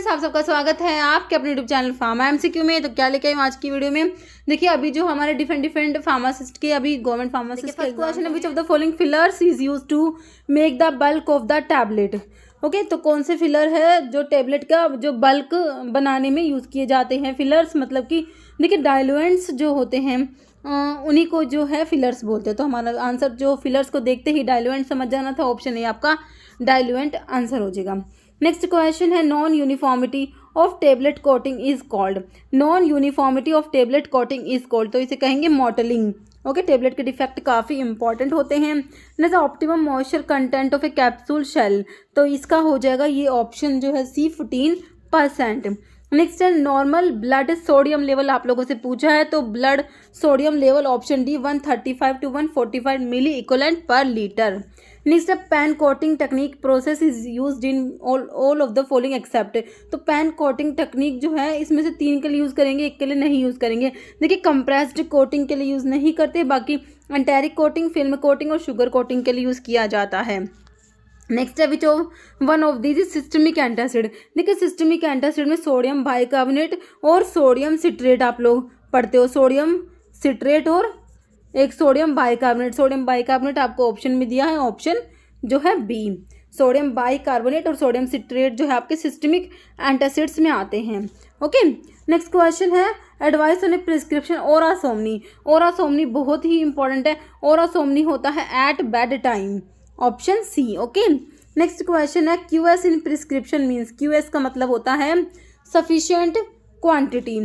Friends, आप सबका स्वागत है आपके अपने यूट्यूब चैनल फार्मा एमसीक्यू में। तो क्या लेके आई हूँ आज की वीडियो में। देखिए अभी जो हमारे डिफरेंट फार्मासिस्ट के अभी गवर्नमेंट फार्मासिस्ट के क्वेश्चन है, which of the following fillers is use to make the bulk of the tablet. Okay, तो कौन से फिलर है जो टेबलेट का जो बल्क बनाने में यूज़ किए जाते हैं। फिलर्स मतलब कि देखिए डाइल्यूएंट्स जो होते हैं उन्हीं को जो है फिलर्स बोलते हैं। तो हमारा आंसर जो फिलर्स को देखते ही डाइल्यूएंट समझ जाना था, ऑप्शन ए आपका डाइल्यूएंट आंसर हो जाएगा। नेक्स्ट क्वेश्चन है non uniformity of tablet coating is called. Non uniformity of tablet coating is called, तो इसे कहेंगे मॉटलिंग। ओके, टेबलेट के डिफेक्ट काफ़ी इंपॉर्टेंट होते हैं। Next optimum moisture content of a capsule shell, तो इसका हो जाएगा ये ऑप्शन जो है सी 14%। नेक्स्ट है नॉर्मल ब्लड सोडियम लेवल, आप लोगों से पूछा है तो blood sodium level option D 135 to 145 milli equivalent पर लीटर। नेक्स्ट है pan coating technique process is used in all of the following except, तो पैन कोटिंग टेक्निक जो है इसमें से 3 के लिए यूज़ करेंगे, 1 के लिए नहीं यूज़ करेंगे। देखिए कंप्रेस्ड कोटिंग के लिए यूज़ नहीं करते, बाकी एंटेरिक कोटिंग, फिल्म कोटिंग और शुगर कोटिंग के लिए यूज़ किया जाता है। नेक्स्ट है which of one of these is systemic antacid. देखिए सिस्टमिक एंटासिड में सोडियम बाइकार्बोनेट और सोडियम सिट्रेट आप लोग पढ़ते हो, सोडियम सिट्रेट और एक सोडियम बाइकार्बोनेट। सोडियम बाइकार्बोनेट आपको ऑप्शन में दिया है, ऑप्शन जो है बी। सोडियम बाइकार्बोनेट और सोडियम सिट्रेट जो है आपके सिस्टमिक एंटासिड्स में आते हैं। ओके, नेक्स्ट क्वेश्चन है एडवाइस ऑन ए प्रिस्क्रिप्शन ओरासोमनी। ओरासोमनी बहुत ही इंपॉर्टेंट है। ओरासोमनी होता है at bedtime, option C. Okay, next question है QS in prescription means. QS का मतलब होता है सफिशिएंट क्वांटिटी।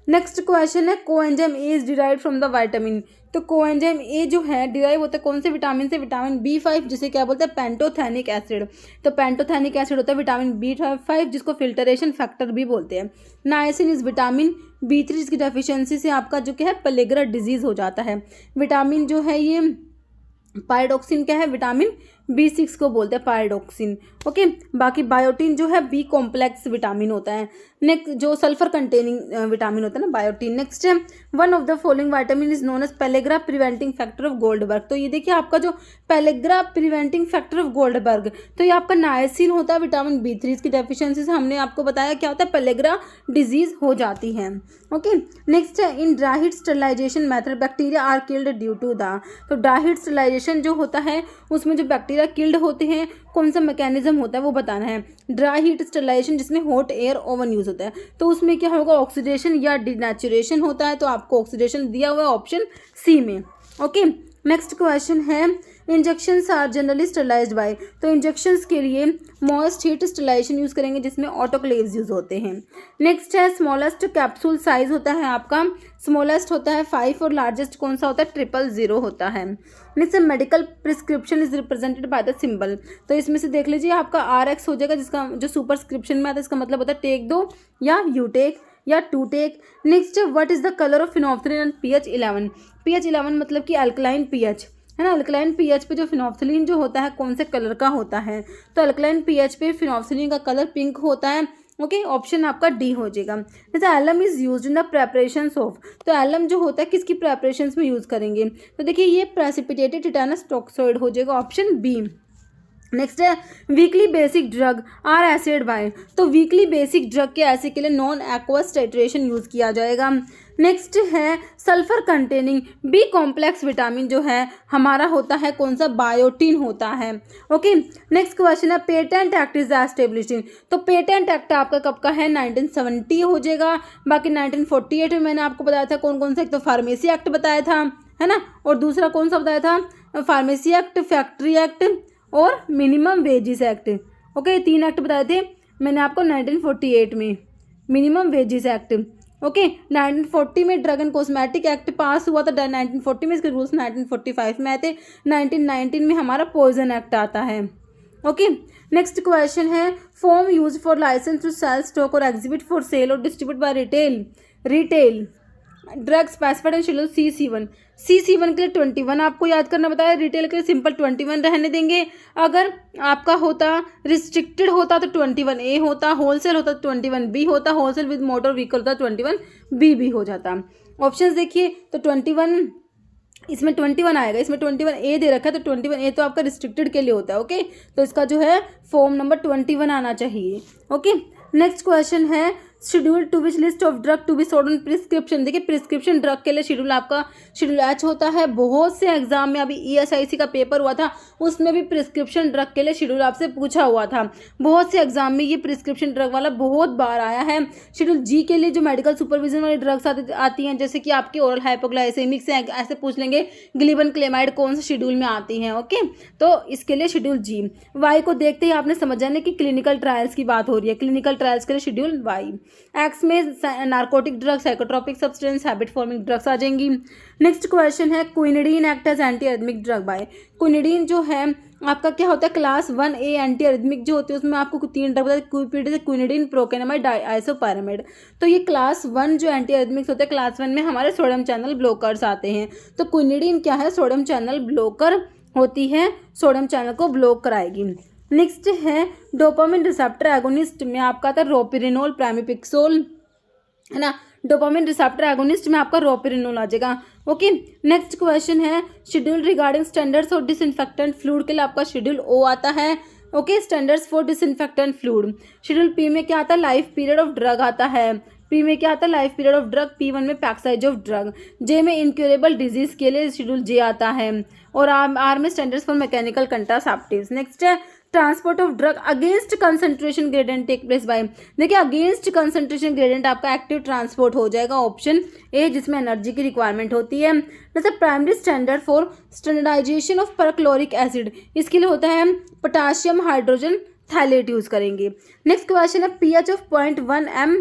नेक्स्ट क्वेश्चन है coenzyme A is derived from the vitamin, तो कोएंजाइम ए जो है डिराइव होता है कौन से विटामिन से, विटामिन B5 जिसे क्या बोलते हैं पेंटोथेनिक एसिड। तो पेंटोथेनिक एसिड होता है विटामिन B5 जिसको फिल्टरेशन फैक्टर भी बोलते हैं। नाइसिन इज विटामिन B3 जिसकी डेफिशिएंसी से आपका जो क्या है पेलेग्रा डिजीज हो जाता है। विटामिन जो है ये पायरोक्सिन क्या है, विटामिन B6 को बोलते हैं पायरोक्सिन। ओके, बाकी बायोटीन जो है बी कॉम्प्लेक्स विटामिन होता है। नेक्स्ट जो सल्फर कंटेनिंग विटामिन होता है ना बायोटीन। नेक्स्ट है one of the following vitamin is known as pellagra preventing factor of Goldberg, तो ये देखिए आपका जो pellagra preventing factor of Goldberg, तो ये आपका नायसिन होता है विटामिन B3, इसकी डेफिशिएंसी से हमने आपको बताया क्या होता है पेलेग्रा डिजीज हो जाती है। ओके, नेक्स्ट है in dry heat sterilisation method bacteria are killed due to the, तो ड्राई हीट स्टरलाइजेशन जो होता है उसमें जो बैक्टीरिया किल्ड होते हैं कौन सा मैकेनिज्म होता है वो बताना है। ड्राई हीट स्टरलाइजेशन जिसमें हॉट एयर ओवन यूज होता है, तो उसमें क्या होगा ऑक्सीडेशन या डिनेचुरेशन होता है, तो आपको ऑक्सीडेशन दिया हुआ है ऑप्शन सी में। ओके, नेक्स्ट क्वेश्चन है injections are generally sterilized by, तो इंजेक्शंस के लिए मॉइस्ट हीट स्टरलाइजेशन यूज़ करेंगे जिसमें ऑटोक्लेव्स यूज़ होते हैं। नेक्स्ट है स्मॉलेस्ट कैप्सूल साइज होता है आपका, स्मॉलेस्ट होता है 5 और लार्जेस्ट कौन सा होता है 000 होता है। Next medical prescription is represented by the symbol, तो इसमें से देख लीजिए आपका RX हो जाएगा जिसका जो सुपरस्क्रिप्शन में आता है, इसका मतलब होता है टेक दो या यू टेक या to take. Next what is the colour of phenolphthalein and pH 11। pH 11 मतलब कि अल्कलाइन pH है ना, अल्कलाइन pH पे जो फिनोफ्थलीन जो होता है कौन से कलर का होता है, तो अल्कलाइन pH पे फिनोफ्थलीन का कलर पिंक होता है। ओके, ऑप्शन आपका डी हो जाएगा। जैसे alum is used in the preparation of, तो एलम जो होता है किसकी प्रेपरेशंस में यूज़ करेंगे, तो देखिए ये प्रेसिपिटेटेड टिटेनस टॉक्साइड हो जाएगा ऑप्शन बी। नेक्स्ट है weakly basic drug are acid by, तो वीकली बेसिक ड्रग के ऐसे के लिए नॉन एक्वस टाइट्रेशन यूज़ किया जाएगा। नेक्स्ट है sulphur containing B complex vitamin जो है हमारा होता है कौन सा बायोटीन होता है। ओके, नेक्स्ट क्वेश्चन है पेटेंट एक्ट इज एस्टेब्लिश्ड, तो पेटेंट एक्ट आपका कब का है 1970 हो जाएगा। बाकी 1948 में मैंने आपको बताया था कौन कौन सा, एक तो फार्मेसी एक्ट बताया था है ना, और दूसरा कौन सा बताया था फार्मेसी एक्ट, फैक्ट्री एक्ट और minimum wages act. Okay, 3 act बताए थे मैंने आपको 1948 में, मिनिमम वेजेस एक्ट। ओके, 1940 में drug and cosmetic act pass हुआ था 1940 में, इसके रूल्स 1945 में आए थे। 1919 में हमारा पॉइजन एक्ट आता है। ओके, नेक्स्ट क्वेश्चन है form use for licence to sell stock और एग्जिबिट फॉर सेल और distribute by retail drug specified and schedule CC1। CC1 के लिए 21 आपको याद करना बताया, रिटेल के लिए सिंपल 21 रहने देंगे। अगर आपका होता रिस्ट्रिक्टेड होता तो 21A होता, होलसेल होता तो 21B होता, होलसेल विद मोटर व्हीकल होता 21B भी हो जाता। ऑप्शंस देखिए तो 21 इसमें 21 आएगा, इसमें 21A दे रखा है तो 21A तो आपका रिस्ट्रिक्टेड के लिए होता है। ओके, तो इसका जो है फॉर्म नंबर 21 आना चाहिए। ओके, नेक्स्ट क्वेश्चन है schedule to which list of drug to be sold on prescription. देखिए प्रिस्क्रिप्शन ड्रग के लिए शेड्यूल आपका शेड्यूल एच होता है। बहुत से एग्जाम में अभी ESIC का पेपर हुआ था, उसमें भी प्रिस्क्रिप्शन ड्रग के लिए शेड्यूल आपसे पूछा हुआ था। बहुत से एग्जाम में ये प्रिस्क्रिप्शन ड्रग वाला बहुत बार आया है। शेड्यूल जी के लिए जो मेडिकल सुपरविजन वाली ड्रग्स आती हैं, जैसे कि आपकी ओरल हाइपोग्लाइसेमिक से ऐसे पूछ लेंगे ग्लिबन-क्लेमाइड कौन से शेड्यूल में आती हैं। ओके, तो इसके लिए शेड्यूल जी। वाई को देखते ही आपने समझ जाना कि क्लिनिकल ट्रायल्स की बात हो रही है। क्लिनिकल ट्रायल्स के लिए शेड्यूल वाई। एक्स में narcotic drugs, psychotropic substance, habit forming drugs आ जाएंगी। नेक्स्ट क्वेश्चन है quinidine act as anti arrhythmic drug by. Quinidine जो है आपका क्या होता है, क्लास 1A एंटी एरिथमिक जो होती है उसमें आपको 3 ड्रग बताए, क्यूपिड, क्विनिडीन, प्रोकेनामाइड, आइसोपैरामाइड। तो ये क्लास 1 जो एंटी एरिथमिक्स होते हैं, क्लास 1 में हमारे सोडियम चैनल ब्लॉकर्स आते हैं। तो क्विनिडीन क्या है, सोडियम चैनल ब्लॉकर होती है, सोडियम चैनल को ब्लॉक कराएगी। नेक्स्ट है डोपामिन रिसेप्टर एगोनिस्ट में आपका आता है रोपिरेनोल, प्रामिपिक्सोल, है ना। डोपामिन रिसेप्टर एगोनिस्ट में आपका रोपिरेनोल आ जाएगा। ओके, नेक्स्ट क्वेश्चन है शेड्यूल रिगार्डिंग स्टैंडर्ड्स और डिसइंफेक्टेंट फ्लूइड के लिए आपका शेड्यूल ओ आता है। Okay, standards for disinfectant fluid. Schedule P में क्या आता है, लाइफ पीरियड ऑफ ड्रग आता है। पी में क्या आता है, life period of drug. P1 में पैक्साइज ऑफ ड्रग। जे में इनक्यूरेबल डिजीज के लिए शेड्यूल जे आता है। और आर में standards for mechanical contraceptives. Next है transport of drug against concentration gradient take place by. देखिए अगेंस्ट कंसंट्रेशन ग्रेडियंट आपका एक्टिव ट्रांसपोर्ट हो जाएगा, ऑप्शन ए, जिसमें एनर्जी की रिक्वायरमेंट होती है। जैसे primary standard for standardisation of perchloric acid, इसके लिए होता है पोटाशियम हाइड्रोजन थैलेट यूज करेंगे। नेक्स्ट क्वेश्चन है pH of 0.1 m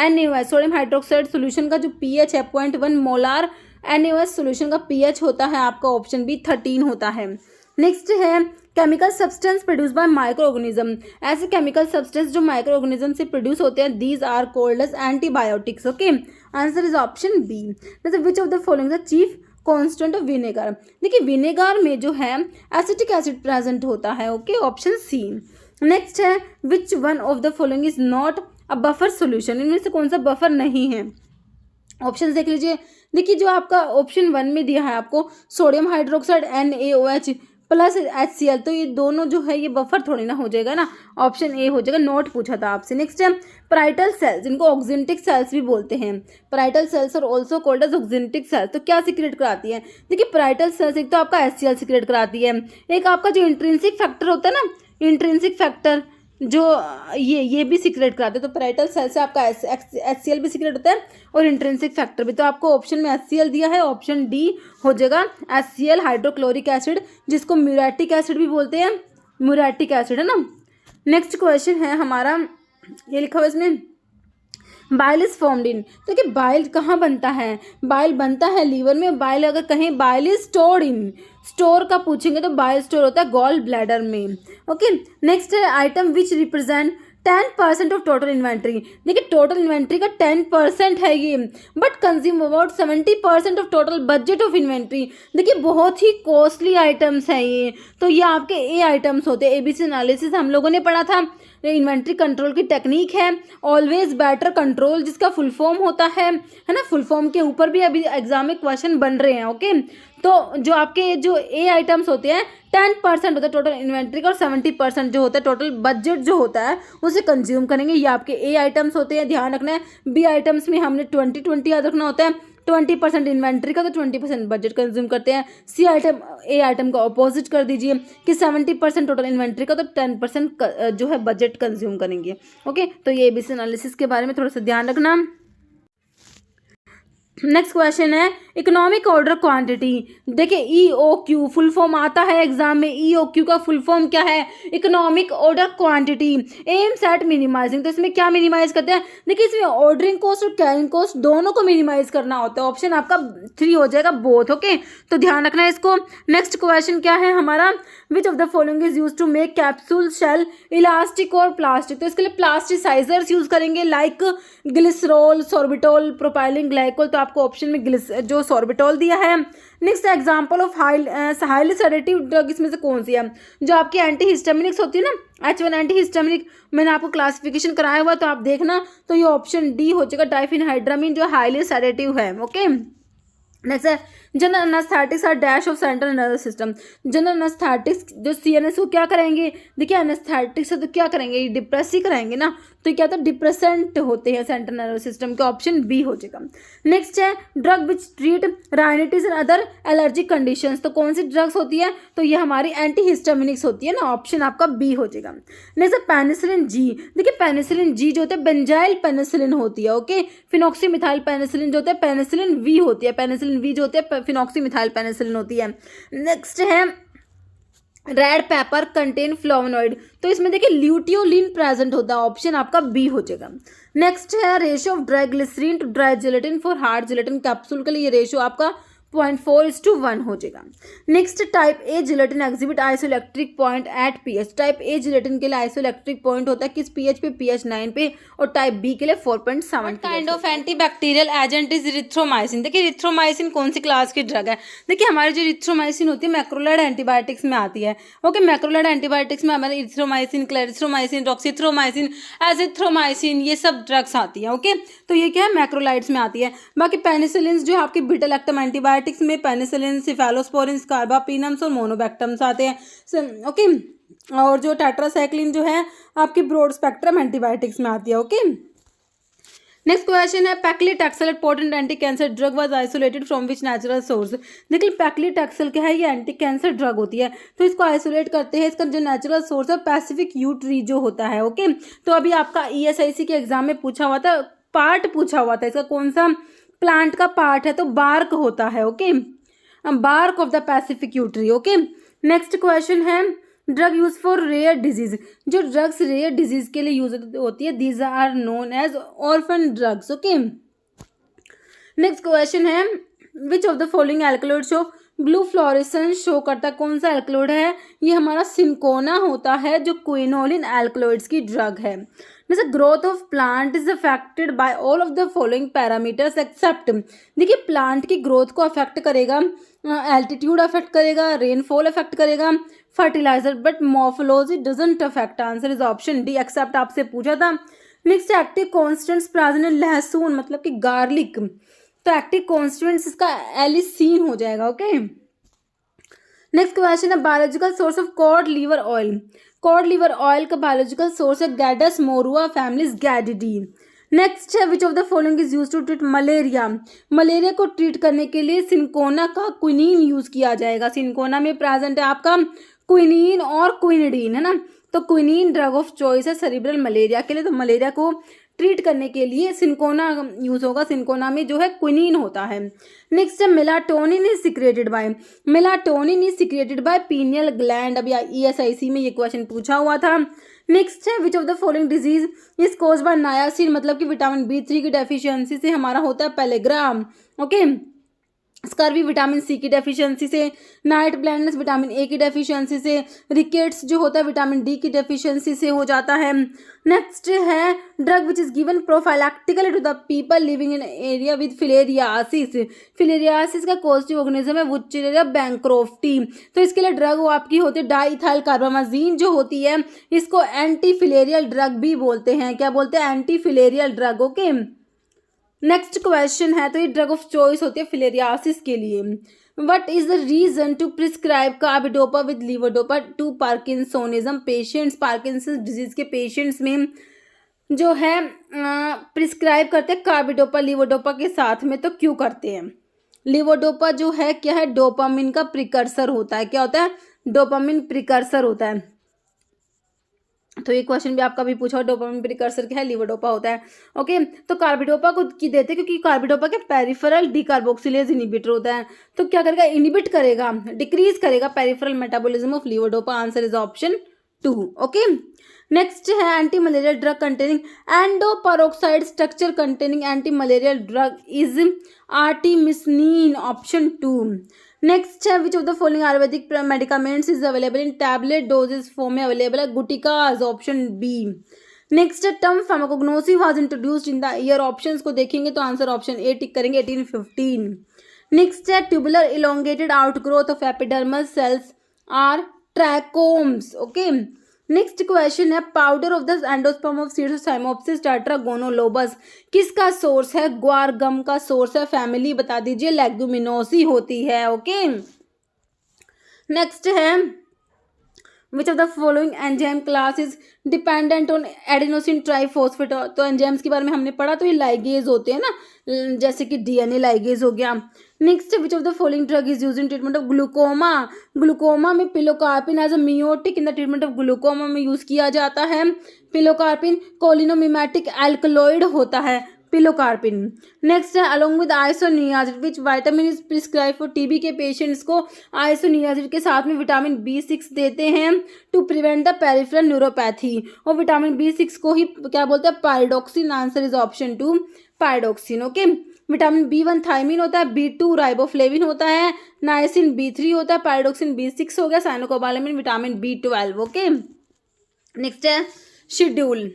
NaOH, sodium hydroxide solution का जो pH है 0.1 मोलार NaOH सोल्यूशन का pH होता है आपका ऑप्शन बी 13 होता है। नेक्स्ट है chemical substance produce by micro organism. ऐसे केमिकल सब्सटेंस जो माइक्रो ऑर्गेनिज्म से प्रोड्यूस होते हैं, these are called as antibiotics. Okay, answer is option B. जैसे which of the following the chief constant of vinegar. देखिए vinegar में जो है एसिटिक एसिड प्रेजेंट होता है। Okay, option C. नेक्स्ट है which one of the following is not a buffer solution. इनमें से कौन सा बफर नहीं है, ऑप्शन देख लीजिए। देखिए जो आपका ऑप्शन 1 में दिया है आपको sodium hydroxide NaOH plus HCl, तो ये दोनों जो है ये बफर थोड़ी ना हो जाएगा ना, ऑप्शन ए हो जाएगा, नोट पूछा था आपसे। नेक्स्ट है पैराइटल सेल्स, जिनको ऑक्जेंटिक सेल्स भी बोलते हैं। पैराइटल सेल्स और also called as oxyntic cells, तो क्या सीक्रेट कराती है। देखिए पैराइटल सेल्स एक तो आपका HCl सीक्रेट कराती है, एक आपका जो इंट्रिंसिक फैक्टर होता है ना, इंट्रिंसिक फैक्टर जो ये भी सीक्रेट कराते हैं। तो पैराइटल सेल से आपका HCl भी सीक्रेट होता है और इंट्रिंसिक फैक्टर भी। तो आपको ऑप्शन में HCl दिया है, ऑप्शन डी हो जाएगा HCl हाइड्रोक्लोरिक एसिड, जिसको म्यूरेटिक एसिड भी बोलते हैं, म्यूरेटिक एसिड है ना। नेक्स्ट क्वेश्चन है हमारा, ये लिखा हुआ है इसमें बाइल इज फॉर्म्ड इन। तो कि बाइल कहाँ बनता है, बाइल बनता है लीवर में। बाइल अगर कहीं bile is stored in, store का पूछेंगे तो बाइल स्टोर होता है गॉल ब्लैडर में। ओके, नेक्स्ट है item which represent 10% of total inventory. देखिए टोटल इन्वेंट्री का 10% है ये, but consume about 70% of total budget of inventory. देखिए बहुत ही कॉस्टली आइटम्स हैं ये, तो ये आपके ए आइटम्स होते हैं। ABC एनालिसिस हम लोगों ने पढ़ा था, इन्वेंट्री कंट्रोल की टेक्निक है ऑलवेज बेटर कंट्रोल, जिसका फुल फॉर्म होता है ना। फुल फॉर्म के ऊपर भी अभी एग्जाम में क्वेश्चन बन रहे हैं। ओके, तो जो आपके जो ए आइटम्स होते हैं 10% होता है टोटल इन्वेंट्री का, और 70% जो होता है टोटल बजट जो होता है उसे कंज्यूम करेंगे। ये आपके ए आइटम्स होते हैं, ध्यान रखना है। बी आइटम्स में हमने 20-20 याद रखना होता है, 20% इन्वेंट्री का तो 20% बजट कंज्यूम करते हैं। सी आइटम ए आइटम का ऑपोजिट कर दीजिए कि 70% टोटल इन्वेंट्री का तो 10% जो है बजट कंज्यूम करेंगे। ओके, तो ये ABC एनालिसिस के बारे में थोड़ा सा ध्यान रखना। नेक्स्ट क्वेश्चन है इकोनॉमिक ऑर्डर क्वांटिटी। देखिए EOQ फुल फॉर्म आता है एग्जाम में, EOQ का फुल फॉर्म क्या है, economic order quantity. Aims at minimising, तो इसमें क्या मिनिमाइज करते हैं। देखिए इसमें ऑर्डरिंग कॉस्ट और कैरिंग कॉस्ट दोनों को मिनिमाइज करना होता है। ऑप्शन आपका 3 हो जाएगा, बोथ। ओके, तो ध्यान रखना है इसको। नेक्स्ट क्वेश्चन क्या है हमारा, which of the following is use to make capsule shell elastic और प्लास्टिक। तो इसके लिए प्लास्टिसाइजर्स यूज करेंगे, like glycerol, sorbitol, propylene glycol. तो आपको ऑप्शन में जो सॉर्बिटॉल दिया है। Next example of highly sedative drug, इसमें से कौन सी है, जो आपकी एंटी हिस्टामिनिक्स होती है ना, H1 एंटी हिस्टामिनिक, मैंने आपको क्लासिफिकेशन कराया हुआ तो आप देखना। तो ये ऑप्शन डी हो जाएगा डाइफिनहाइड्रामिन, जो हाईली सेडेटिव है। ओके, नेक्स्ट है general anaesthetics are dash of central nervous system. General anaesthetics जो CNS को क्या करेंगे, देखिए एनेस्थेटिक्स से तो क्या करेंगे, डिप्रेस ही कराएंगे ना, तो क्या होता है डिप्रेसेंट होते हैं सेंट्रल नर्वस सिस्टम के, ऑप्शन बी हो जाएगा। नेक्स्ट है drug which treat rhinitis and other allergic conditions, तो कौन सी ड्रग्स होती है, तो ये हमारी एंटीहिस्टामिनिक्स होती है ना, ऑप्शन आपका बी हो जाएगा। नेक्स्ट है पेनिसिलिन जी, देखिए पेनिसिलिन जी जो होता है बेंजाइल पेनिसिलिन होती है, ओके, फिनॉक्सीमिथाइल पेनिसिलिन जो होता है पेनिसिलिन वी होती है, पेनिसिलिन वी जो होती है फिनॉक्सीमिथाइल पेनिसिलिन होती है। नेक्स्ट है रेड पेपर कंटेन फ्लोवेनॉइड, तो इसमें देखिए ल्यूटियोलिन प्रेजेंट होता है, ऑप्शन आपका बी हो जाएगा। नेक्स्ट है ratio of dry glycerin to dry gelatin for hard gelatin capsule के लिए ये रेशियो आपका 0.4:1 हो जाएगा। Next type A gelatin exhibit isoelectric point at pH, type A gelatin के लिए आइसोइलेक्ट्रिक पॉइंट होता है किस पीएच पे, pH 9 पे, और टाइप बी के लिए 4.7। Kind of antibacterial agent is erythromycin, देखिए इरिथ्रोमाइसिन कौन सी क्लास की ड्रग है, देखिए हमारी जो इरिथ्रोमाइसिन होती है मैक्रोलाइड एंटीबायोटिक्स में आती है, ओके, मैक्रोलाइड एंटीबायोटिक्स में हमारे इरिथ्रोमाइसिन, क्लेरिथ्रोमाइसिन, रॉक्सीथ्रोमाइसिन, एजिथ्रोमाइसिन ये सब ड्रग्स आती है, ओके, तो ये क्या है मैक्रोलाइड्स में आती है। बाकी पेनिसिलिन जो है आपकी बीटा लैक्टम एंटीबायोटिक्स में पेनिसिलिन, सिफेलोस्पोरिन, कार्बापिनम्स और मोनोबैक्टम्स आते हैं, ओके, और जो टेट्रासाइक्लिन जो है आपकी ब्रॉड स्पेक्ट्रम एंटीबायोटिक्स में आती है, ओके। नेक्स्ट क्वेश्चन है paclitaxel potent anti cancer drug was isolated from which natural source, देखिए पैक्लीटैक्सेल क्या है, ये एंटी कैंसर ड्रग होती है, तो इसको आइसोलेट करते हैं, इसका जो नेचुरल सोर्स है पैसिफिक यू ट्री जो होता है, ओके, तो अभी आपका ESIC के एग्जाम में पूछा हुआ था, पार्ट पूछा हुआ था, इसका कौन सा प्लांट का पार्ट है, तो बार्क होता है, okay, bark of the Pacific yew tree, okay. Next question है drug use for rare disease, जो ड्रग्स रेयर डिजीज के लिए यूज होती है these are known as orphan drugs, okay. Next question है which of the following alkaloid show blue fluorescence show करता, कौन सा एल्कलॉइड है, ये हमारा सिंकोना होता है जो क्विनोलिन एल्कलॉइड्स की ड्रग है। जैसे growth of plant is affected by all of the following parameters except, देखिए प्लांट की ग्रोथ को अफेक्ट करेगा, एल्टीट्यूड अफेक्ट करेगा, रेनफॉल अफेक्ट करेगा, fertiliser, but morphology doesn't affect, answer is option D, except आपसे पूछा था। Next active constants present in लहसुन मतलब कि गार्लिक, तो एक्टिव कॉन्स्टेंट्स इसका एलिसीन हो जाएगा, ओके। नेक्स्ट क्वेश्चन है biological source of cod liver oil, cod liver oil का बायोलॉजिकल सोर्स है Gadus morhua families Gadidae. Next है which of the following is use to treat malaria, malaria को treat करने के लिए सिंकोना का quinine use किया जाएगा, सिंकोना में प्रेजेंट है आपका क्विनीन और क्विनिडीन, है ना, तो क्विनीन ड्रग ऑफ चॉइस है सेरिब्रल मलेरिया के लिए, तो मलेरिया को ट्रीट करने के लिए सिंकोना यूज होगा, सिंकोना में जो है क्विनीन होता है। नेक्स्ट है melatonin is secreted bye, melatonin is secreted bye pineal gland, अभी ESIC में ये क्वेश्चन पूछा हुआ था। नेक्स्ट है which of the following disease is caused by नायासिन, मतलब कि विटामिन B3 की डेफिशिएंसी से हमारा होता है पेलेग्राम, ओके, स्कर्वी विटामिन C की डेफिशिएंसी से, नाइट ब्लाइंडनेस विटामिन A की डेफिशिएंसी से, रिकेट्स जो होता है विटामिन D की डेफिशिएंसी से हो जाता है। नेक्स्ट है drug which is given prophylactically to the people living in area with filariasis, filariasis का पॉजिटिव ऑर्गेनिज्म है वुचेरिया बैंक्रोफ्टी, तो इसके लिए ड्रग वो आपकी होती है डाइथाइल कार्बामाजीन जो होती है, इसको एंटी फिलेरियल ड्रग भी बोलते हैं, क्या बोलते हैं, anti filarial drug, okay. Next question है, तो ये ड्रग ऑफ चॉइस होती है फिलेरियासिस के लिए, what is the reason to prescribe carbidopa with levodopa to parkinsonism patients, Parkinson disease के पेशेंट्स में जो है प्रिस्क्राइब करते हैं कार्बिडोपा लीवोडोपा के साथ में, तो क्यों करते हैं, लीवोडोपा जो है क्या है, डोपामिन का प्रिकर्सर होता है, क्या होता है, डोपामिन प्रिकर्सर होता है, तो ये क्वेश्चन भी आपका भी पूछा, डोपामिन प्रिकर्सर क्या है, लीवोडोपा होता है, ओके। तो कार्बिडोपा को की देते हैं क्योंकि कार्बिडोपा के पेरिफेरल डीकार्बोक्सिलेज इनिबिटर होता है, तो क्या करेगा, इनिबिट करेगा, डिक्रीज करेगा peripheral metabolism of levodopa, answer is option 2, okay. Next है anti malarial drug containing endoperoxide structure containing anti malarial drug is artemisinin, option 2। Next है which of the following Ayurvedic medicaments is available in tablet doses form में available है, gutikas, option B. Next है term pharmacognosy was introduced in the year, options को देखेंगे तो answer option A टिक करेंगे, 1815। Next है tubular elongated outgrowth of epidermal cells are trichomes, okay, next question है powder of the endosperm of seeds cyamopsis tetragonoloba किसका source है? ग्वार गम का सोर्स है। फैमिली बता दीजिए, लेग्यूमिनोसी होती है। ओके, नेक्स्ट है which of the following enzyme class is dependent on adenosine triphosphate. तो एंजाइम्स के बारे में हमने पढ़ा, तो ये लाइगेज होते हैं ना, जैसे कि डीएनए लाइगेज हो गया। Next, which of the following drug is use in treatment of glaucoma. Glaucoma में pilocarpine as a miotic in the treatment of glaucoma में यूज किया जाता है। पिलोकार्पिन कोलिनोमिमेटिक एल्कलॉइड होता है पिलोकार्पिन। नेक्स्ट है along with isoniazid which vitamin is prescribe for TB के patients को आइसोनियाजिड के साथ में विटामिन B6 देते हैं to prevent the peripheral neuropathy. और विटामिन B6 को ही क्या बोलते हैं? Pyridoxine. Answer is option 2 pyridoxine. Okay, vitamin B1 thiamine होता है, B2 राइबोफ्लेविन होता है, नाइसिन B3 होता है, पायरोडॉक्सिन B6 हो गया, cyanocobalamin vitamin B12। Okay, next है शेड्यूल।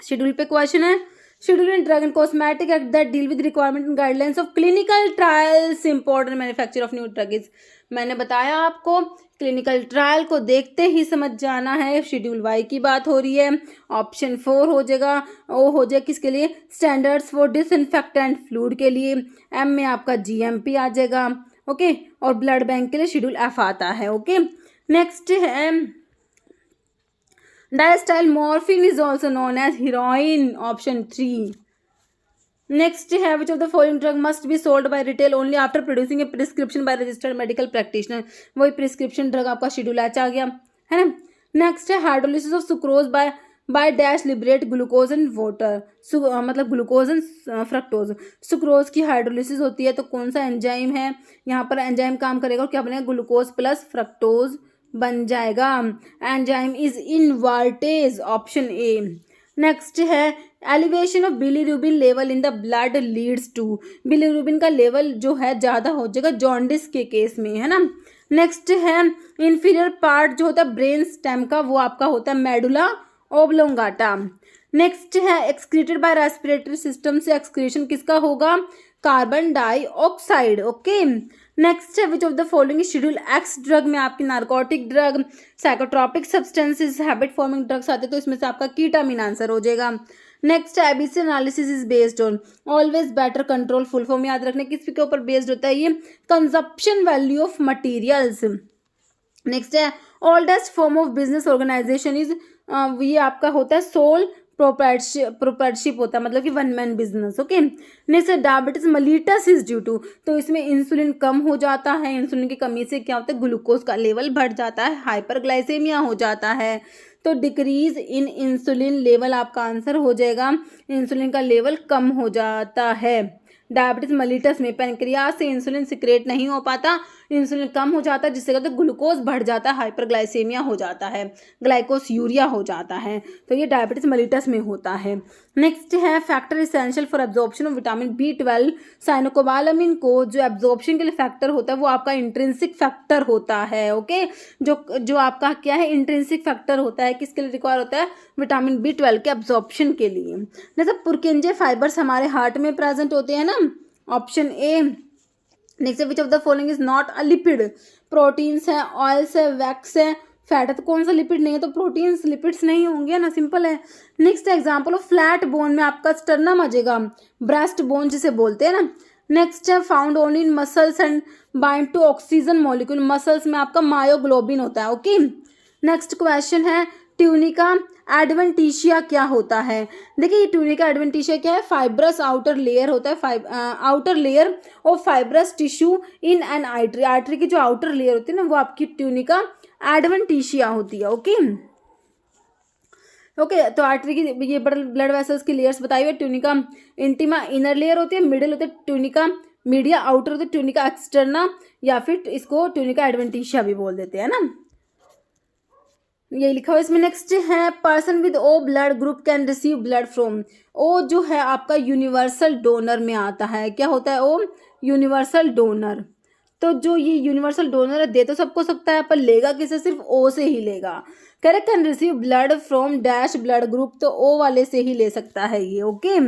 शेड्यूल पे क्वेश्चन है schedule in drug and cosmetic act that deal with requirement and guidelines of clinical trials important manufacture of new drug is. मैंने बताया आपको clinical trial को देखते ही समझ जाना है। शेड्यूल वाई की बात हो रही है। ऑप्शन 4 हो जाएगा, वो हो जाएगा किसके लिए? स्टैंडर्ड्स फॉर डिसइंफेक्टेंट फ्लूइड के लिए। एम में आपका GMP आ जाएगा। ओके, और ब्लड बैंक के लिए शेड्यूल F आता है। ओके, नेक्स्ट है diacetylmorphine is also known as heroin. Option 3। Next है which of the following drug must be sold by retail only after producing a prescription by registered medical practitioner. वही prescription drug आपका schedule H आ गया है ना। Next है hydrolysis of sucrose by dash liberate glucose and water. मतलब glucose and fructose. Sucrose की hydrolysis होती है, तो कौन सा एंजाइम है यहाँ पर? एंजाइम काम करेगा और क्या बनेगा? ग्लूकोज प्लस फ्रक्टोज बन जाएगा। Enzyme is invertase. Option A। Next है elevation of bilirubin level in the blood leads to. Bilirubin का लेवल जो है ज़्यादा हो जाएगा जॉन्डिस के केस में, है ना। नेक्स्ट है इंफीरियर पार्ट जो होता है ब्रेन स्टेम का, वो आपका होता है मेडुला ओब्लोंगाटा। नेक्स्ट है एक्सक्रीटेड बाय रेस्पिरेटरी सिस्टम से एक्सक्रीशन किसका होगा? Carbon dioxide. ओके, नेक्स्ट है which of the following schedule X drug में आपकी narcotic drug, psychotropic substances, habit forming drugs आते हैं, तो इसमें से आपका कीटामिन आंसर हो जाएगा। Next ABC analysis is based on always better control. Full form याद रखने किसके ऊपर बेस्ड होता है? ये consumption value of materials. Next है oldest form of business organisation is, ये आपका होता है सोल प्रोप्राइटरशिप होता है, मतलब कि one man business. Okay, next diabetes mellitus is due to, तो इसमें इंसुलिन कम हो जाता है। इंसुलिन की कमी से क्या होता है? ग्लूकोज का लेवल बढ़ जाता है, हाइपरग्लाइसेमिया हो जाता है। तो डिक्रीज इन इंसुलिन लेवल आपका आंसर हो जाएगा। इंसुलिन का लेवल कम हो जाता है। डायबिटीज मलिटस में पेनक्रियाज से इंसुलिन सिक्रेट नहीं हो पाता, इंसुलिन कम हो जाता है, जिससे कहते हैं ग्लूकोज बढ़ जाता है, हाइपरग्लाइसेमिया हो जाता है, ग्लाइकोस्यूरिया हो जाता है। तो ये डायबिटीज मलिटस में होता है। नेक्स्ट है factor essential for absorption of vitamin B12। Cyanocobalamin को जो एब्जॉर्प्शन के लिए फैक्टर होता है वो आपका इंट्रिंसिक फैक्टर होता है। ओके, जो आपका क्या है? इंट्रिंसिक फैक्टर होता है, किसके लिए रिक्वायर होता है? विटामिन B12 के एब्जॉर्प्शन के लिए। जैसे पुरकिंजे फाइबर्स हमारे हार्ट में प्रेजेंट होते हैं ना। Option A। Next which of the following is not a lipid. Proteins है, ऑयल्स है, वैक्स है, फैट है, तो कौन सा लिपिड नहीं है? तो प्रोटीन्स लिपिड्स नहीं होंगे ना, सिंपल है। Next example of flat bone में आपका स्टर्नम आ जाएगा, ब्रेस्ट बोन जिसे बोलते हैं ना। नेक्स्ट है found only in muscles and bind to oxygen molecule. Muscles में आपका मायोग्लोबिन होता है। ओके, नेक्स्ट क्वेश्चन है ट्यूनिका एडवेंटिशिया क्या होता है? देखिए, ये ट्यूनिका एडवेंटिशिया क्या है? फाइब्रस आउटर लेयर होता है, outer layer of fibrous tissue in an artery. Artery की जो आउटर लेयर होती है ना, वो आपकी ट्यूनिका एडवेंटिशिया होती है। ओके, तो आर्टरी की ये ब्लड वेसल्स की लेयर्स बताई हुई है। ट्यूनिका इंटीमा इनर लेयर होती है, मिडिल होती है ट्यूनिका मीडिया, आउटर होती है ट्यूनिका एक्सटर्ना, या फिर इसको ट्यूनिका एडवेंटिशिया भी बोल देते हैं ना। ये लिखा हुआ इसमें। नेक्स्ट है person with O blood group can receive blood from. O जो है आपका यूनिवर्सल डोनर में आता है। क्या होता है O? Universal donor. तो जो ये यूनिवर्सल डोनर है, दे तो सबको सकता है, पर लेगा किसे? सिर्फ O से ही लेगा। Correct, can receive blood from dash blood group, तो O वाले से ही ले सकता है ये। ओके,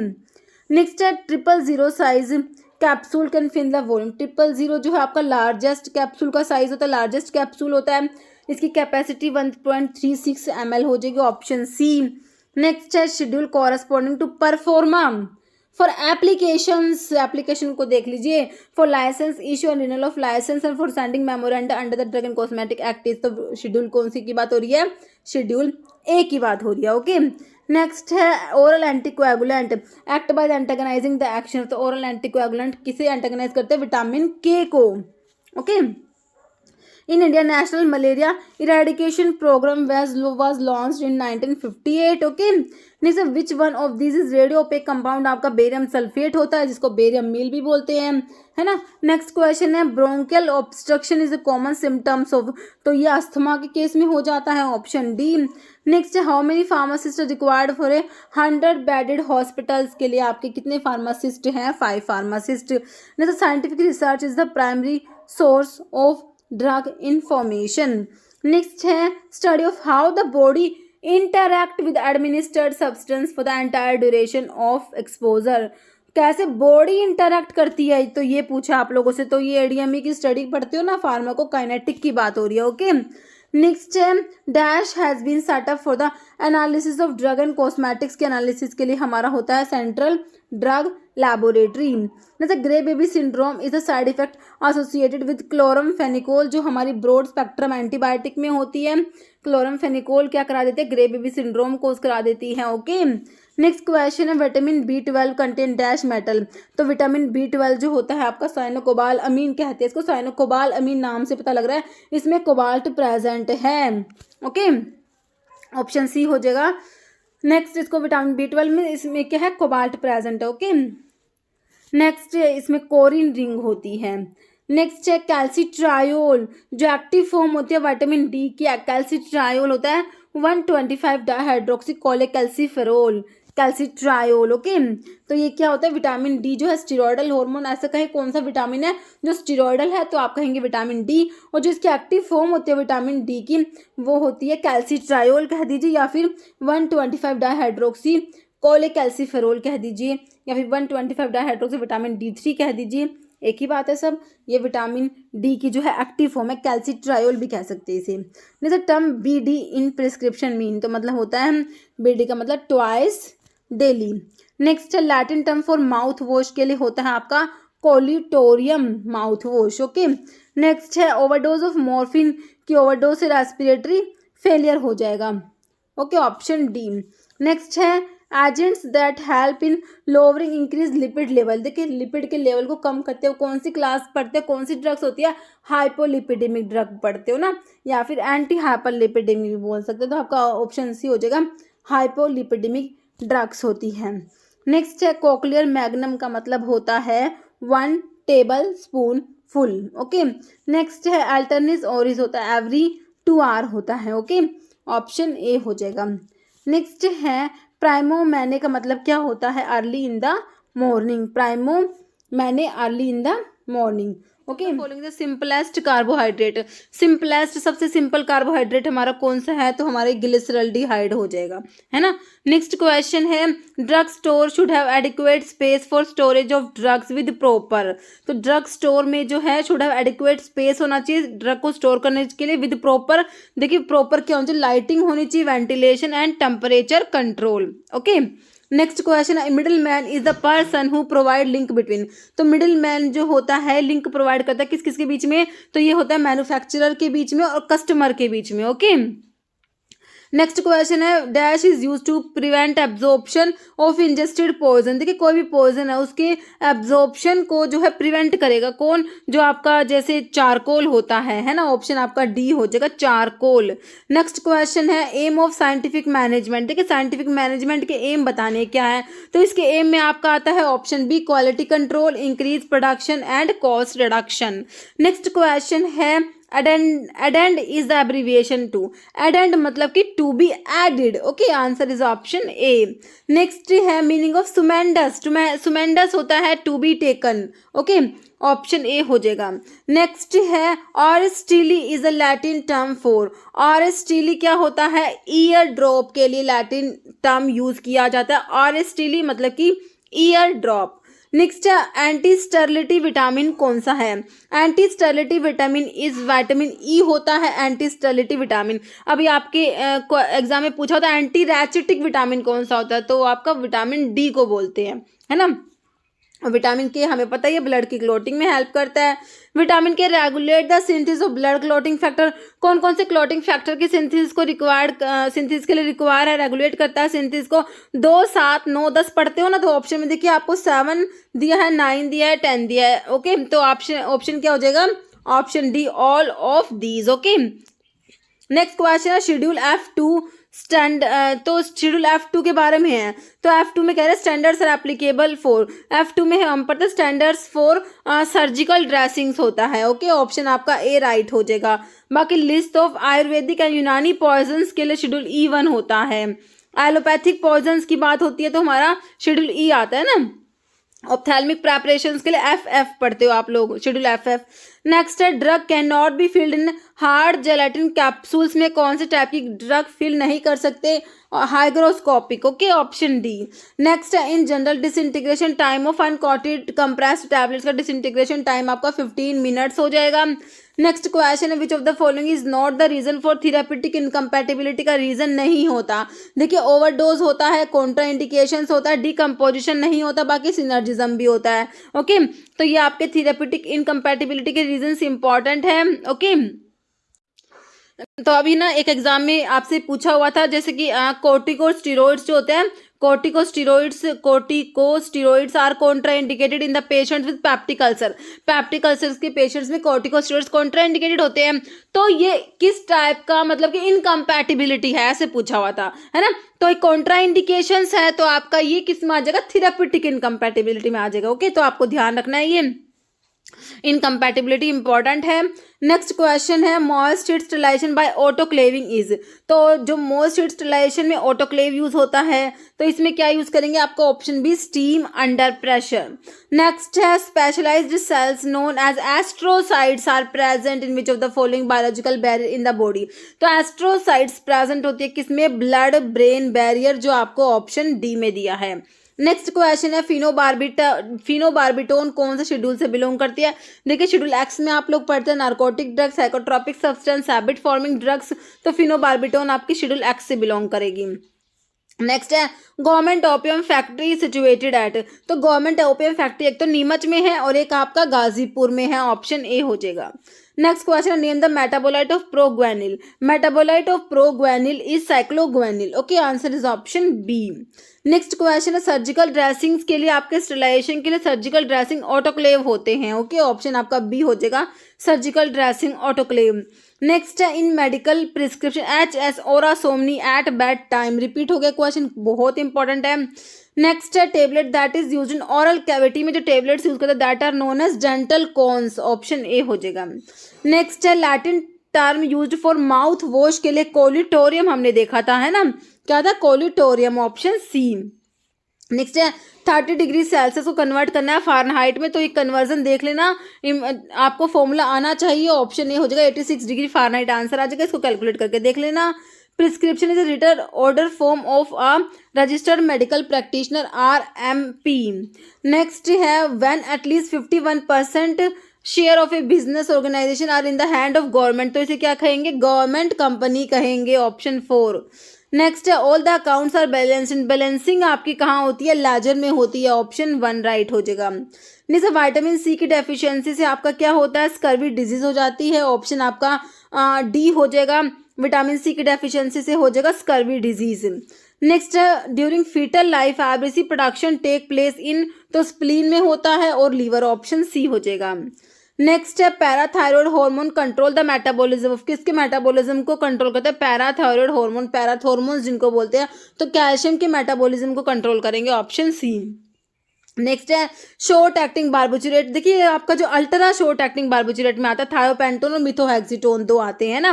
नेक्स्ट है 000 size capsule can fill the volume. 000 जो है आपका लार्जेस्ट कैप्सूल का साइज होता है, लार्जेस्ट कैप्सूल होता है। इसकी कैपेसिटी 1.36 ml हो जाएगी, ऑप्शन सी। नेक्स्ट है schedule corresponding to proforma for applications, application को देख लीजिए, for licence issue and renewal of licence and for sending memoranda under the drug and cosmetic act is. तो शेड्यूल कौन सी की बात हो रही है, शेड्यूल ए की बात हो रही है। ओके, नेक्स्ट है oral anticoagulant act by antagonising the action. तो ओरल एंटीकोएगुलेंट किसे एंटागनाइज करते हैं, विटामिन के को। Okay, in India national malaria eradication programme was launched in 1958। Okay, next which one of this is radio opaque compound, आपका barium sulphate होता है जिसको barium meal भी बोलते हैं, है ना। नेक्स्ट क्वेश्चन है bronchial obstruction is a common symptoms of, तो ये अस्थमा के केस में हो जाता है, option D. Next how many pharmacist required for a 100 bedded hospitals, के लिए आपके कितने फार्मासिस्ट हैं, 5 pharmacist. Next scientific research is the primary source of drug information. Next है study of how the body interact with administered substance for the entire duration of exposure, कैसे body interact करती है, तो ये पूछा आप लोगों से। तो ये एडीएमई की स्टडी पढ़ते हो ना, फार्माकोकाइनेटिक की बात हो रही है। ओके, नेक्स्ट है dash has been setup for the analysis of drug and cosmetics, के एनालिसिस के लिए हमारा होता है सेंट्रल ड्रग लैबोरेटरी। जैसे grey baby syndrome is a side effect associated with chloramphenicol, जो हमारी ब्रॉड स्पेक्ट्रम एंटीबायोटिक में होती है। क्लोरमफेनिकोल क्या करा देते हैं, ग्रे बेबी सिंड्रोम कोज करा देती है। ओके, नेक्स्ट क्वेश्चन है vitamin B12 contain dash metal, तो विटामिन B12 जो होता है आपका साइनोकोबाल अमीन कहते हैं इसको, साइनोकोबाल अमीन नाम से पता लग रहा है, इसमें कोबाल्ट प्रेजेंट है। ओके, ऑप्शन सी हो जाएगा। नेक्स्ट इसको विटामिन B12 में इसमें क्या है, कोबाल्ट प्रेजेंट है। ओके, नेक्स्ट इसमें कोरिन रिंग होती है। नेक्स्ट है कैल्सिट्रायोल, जो एक्टिव फॉर्म होती है विटामिन डी की, कैल्सिट्रायोल होता है 125 डाइहाइड्रोक्सीकोलेकैल्सिफेरोल, कैल्सिट्रायोल। ओके, तो ये क्या होता है, विटामिन डी जो है स्टीरॉयडल हार्मोन, ऐसा कहें कौन सा विटामिन है जो स्टीरॉयडल है, तो आप कहेंगे विटामिन डी, और जो इसकी एक्टिव फॉर्म होती है विटामिन डी की वो होती है कैल्सिट्रायोल कह दीजिए, या फिर 125 डाइहाइड्रोक्सी कोलेकैल्सिफेरोल कह दीजिए, या फिर 125 डाइहाइड्रोक्सी विटामिन D3 कह दीजिए, एक ही बात है सब। ये विटामिन डी की जो है एक्टिव फॉर्म है, कैल्सिट्रायोल भी कह सकते हैं इसे। जैसे टर्म BD इन प्रिस्क्रिप्शन मीन, तो मतलब होता है BD का मतलब ट्वाइस डेली। नेक्स्ट है Latin term for mouthwash, के लिए होता है आपका कोलिटोरियम माउथ वॉश। ओके, नेक्स्ट है ओवरडोज ऑफ मॉर्फिन, की ओवरडोज से रेस्पिरेटरी फेलियर हो जाएगा। Okay, option D. नेक्स्ट है agents that help in lowering increase lipid level, देखिए लिपिड के लेवल को कम करते हो, कौन सी क्लास पढ़ते हो, कौन सी ड्रग्स होती है, हाइपोलिपिडेमिक ड्रग पढ़ते हो ना, या फिर एंटी हाइपरलिपिडेमिक भी बोल सकते हो, तो आपका ऑप्शन सी हो जाएगा, हाइपोलिपिडेमिक ड्रग्स होती हैं। नेक्स्ट है कोक्लियर मैग्नम, का मतलब होता है 1 table spoon full. Okay, next है अल्टरनेस ओरिस, होता है एवरी 2 आवर होता है। ओके, ऑप्शन ए हो जाएगा। नेक्स्ट है प्राइमो मैने, का मतलब क्या होता है, अर्ली इन द मॉर्निंग, प्राइमो मैने early in the morning. Okay, following the simplest carbohydrate, simplest सबसे सिंपल कार्बोहाइड्रेट हमारा कौन सा है, तो हमारे ग्लिसरल्डिहाइड हो जाएगा, है ना। नेक्स्ट क्वेश्चन है drug store should have adequate space for storage of drugs with proper, तो ड्रग स्टोर में जो है शुड हैव एडिक्वेट स्पेस होना चाहिए ड्रग को स्टोर करने के लिए विद प्रॉपर, देखिए प्रॉपर क्या होना चाहिए, लाइटिंग होनी चाहिए, ventilation and temperature control. Okay, next question है middle man is the person who provide link between, तो मिडिल मैन जो होता है लिंक प्रोवाइड करता है किस किस के बीच में, तो ये होता है मैन्युफैक्चरर के बीच में और कस्टमर के बीच में। ओके, नेक्स्ट क्वेश्चन है dash is use to prevent absorption of ingested poison, देखिए कोई भी पॉइजन है उसके एब्जॉर्प्शन को जो है प्रिवेंट करेगा कौन, जो आपका जैसे चारकोल होता है ना, ऑप्शन आपका डी हो जाएगा चारकोल। नेक्स्ट क्वेश्चन है एम ऑफ साइंटिफिक मैनेजमेंट, देखिए साइंटिफिक मैनेजमेंट के एम बताने क्या है, तो इसके एम में आपका आता है option B quality control, increase production and cost reduction. Next question है addend is the abbreviation to, addend मतलब कि to be added। Okay, answer is option A. Next है मीनिंग ऑफ सुमेंडस, सुमेंडस होता है to be taken। Okay, option A हो जाएगा। Next है orestili is a Latin term for, orestili क्या होता है, ईयर ड्रॉप के लिए लैटिन टर्म यूज किया जाता है, ऑरेस्टिली मतलब कि ईयर ड्रॉप। नेक्स्ट है एंटी स्टेरिलिटी विटामिन कौन सा है? Anti sterility vitamin is vitamin E होता है एंटी स्टेरिलिटी विटामिन। अभी आपके एग्जाम में पूछा होता है एंटी रैचिटिक विटामिन कौन सा होता है, तो आपका विटामिन डी को बोलते हैं, है ना। विटामिन के हमें पता ही है ब्लड की क्लोटिंग में हेल्प करता है। विटामिन के regulate the synthesis of blood clotting factor, कौन कौन से क्लोटिंग फैक्टर की सिंथेसिस को सिंथेसिस के लिए रिक्वायर है, रेगुलेट करता है सिंथेसिस को। 2, 7, 9, 10 पढ़ते हो ना, तो ऑप्शन में देखिए आपको 7 दिया है, 9 दिया है, 10 दिया है। ओके, तो ऑप्शन क्या हो जाएगा? Option D, all of these. Okay, next question है शेड्यूल F2 तो शेड्यूल F2 के बारे में है। तो F2 में कह रहे हैं standards are applicable for, F2 में हम पढ़ते हैं स्टैंडर्ड्स फॉर सर्जिकल ड्रेसिंग्स होता है। ओके, ऑप्शन आपका ए राइट हो जाएगा। बाकी लिस्ट ऑफ आयुर्वेदिक एंड यूनानी पॉइजन्स के लिए शेड्यूल E1 होता है। एलोपैथिक पॉइजन्स की बात होती है तो हमारा शेड्यूल E आता है ना। ऑप्थेल्मिक प्रेपरेशंस के लिए FF पढ़ते हो आप लोग, शेड्यूल FF। नेक्स्ट है drug can not be filled in hard gelatin capsules में कौन से टाइप की ड्रग फिल नहीं कर सकते? Hygroscopic. Okay, option D. Next है in general disintegration time of uncoated compressed tablets का डिसइंटीग्रेशन टाइम आपका 15 मिनट्स हो जाएगा। नेक्स्ट क्वेश्चन है which of the following is not the reason for therapeutic incompatibility का रीजन नहीं होता? देखिए ओवरडोज होता है, कॉन्ट्राइंडिकेशंस होता है, डिकम्पोजिशन नहीं होता, बाकी सिनर्जिज्म भी होता है। ओके, तो ये आपके थेराप्यूटिक इनकम्पैटिबिलिटी के रीजंस इंपॉर्टेंट है। ओके, तो अभी ना एक एग्जाम में आपसे पूछा हुआ था जैसे कि कोर्टिकोस्टेरॉइड्स जो होते हैं, corticosteroids are contraindicated in the patient with peptic ulcer. Peptic ulcers के पेशेंट्स में कोर्टिकोस्टेरॉइड्स कॉन्ट्राइंडिकेटेड होते हैं। तो ये किस टाइप का मतलब कि इनकम्पैटिबिलिटी है, ऐसे पूछा हुआ था, है ना। तो एक कॉन्ट्राइंडिकेशंस है, तो आपका ये किस में आ जाएगा? थेराप्यूटिक इनकम्पैटिबिलिटी में आ जाएगा। ओके, तो आपको ध्यान रखना है ये इनकम्पैटिबिलिटी इंपॉर्टेंट है। नेक्स्ट क्वेश्चन है moist heat sterilisation by autoclaving is. तो जो मोस्ट हीट स्टरलाइजेशन में ऑटोक्लेव यूज होता है, तो इसमें क्या यूज करेंगे? आपको option B, steam under pressure. Next है specialised cells known as astrocytes are present in which of the following biological barrier in the body. तो एस्ट्रोसाइट्स प्रेजेंट होती है किसमें? ब्लड ब्रेन बैरियर, जो आपको ऑप्शन डी में दिया है। नेक्स्ट क्वेश्चन है फिनोबार्बिटोन कौन से शेड्यूल से बिलोंग करती है? देखिए शेड्यूल एक्स में आप लोग पढ़ते हैं narcotic drugs, psychotropic substance, habit forming drugs, तो फिनोबार्बिटोन आपकी शेड्यूल एक्स से बिलोंग करेगी। नेक्स्ट है government opium factory situated at. तो गवर्नमेंट ओपियम फैक्ट्री एक तो नीमच में है और एक आपका गाजीपुर में है, ऑप्शन ए हो जाएगा। Next question, name the metabolite of proguanil. Metabolite of proguanil is cycloguanil. Okay, answer is option B. Next question है सर्जिकल ड्रेसिंग्स के लिए आपके स्टरलाइजेशन के लिए सर्जिकल ड्रेसिंग ऑटोक्लेव होते हैं। ओके, ऑप्शन आपका बी हो जाएगा, सर्जिकल ड्रेसिंग ऑटोक्लेव। नेक्स्ट है in medical prescription HS hora somni at bedtime. Repeat हो गया क्वेश्चन, बहुत इंपॉर्टेंट है। नेक्स्ट है tablet that is used in oral cavity में जो टेबलेट्स यूज करते हैं that are known as dental cones, option A हो जाएगा। नेक्स्ट है Latin term used for mouthwash के लिए कोलिटोरियम हमने देखा था, है ना, क्या था? कोलिटोरियम, ऑप्शन सी। नेक्स्ट है 30 डिग्री सेल्सियस को कन्वर्ट करना है फ़ारेनहाइट में, तो एक कन्वर्जन देख लेना, आपको फॉर्मूला आना चाहिए, ऑप्शन ए हो जाएगा 86 डिग्री फ़ारेनहाइट आंसर आ जाएगा, इसको कैलकुलेट करके देख लेना। Prescription is a written order form of a registered medical practitioner RMP। Next है when at least 51% share of a business organisation are in the hand of government, तो इसे क्या कहेंगे? गवर्नमेंट कंपनी कहेंगे, ऑप्शन 4। नेक्स्ट है all the accounts are balanced. Balancing आपकी कहाँ होती है? लेजर में होती है, ऑप्शन 1 राइट हो जाएगा। जैसे विटामिन सी की डेफिशिएंसी से आपका क्या होता है? स्कर्वी डिजीज हो जाती है, ऑप्शन आपका डी हो जाएगा। विटामिन सी की डेफिशिएंसी से हो जाएगा स्कर्वी डिजीज। नेक्स्ट है during foetal life abrasive production take place in, तो स्प्लीन में होता है और लीवर, ऑप्शन सी हो जाएगा। नेक्स्ट है parathyroid hormone control the metabolism of, किसके मेटाबॉलिज्म को कंट्रोल करता है? पैराथायरॉयड हार्मोन, पैराथॉर्मोन्स जिनको बोलते हैं, तो कैल्शियम के मेटाबॉलिज्म को कंट्रोल करेंगे, ऑप्शन सी। नेक्स्ट है शॉर्ट एक्टिंग बार्बिचुरेट। देखिए आपका जो अल्ट्रा शॉर्ट एक्टिंग बार्बिचुरेट में आता है थायोपेंटोन और मिथोहेक्सिटोन, दो आते हैं ना।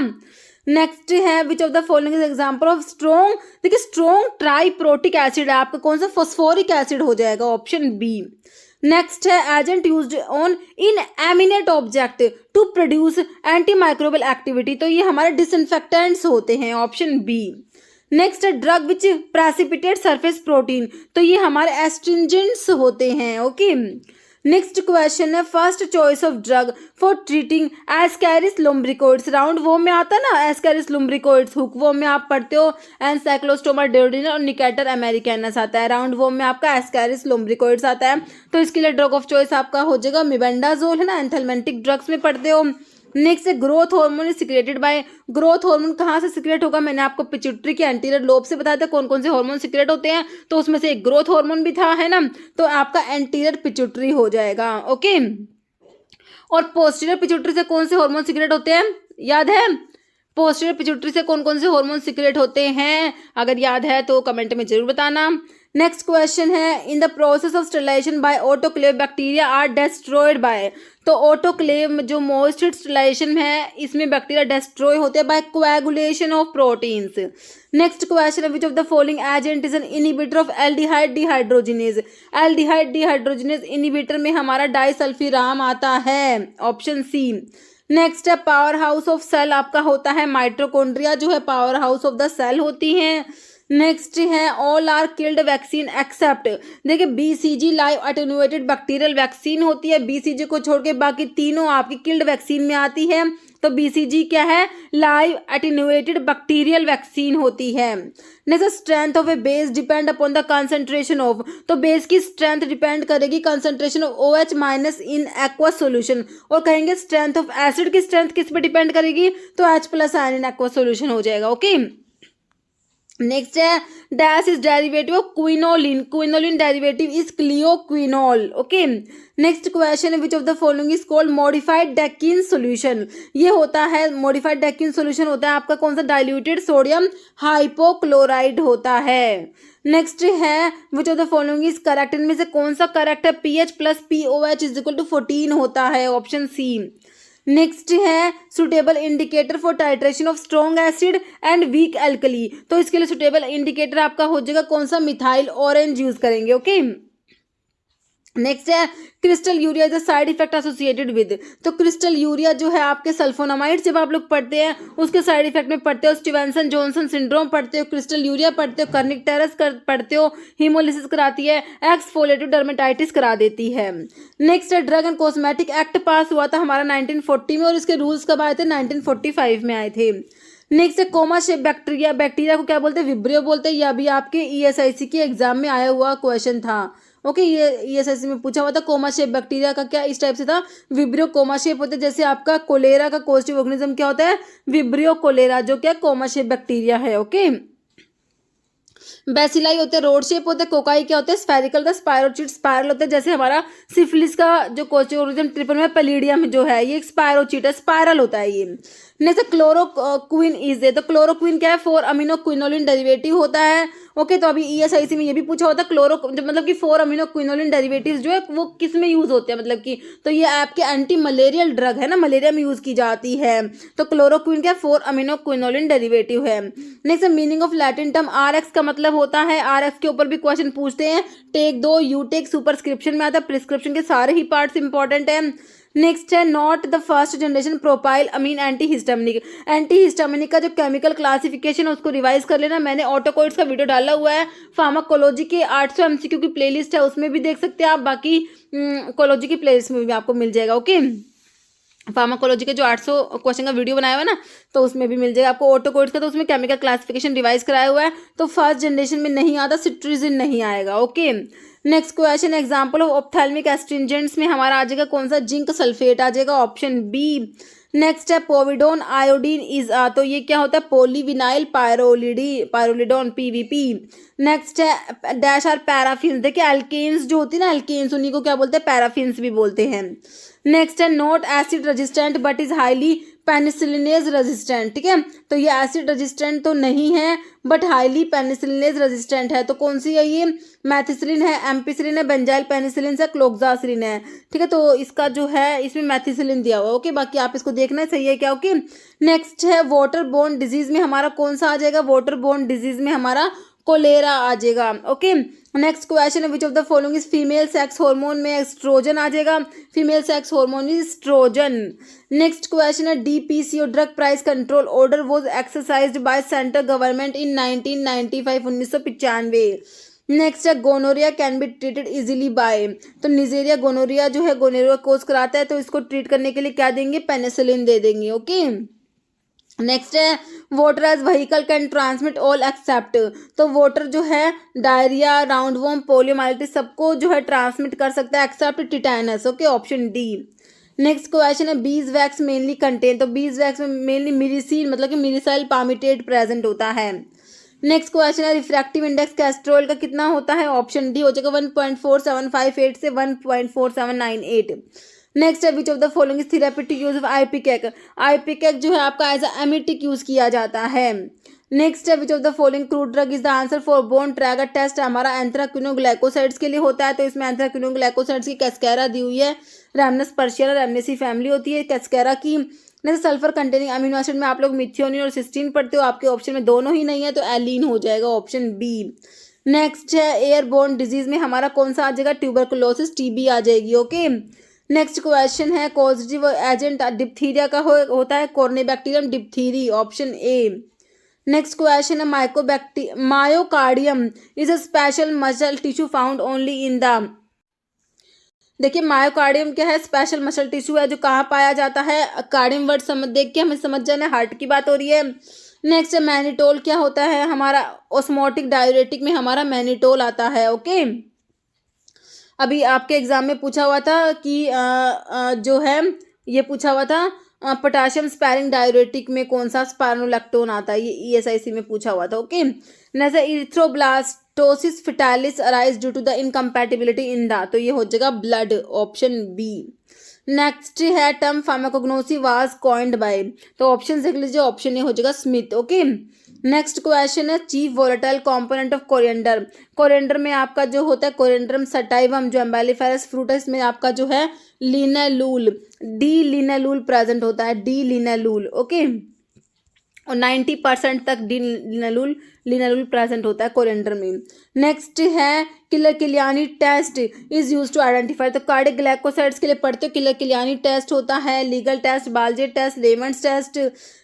नेक्स्ट है which of the following is example of strong, देखिए स्ट्रॉन्ग ट्राइप्रोटिक एसिड है आपका, कौन सा? फॉस्फोरिक एसिड हो जाएगा, ऑप्शन बी। नेक्स्ट है agent used on inanimate object to produce anti microbial activity, तो ये हमारे डिसइंफेक्टेंट्स होते हैं, ऑप्शन बी। नेक्स्ट है drug which precipitate surface protein, तो ये हमारे एस्ट्रिंजेंट्स होते हैं। ओके, नेक्स्ट क्वेश्चन है first choice of drug for treating Ascaris लुम्ब्रिकोइड्स, round warm में आता है ना एस्कैरिस लुम्ब्रिकोइड्स, हुक वॉर्म में आप पढ़ते हो एनसाइक्लोस्टोमा डेओडिना और निकेटर अमेरिकानस आता है, राउंड वॉर्म में आपका एस्कैरिस लुम्ब्रिकोइड्स आता है। तो इसके लिए ड्रग ऑफ चॉइस आपका हो जाएगा मिबेंडाजोल, है ना, एंथेल्मेंटिक ड्रग्स में पढ़ते हो। नेक्स्ट है growth hormone secreted by, growth hormone कहाँ से सिक्रेट होगा, मैंने आपको पिट्यूटरी के एंटीरियर लोब से बताया था कौन कौन से हार्मोन सिक्रेट होते हैं, तो उसमें से एक ग्रोथ हार्मोन भी था, है ना, तो आपका एंटीरियर पिट्यूटरी हो जाएगा। ओके, और पोस्टीरियर पिट्यूटरी से कौन से हार्मोन सिक्रेट होते हैं, याद है, पोस्टीरियर पिट्यूटरी से कौन कौन से हार्मोन सिक्रेट होते हैं, अगर याद है तो कमेंट में जरूर बताना। नेक्स्ट क्वेश्चन है in the process of sterilisation by autoclave bacteria are destroyed by, तो ऑटोक्लेव जो मोइस्चर स्टरलाइजेशन है इसमें बैक्टीरिया डिस्ट्रॉय होते हैं by coagulation of proteins. Next question है which of the following agent is an inhibitor of aldehyde dehydrogenase, aldehyde dehydrogenase inhibitor में हमारा disulfiram आता है, ऑप्शन सी। नेक्स्ट है पावर हाउस ऑफ सेल आपका होता है माइटोकॉन्ड्रिया, जो है power house of the cell होती हैं। नेक्स्ट है all are killed vaccine except, देखिए BCG live attenuated bacterial vaccine होती है, बीसीजी को छोड़ के बाकी तीनों आपकी किल्ड वैक्सीन में आती है, तो बीसीजी क्या है, लाइव अटेन्यूएटेड बैक्टीरियल वैक्सीन होती है। Next strength of a base depend upon the concentration of, तो बेस की स्ट्रेंथ डिपेंड करेगी concentration of OH minus in aqua solution, और कहेंगे स्ट्रेंथ ऑफ एसिड की स्ट्रेंथ किस पे डिपेंड करेगी, तो H plus ion in aqua solution हो जाएगा। ओके, नेक्स्ट है dash is derivative of quinoline, quinoline derivative is clioquinol. Okay, next question है which of the following is called modified Deccan solution, ये होता है मॉडिफाइड डेकिन सॉल्यूशन होता है आपका कौन सा, डाइल्यूटेड सोडियम हाइपोक्लोराइड होता है। नेक्स्ट है which of the following is correct, इनमें से कौन सा करेक्ट है, pH plus POH is equal to 14 होता है, ऑप्शन सी। नेक्स्ट है suitable indicator for titration of strong acid and weak alkali, तो इसके लिए सुटेबल इंडिकेटर आपका हो जाएगा कौन सा, मिथाइल ऑरेंज यूज करेंगे। ओके, नेक्स्ट है crystal urea is the side effect associated with, तो क्रिस्टल यूरिया जो है आपके सल्फोनामाइड जब आप लोग पढ़ते हैं उसके साइड इफेक्ट में पढ़ते हो स्टीवेंसन जॉनसन सिंड्रोम पढ़ते हो, क्रिस्टल यूरिया पढ़ते हो, कर्निक टेरस पढ़ते हो, हीमोलिसिस कराती है, एक्सफोलिएटिव डर्मेटाइटिस करा देती है। नेक्स्ट है drug and cosmetic act pass हुआ था हमारा 1940 में, और इसके रूल्स कब आए थे, 1945 में आए थे। नेक्स्ट है कोमा शेप बैक्टीरिया, बैक्टीरिया को क्या बोलते हैं, विब्रियो बोलते हैं, यह भी आपके ESIC के एग्जाम में आया हुआ क्वेश्चन था। ओके, ये ESIC में पूछा हुआ था कोमा शेप बैक्टीरिया का क्या इस टाइप से था, विब्रियो कोमा शेप होता है, जैसे आपका कोलेरा का कोस्टिव ऑर्गेनिज्म क्या होता है, विब्रियो कोलेरा, जो क्या कोमा शेप बैक्टीरिया है। ओके, बेसिलाई होते हैं रोड शेप होते हैं, कोकाई क्या होते हैं स्फेरिकल, का स्पायरोचिट स्पायरल होते हैं, जैसे हमारा सिफिलिस का जो कोस्टिव ऑर्गेनिज्म ट्रिपल में पैलिडियम जो है ये स्पायरोचिट है, स्पायरल होता है ये। नेक्स्ट क्लोरोक्विन इज दे, तो क्लोरोक्विन क्या है, 4 अमीनो क्विनोलिन डेरिवेटिव होता है। ओके, तो अभी ESIC में ये भी पूछा होता है मतलब कि 4 अमीनो क्विनोलिन डेरिवेटिव्स जो है वो किस में यूज होते हैं, मतलब कि तो ये आपके एंटी मलेरियल ड्रग है ना, मलेरिया में यूज की जाती है, तो क्लोरोक्विन क्या 4 अमीनो क्विनोलिन डेरिवेटिव है। Next meaning of Latin term RX का मतलब होता है, RX के ऊपर भी क्वेश्चन पूछते हैं, टेक 2 यू टेक सुपरस्क्रिप्शन में आता है, प्रिस्क्रिप्शन के सारे ही पार्ट्स इंपॉर्टेंट है। नेक्स्ट है not the first generation propyl amine antihistaminic, antihistaminic का जो केमिकल क्लासिफिकेशन है उसको रिवाइज कर लेना, मैंने ऑटोकोइड्स का वीडियो डाला हुआ है, फार्माकोलॉजी के 800 MCQ की प्लेलिस्ट है उसमें भी देख सकते हैं आप, बाकी कोलॉजी की प्लेलिस्ट में भी आपको मिल जाएगा। ओके, फार्माकोलॉजी के जो 800 क्वेश्चन का वीडियो बनाया हुआ है ना, तो उसमें भी मिल जाएगा आपको, ऑटोकोइड्स का तो उसमें केमिकल क्लासिफिकेशन रिवाइज कराया हुआ है, तो फर्स्ट जनरेशन में नहीं आता, सिट्रीजिन नहीं आएगा। Okay, next question example of ophthalmic astringents में हमारा आ जाएगा कौन सा, जिंक सल्फेट आ जाएगा, ऑप्शन बी। नेक्स्ट है पोविडोन आयोडीन इज तो ये क्या होता है, पोलीविनाइल पायरोलिडोन PVP। नेक्स्ट है डैश आर पैराफिन्स, देखिए एल्केन्स जो होती है ना, एल्केन्स उन्हीं को क्या बोलते हैं, पैराफिन्स भी बोलते हैं। नेक्स्ट है not acid resistant but is highly penicillinase resistant, ठीक है, तो ये एसिड रेजिस्टेंट तो नहीं है बट हाईली पेनिसिलिनेज रेजिस्टेंट है, तो कौन सी है ये, मैथिसिलिन है, एम्पिसिलिन है, बेंजाइल पेनिसिलिन है, क्लोक्सासिलिन है, ठीक है, तो इसका जो है इसमें मैथिसिलिन दिया हुआ है। ओके, बाकी आप इसको देखना है सही है क्या। ओके, नेक्स्ट है वाटर बोर्न डिजीज में हमारा कौन सा आ जाएगा, वाटर बोर्न डिजीज में हमारा कोलेरा आ जाएगा। ओके, नेक्स्ट क्वेश्चन है which of the following is female sex hormone में एस्ट्रोजन आ जाएगा, female sex hormone is oestrogen. Next question है DPCO drug price control order was exercised by central government in 1995 1995। Next है gonorrhoea can be treated easily by, तो Neisseria gonorrhoea जो है gonorrhoea कोज कराता है, तो इसको ट्रीट करने के लिए क्या देंगे, पेनिसिलिन दे देंगे। ओके नेक्स्ट है water as vehicle can transmit all except, तो वाटर जो है डायरिया राउंड वॉर्म पोलियोमाइलिटिस सबको जो है ट्रांसमिट कर सकता है except tetanus. Okay option D. Next question है बीज वैक्स मेनली कंटेन, तो बीज वैक्स में मेनली मिरिसिन मतलब कि मिरिसाइल पामिटेट प्रेजेंट होता है। नेक्स्ट क्वेश्चन है रिफ्रैक्टिव इंडेक्स कैस्ट्रोल का कितना होता है, ऑप्शन डी हो जाएगा 1.4758 से 1.4798। नेक्स्ट है which of the following is therapeutic use of ipecac, ipecac जो है आपका एज एमिटिक यूज किया जाता है। नेक्स्ट है which of the following crude drug is the answer for Borntrager test, हमारा एंथ्राक्विनोग्लाइकोसाइड्स के लिए होता है, तो इसमें एंथ्राक्विनोग्लाइकोसाइड्स की कैस्केरा दी हुई है, रैमनस पर्शिया रैमनेसी फैमिली होती है कैस्केरा की। जैसे सल्फर कंटेनिंग अमीनो एसिड में आप लोग मिथियोनिन और सिस्टीन पढ़ते हो, आपके ऑप्शन में दोनों ही नहीं है तो एलीन हो जाएगा ऑप्शन बी। नेक्स्ट है एयरबोर्न डिजीज में हमारा कौन सा आ जाएगा, ट्यूबरकुलोसिस टीबी आ जाएगी। ओके नेक्स्ट क्वेश्चन है कॉजेटिव एजेंट डिप्थीरिया का होता है corynebacterium diphtheriae option A. Next question है myocardium is a special muscle tissue found only in the, देखिए मायोकार्डियम क्या है, स्पेशल मसल टिश्यू है जो कहाँ पाया जाता है, कार्डियम वर्ड देख के हमें समझ जाना हार्ट की बात हो रही है। नेक्स्ट है मैनिटोल क्या होता है, हमारा ऑस्मोटिक डायूरेटिक में हमारा मैनिटोल आता है। ओके अभी आपके एग्जाम में पूछा हुआ था कि जो है ये पूछा हुआ था पोटाशियम स्पैरिंग डायूरेटिक में कौन सा स्पाइरोलैक्टोन आता है, ये ईएसआईसी में पूछा हुआ था। Okay next erythroblastosis fetalis arise due to the incompatibility in the, तो ये हो जाएगा ब्लड ऑप्शन बी। नेक्स्ट है term pharmacognosy was coined by, तो ऑप्शन देख लीजिए ऑप्शन ए हो जाएगा स्मिथ। ओके नेक्स्ट क्वेश्चन है chief volatile component of coriander, coriander में आपका जो होता है कोरिएंडरम सटाइवम जो एम्बेलिफेरस फ्रूट है, इसमें आपका जो है लिनेलूल डी लिनेलूल प्रेजेंट होता है, डी लिनेलूल। ओके और 90% तक डी लिनेलूल प्रेजेंट होता है कोरिएंडर में। नेक्स्ट है keller killiani test is use to identify, तो कार्डिक ग्लाइकोसाइड्स के लिए पढ़ते हो किलर किलियानी टेस्ट होता है, legal test baljet test raymond's test.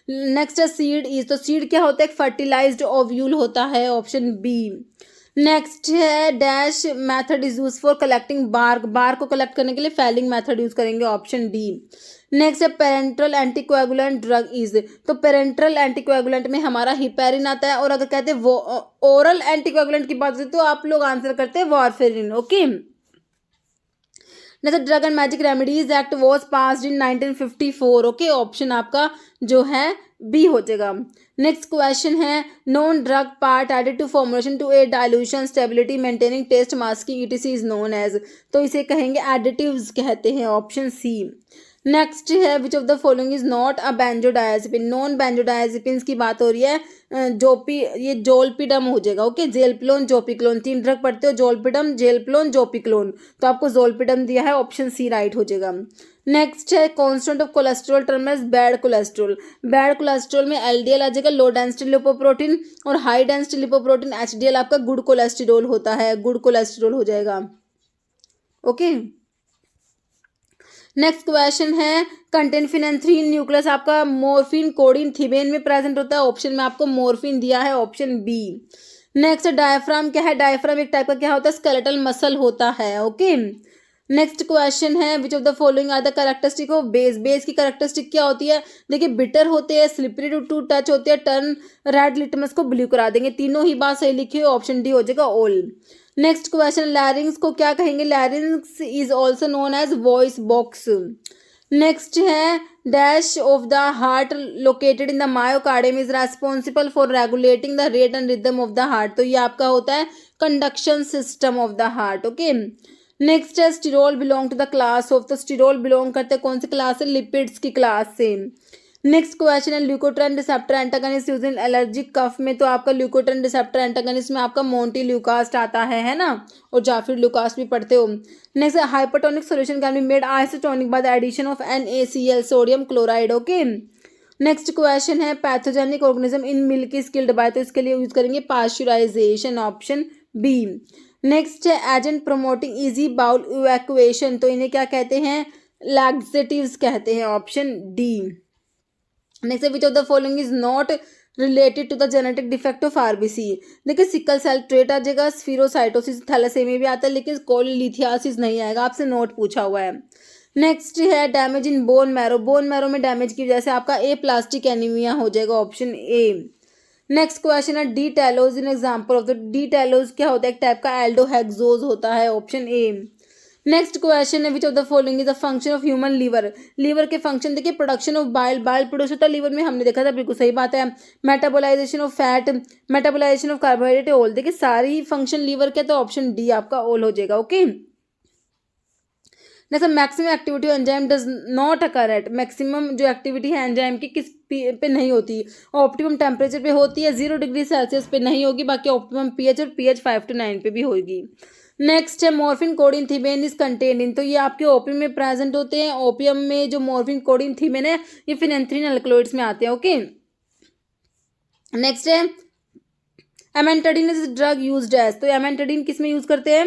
Next है सीड इज, तो सीड क्या होता है, एक फर्टिलाइज्ड ओव्यूल होता है ऑप्शन बी। नेक्स्ट है dash method is use for collecting bark, bark को कलेक्ट करने के लिए फैलिंग मेथड यूज करेंगे ऑप्शन डी। नेक्स्ट है पेरेंट्रल एंटीकोएगुलेंट ड्रग इज, तो पेरेंट्रल एंटीकोएगुलेंट में हमारा हिपेरिन आता है, और अगर कहते हैं वो ओरल एंटीकोएगुलेंट की बात होती है तो आप लोग आंसर करते हैं warfarin. Okay next drug and magic remedies act was passed in 1954। Okay option आपका जो है बी हो जाएगा। नेक्स्ट क्वेश्चन है non drug part added to formulation to a dilution stability maintaining taste masking etc is known as, तो इसे कहेंगे additives कहते हैं ऑप्शन सी। नेक्स्ट है which of the following is not a benzodiazepine, non benzodiazepine की बात हो रही है, ये जोलपिडम हो जाएगा। ओके जेलप्लोन जोपिक्लोन, 3 ड्रग पढ़ते हो जोलपिडम जेलप्लोन जोपिक्लोन, तो आपको जोलपिडम दिया है ऑप्शन सी राइट हो जाएगा। नेक्स्ट है constant of cholesterol term as bad cholesterol, bad cholesterol में एलडीएल आ जाएगा लो डेंसिटी लिपोप्रोटीन, और हाई डेंसिटी लिपोप्रोटीन एचडीएल आपका गुड कोलेस्ट्रॉल होता है, गुड कोलेस्ट्रॉल हो जाएगा। ओके नेक्स्ट क्वेश्चन है कंटेन फिनेंथ्रीन न्यूक्लियस आपका मोर्फिन कोडिन थिबेन में प्रेजेंट होता है, ऑप्शन में आपको मोर्फिन दिया है ऑप्शन बी। नेक्स्ट डायफ्राम क्या है, डायफ्राम एक टाइप का क्या होता है, स्केलेटल मसल होता है। ओके नेक्स्ट क्वेश्चन है which of the following are the characteristic of base, base की कैरेक्टरिस्टिक क्या होती है, देखिए बिटर होते हैं, स्लिपरी टू टच होते हैं, टर्न रेड लिटमस को ब्लू करा देंगे, तीनों ही बात सही लिखी है ऑप्शन डी हो जाएगा ऑल। नेक्स्ट क्वेश्चन लैरिंग्स को क्या कहेंगे, larynx is also known as voice box. Next है dash of the heart located in the myocardium is responsible for regulating the rate and rhythm of the heart, तो ये आपका होता है conduction system of the heart. Okay next है sterol belong to the class of, तो sterol belong करते हैं कौन सी क्लास से, लिपिड्स की क्लास से। नेक्स्ट क्वेश्चन है leukotriene receptor antagonist use in allergic कफ में, तो आपका ल्यूकोट्राइन रिसेप्टर एंटागनिस्ट में आपका मोंटी ल्यूकास्ट आता है ना, और जाफिर ल्यूकास्ट भी पढ़ते हो। Next hypertonic solution can be made isotonic by the addition of NaCl sodium chloride. Okay next question है pathogenic organism in milk is killed by, तो इसके लिए यूज करेंगे पास्चुराइजेशन ऑप्शन बी। नेक्स्ट है agent promoting easy bowel evacuation, तो इन्हें क्या कहते हैं, लैक्सेटिव्स कहते हैं, ऑप्शन डी। नेक्स्ट है which of the following is not related to the genetic defect of RBC. देखिए सिकल सेल ट्रेट आ जाएगा, स्फीरोसाइटोसिस थैलेसेमिया भी आता है, लेकिन कोलिलिथियासिस नहीं आएगा, आपसे नोट पूछा हुआ है। नेक्स्ट है damage in bone marrow, bone marrow में डैमेज की वजह से आपका ए प्लास्टिक एनीमिया हो जाएगा, ऑप्शन ए। नेक्स्ट क्वेश्चन है D talose in example of the, D talose क्या होता है, एक टाइप का एल्डोहेक्सोज होता है, ऑप्शन ए। नेक्स्ट क्वेश्चन है which of the following is the function of human liver, liver के फंक्शन देखिए, production of bile, bile produce होता है लीवर में, हमने देखा था, बिल्कुल सही बात है। मेटाबोलाइजेशन of fat, मेटाबोलाइजेशन of carbohydrate, all, देखिए सारी फंक्शन लीवर के, तो ऑप्शन डी आपका ऑल हो जाएगा, ओके। जैसे maximum activity enzyme does not occur at, maximum जो एक्टिविटी है एंजाइम की किस पे नहीं होती, ऑप्टिमम टेम्परेचर पे होती है, 0 डिग्री सेल्सियस पे नहीं होगी, बाकी ऑप्टिमम पीएच और पीएच 5 to 9 पे भी होगी। नेक्स्ट है morphine coding थीमेन is contain in, तो ये आपके ओपियम में प्रेजेंट होते हैं, ओपियम में जो मॉर्फिन कोडिन थीमेन है ये फिनेंथ्रीन अल्कलॉइड्स में आते हैं, ओके। नेक्स्ट है एमेंटाडिन इज ड्रग यूज्ड एज, तो एमेंटाडिन किस में यूज करते हैं,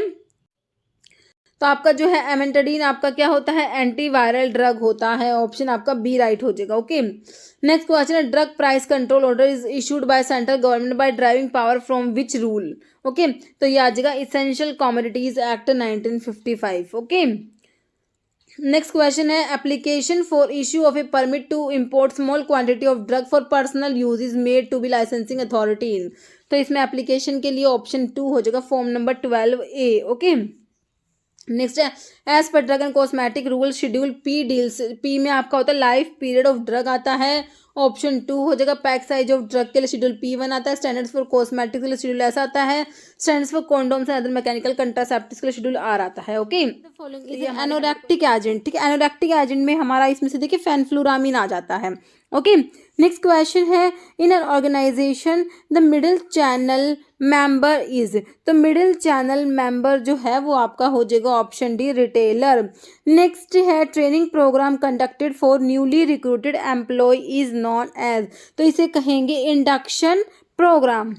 तो आपका जो है एमेंटाडिन आपका क्या होता है, एंटीवायरल ड्रग होता है, ऑप्शन आपका बी राइट हो जाएगा, ओके। नेक्स्ट क्वेश्चन है drug price control order is issued by central government by driving power from which rule, okay, तो ये आ जाएगा essential commodities act 1955, okay. Next question है application for issue of a permit to import small quantity of drug for personal use is made to be licensing authority in, तो इसमें application के लिए option 2 हो जाएगा, form number 12A, okay. Next है as per drug and cosmetic rule schedule P deals, P में आपका होता है लाइफ पीरियड ऑफ ड्रग आता है, ऑप्शन 2 हो जाएगा। पैक साइज ऑफ ड्रग के लिए शेड्यूल P1 आता है, स्टैंडर्ड्स फॉर कॉस्मेटिक्स के लिए शेड्यूल S आता है, standards for condoms and other mechanical contraceptives के लिए शेड्यूल R आता है, ओके। एनोरेक्टिक एजेंट, ठीक है, एनोरेक्टिक एजेंट में हमारा इसमें से देखिए फेनफ्लुरामीन आ जाता है, ओके। नेक्स्ट क्वेश्चन है in an organisation the middle channel member is, तो मिडिल चैनल मेंबर जो है वो आपका हो जाएगा ऑप्शन डी रिटेलर। नेक्स्ट है training programme conducted for newly recruited employ is known as, तो इसे कहेंगे इंडक्शन प्रोग्राम।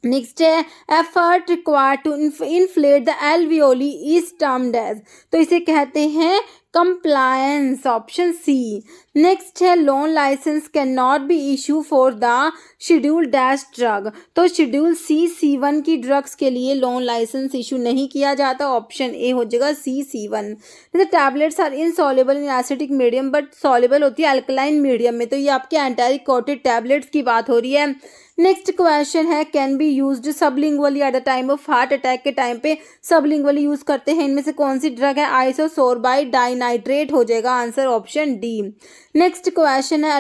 नेक्स्ट है effort required to inflate the alveoli is termed as, तो इसे कहते हैं कंप्लायंस, ऑप्शन सी। नेक्स्ट है loan licence can not be issue for the schedule dash drug, तो शेड्यूल C1 की ड्रग्स के लिए लोन लाइसेंस इशू नहीं किया जाता, ऑप्शन ए हो जाएगा C1। Tablets are insoluble in acidic medium but soluble होती है अल्कलाइन मीडियम में, तो ये आपके एंटारिक कोटेड टैबलेट्स की बात हो रही है। नेक्स्ट क्वेश्चन है can be used sublingually at the time of heart attack, के टाइम पे सबलिंगुअली यूज करते हैं, इनमें से कौन सी ड्रग है, आइसोसोरबाइड डाइनाइट्रेट हो जाएगा answer, option D. Next question है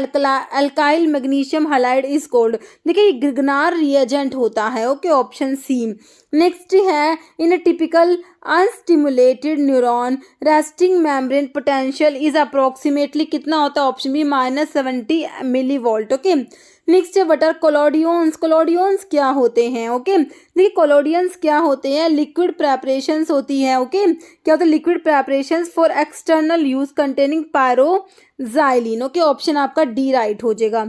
alkyl magnesium halide is called, देखिए ग्रिगनार रिएजेंट होता है, ओके, ऑप्शन सी। नेक्स्ट है in a typical unstimulated neuron resting membrane potential is approximately कितना होता है, option B -70 millivolt, okay. Next है what are कोलोडियंस, कोलोडियंस क्या होते हैं, ओके। देखिए कोलोडियंस क्या होते हैं, लिक्विड प्रेपरेशंस होती है, ओके। क्या होता है liquid preparations for external use containing pyroxylin, okay, option आपका डी राइट हो जाएगा।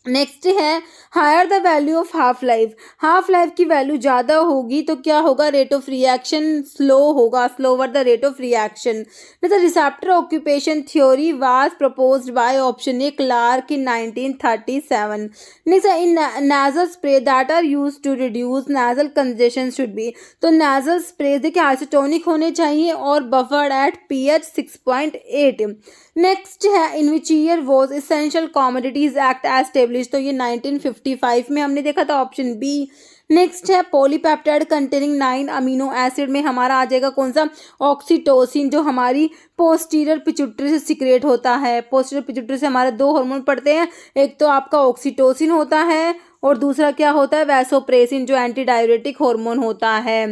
नेक्स्ट है higher the value of half life, half life की वैल्यू ज़्यादा होगी तो क्या होगा, रेट ऑफ रिएक्शन स्लो होगा, slower the rate of reaction. The receptor occupation theory was proposed by option A Clark in 1937। Next in nasal spray that are used to reduce nasal congestion should B, तो नाजल spray देखिए isotonic होने चाहिए और buffered eight pH 6.8। Next है in which year was essential commodities act establish, तो ये 1955 में हमने देखा था, ऑप्शन बी। नेक्स्ट है पॉलीपेप्टाइड कंटेनिंग 9 अमीनो एसिड में हमारा आ जाएगा कौन सा, ऑक्सीटोसिन, जो हमारी पोस्टीरियर पिट्यूटरी से सिक्रेट होता है। पोस्टीरियर पिट्यूटरी से हमारे 2 हार्मोन पड़ते हैं, एक तो आपका ऑक्सीटोसिन होता है और दूसरा क्या होता है, वैसोप्रेसिन, जो एंटी डायरेटिक हार्मोन होता है।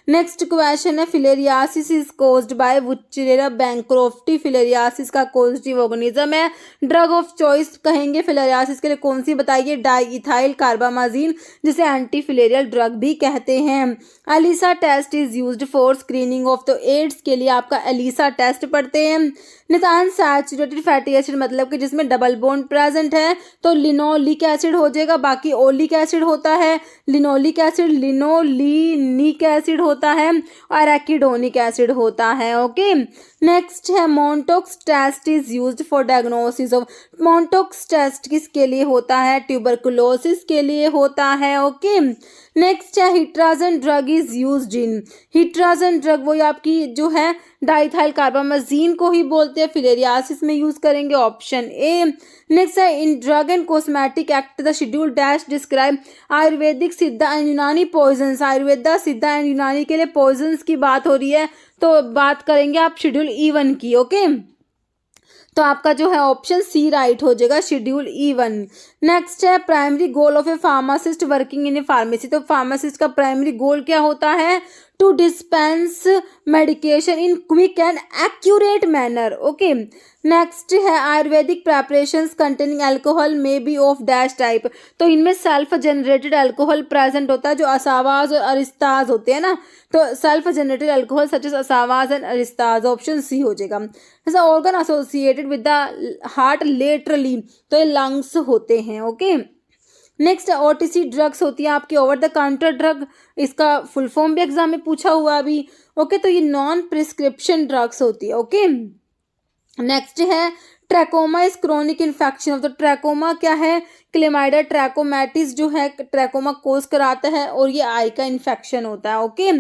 नेक्स्ट क्वेश्चन है filariasis is caused by wuchereria bancrofti, filariasis का कॉजेटिव ऑर्गेनिज्म है। ड्रग ऑफ चॉइस कहेंगे फिलेरियासिस के लिए कौन सी बताइए, डाइइथाइल कार्बामाजिन, जिसे एंटी फिलेरियल ड्रग भी कहते हैं। ELISA test is used for screening of the AIDS, के लिए आपका एलिसा टेस्ट पढ़ते हैं। अनसैचुरेटेड फैटी एसिड मतलब कि जिसमें डबल बॉन्ड प्रेजेंट है तो लिनोलिक एसिड हो जाएगा, बाकी ओलिक एसिड होता है, लिनोलिक एसिड, लिनोलिनिक एसिड होता है, और एराकिडोनिक एसिड होता है। ओके, नेक्स्ट है Mantoux test is used for diagnosis of, Mantoux test किसके लिए होता है? ट्यूबरकुलोसिस के लिए होता है। ओके, नेक्स्ट है Hetrazan drug is used in, Hetrazan drug वो आपकी जो है डाइथाइल कार्बामेजीन को ही बोलते हैं, फिलेरियासिस में यूज करेंगे, ऑप्शन ए। नेक्स्ट है in drug and cosmetic act the schedule dash describe Ayurvedic, Siddha and यूनानी पॉइजन्स, आयुर्वेदा, सिद्धा एंड यूनानी के लिए पॉइजन्स की बात हो रही है, तो बात करेंगे आप शेड्यूल E1 की। ओके, तो आपका जो है ऑप्शन सी राइट हो जाएगा, शेड्यूल E1। नेक्स्ट है primary goal of a pharmacist working in a pharmacy, तो फार्मासिस्ट का प्राइमरी गोल क्या होता है? To dispense medication in quick and accurate manner. Okay, next है Ayurvedic preparations containing alcohol may be of dash type, तो इनमें self generated alcohol present होता है, जो असावाज और अरिस्ताज होते हैं ना, तो self generated alcohol such as asavas and arishtas, option C हो जाएगा। जैसा organ associated with the heart laterally, तो ये लंग्स होते हैं। ओके, नेक्स्ट OTC ड्रग्स होती है आपकी ओवर द काउंटर ड्रग, इसका फुल फॉर्म भी एग्जाम में पूछा हुआ अभी। ओके, तो ये नॉन प्रिस्क्रिप्शन ड्रग्स होती है। ओके, नेक्स्ट है trachoma is chronic infection of the, trachoma क्या है? क्लेमाइडा ट्रैकोमैटिस जो है ट्रैकोमा कोज कराता है, और ये आई का इन्फेक्शन होता है। ओके,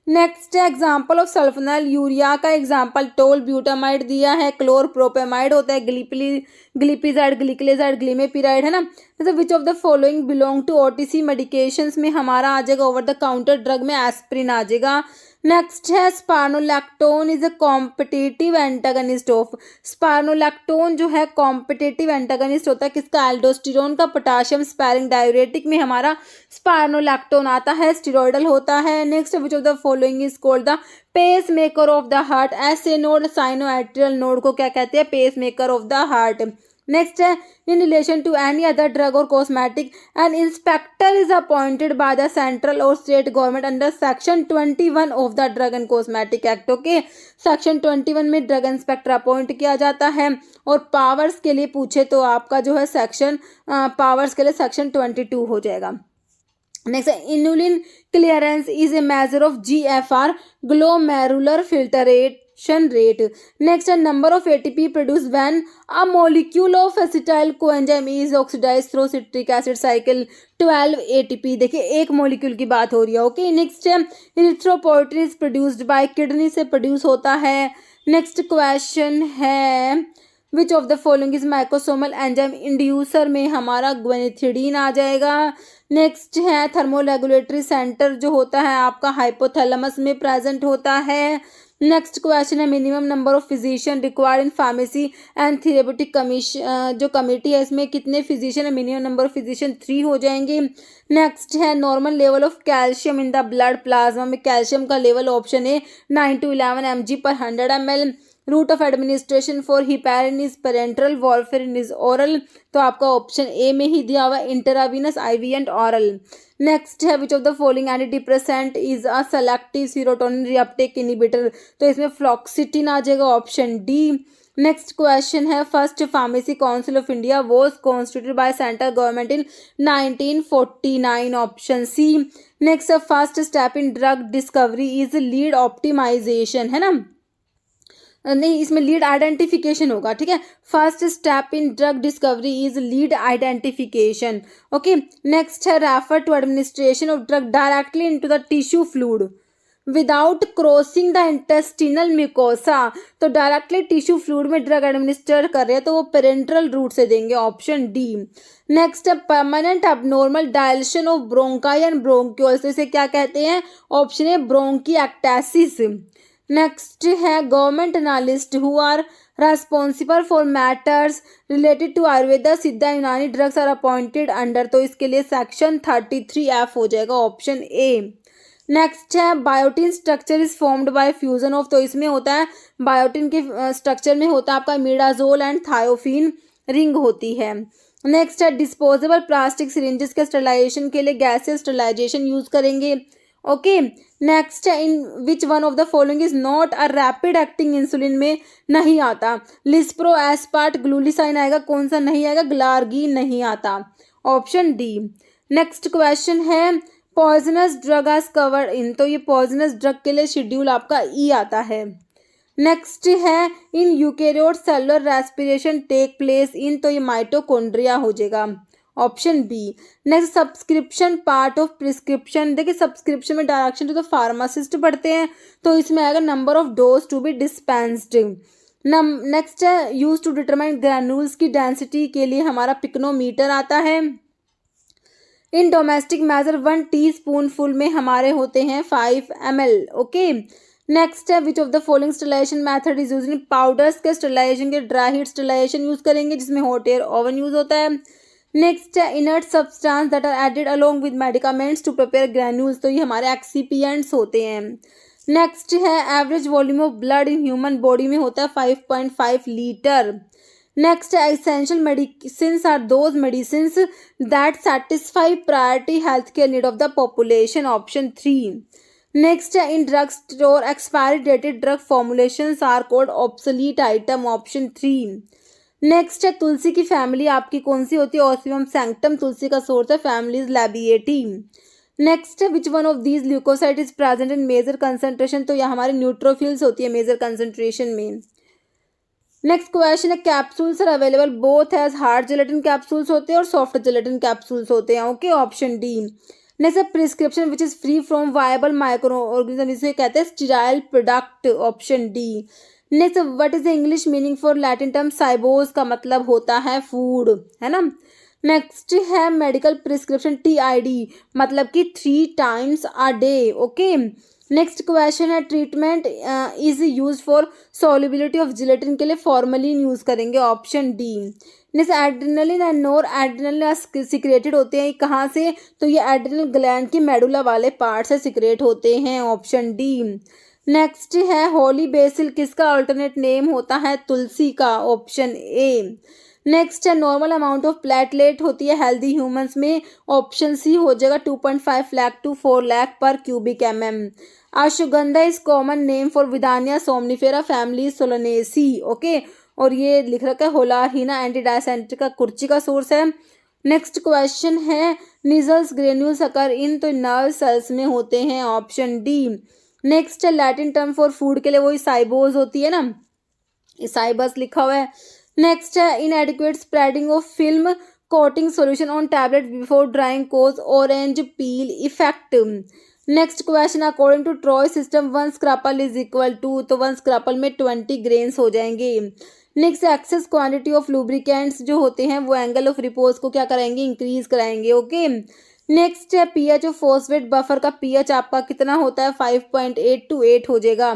नेक्स्ट है एग्जाम्पल ऑफ सल्फोनाइल, यूरिया का एग्जाम्पल टोल ब्यूटामाइड दिया है, क्लोरप्रोपेमाइड होता है, ग्लिपिजाइड, ग्लिकलेजाइड, ग्लिमेपिराइड है ना। जैसे which of the following belong to OTC medications में हमारा आ जाएगा ओवर द काउंटर ड्रग में एस्प्रिन आ जाएगा। नेक्स्ट है spironolactone is a competitive antagonist of, spironolactone जो है कॉम्पिटिटिव एंटागनिस्ट होता है किसका? एल्डोस्टेरोन का। पोटाशियम स्पैरिंग डायूरेटिक में हमारा स्पार्नोलैक्टोन आता है, स्टेरॉइडल होता है। Next which of the following is called the pace maker of the heart, ऐसे नोड साइनोएट्रियल नोड को क्या कहते हैं? Pace maker of the heart. Next है in relation to any other drug और cosmetic an inspector is appointed by the central और state government under section 21 of the drug and cosmetic act. Okay, section 21 में drug inspector appoint किया जाता है, और powers के लिए पूछे तो आपका जो है सेक्शन पावर्स के लिए सेक्शन 22 हो जाएगा। नेक्स्ट है inulin clearance is a measure of GFR, glomerular filtrate rate. Next, a number of ATP produced when a molecule of acetyl coenzyme is oxidized through citric acid cycle, 12 ATP। देखिए एक molecule की बात हो रही है। Okay, next है erythropoietin is produced by, kidney से produce होता है। नेक्स्ट क्वेश्चन है which of the following is microsomal enzyme inducer में हमारा ग्वेनिथिडीन आ जाएगा। नेक्स्ट है थर्मोरेगुलेटरी सेंटर जो होता है आपका हाइपोथैलेमस में प्रेजेंट होता है। नेक्स्ट क्वेश्चन है minimum number of physician required in pharmacy and therapeutic commission, जो कमेटी है इसमें कितने फिजिशियन है? मिनिमम नंबर ऑफ फिजिशियन 3 हो जाएंगे। नेक्स्ट है normal level of calcium in the blood plasma में कैल्शियम का लेवल ऑप्शन है 9 to 11 mg/100 ml। Route of administration for heparin is parenteral, warfarin is oral, तो आपका ऑप्शन ए में ही दिया हुआ intravenous, IV and oral. Next है which of the following antidepressant is a selective serotonin reuptake inhibitor, तो इसमें fluoxetine आ जाएगा, ऑप्शन डी। नेक्स्ट क्वेश्चन है first pharmacy council of India was constituted by central government in 1949, option C. Next first step in drug discovery is lead optimisation, है ना, नहीं इसमें lead identification होगा, ठीक है। First step in drug discovery is lead identification. Okay, next है refer to administration of drug directly into the tissue fluid without crossing the intestinal mucosa, तो directly tissue fluid में ड्रग एडमिनिस्टर कर रहे हैं तो वो पेरेंट्रल रूट से देंगे, ऑप्शन डी। नेक्स्ट है permanent abnormal dilation of bronchi and bronchioles, तो इसे क्या कहते हैं? Option A bronchiectasis. नेक्स्ट है government analyst who are responsible for matters related to Ayurveda, Siddha, Unani drugs are appointed under, तो इसके लिए सेक्शन 33F हो जाएगा, ऑप्शन ए। नेक्स्ट है biotin structure is formed by fusion of, तो इसमें होता है बायोटिन के स्ट्रक्चर में होता है आपका मिडाजोल एंड थायोफिन रिंग होती है। नेक्स्ट है डिस्पोजेबल प्लास्टिक सिरिंजेस के स्टरलाइजेशन के लिए गैसियस स्टरलाइजेशन यूज करेंगे। ओके, नेक्स्ट है in which one of the following is not a rapid acting insulin में नहीं आता, लिस्प्रो, एस्पार्ट, ग्लूलिसाइन आएगा, कौन सा नहीं आएगा? ग्लार्गी नहीं आता, ऑप्शन डी। नेक्स्ट क्वेश्चन है poisonous drug as covered in, तो ये पॉइजनस ड्रग के लिए शेड्यूल आपका ई आता है। नेक्स्ट है in eukaryote cellular respiration take place in, तो ये माइटोकॉन्ड्रिया हो जाएगा, option B. Next subscription part of prescription, देखिए सब्सक्रिप्शन में डायरेक्शन तो फार्मासिस्ट पढ़ते हैं, तो इसमें आएगा number of dose to be dispensed. Next है यूज टू डिटरमाइन ग्रैन्यूल्स की डेंसिटी के लिए हमारा पिक्नोमीटर आता है। इन डोमेस्टिक मेजर 1 टीस्पूनफुल में हमारे होते हैं 5 ml, ओके। नेक्स्ट है which of the following sterilization method is use in, powders के स्टरलाइजेशन के ड्राई हीट स्टरलाइजेशन यूज करेंगे जिसमें हॉट एयर ओवन यूज होता है। नेक्स्ट है inert substance that are added along with medicaments to prepare granules, तो ये हमारे एक्सीपिएंट्स होते हैं। नेक्स्ट है average volume of blood in human body में होता है 5.5 लीटर। नेक्स्ट है essential medicines are those medicines that satisfy priority health care need of the population, option 3। Next है in drug store expiry dated drug formulations are called obsolete item, option 3। Next है तुलसी की family आपकी कौन सी होती है, osmium sanctum तुलसी का source है, family is Labiatae. Next है which one of these leukocyte is present in major concentration, तो यह हमारे न्यूट्रोफिल्स होती है मेजर कंसंट्रेशन में। नेक्स्ट क्वेश्चन है capsules are available both as hard gelatin capsules होते हैं और सॉफ्ट जेलेटिन कैप्सूल्स होते हैं, ओके, ऑप्शन डी। नेक्स्ट है prescription which is free from viable micro organism, इसे कहते हैं sterile product, option D. Next what is the English meaning for Latin term साइबोस, का मतलब होता है फूड, है ना। नेक्स्ट है मेडिकल प्रिस्क्रिप्शन TID, मतलब कि 3 times a day, okay. Next question है treatment is use for solubility of gelatin, के लिए फॉर्मलिन यूज करेंगे, option D. Next adrenaline and noradrenaline secreted होते हैं कहाँ से, तो ये एड्रेनल ग्लैंड की मेडुला वाले पार्ट से सिक्रेट होते हैं, ऑप्शन डी। नेक्स्ट है होली बेसिल किसका अल्टरनेट नेम होता है, तुलसी का, ऑप्शन ए। नेक्स्ट है नॉर्मल अमाउंट ऑफ प्लेटलेट होती है हेल्दी ह्यूमंस में, ऑप्शन सी हो जाएगा 2.5 lakh to 4 lakh per cubic mm। Ashwagandha is common name for withania somnifera family solanaceae, okay, और ये लिख रखा है होलाहिना एंटीडायसेंट्रिक का कुर्ची का सोर्स है। नेक्स्ट क्वेश्चन है निजल्स ग्रेन्यूल्स अकर इन, तो नर्व सेल्स में होते हैं, ऑप्शन डी। नेक्स्ट है लैटिन टर्म फॉर फूड के लिए वही साइबोज होती है ना, साइबस लिखा हुआ है। नेक्स्ट है inadequate spreading of film coating solution on tablet before drying causes orange peel effect. Next question according to troy system 1 scruple is equal to, तो 1 स्क्रैपल में 20 ग्रेन्स हो जाएंगे। Next excess quantity of lubricants जो होते हैं वो angle of repose को क्या कराएंगे, इंक्रीज कराएंगे, ओके। नेक्स्ट है पीएच ऑफ फॉस्फेट बफर का पीएच आपका कितना होता है 5.8 to 8 हो जाएगा।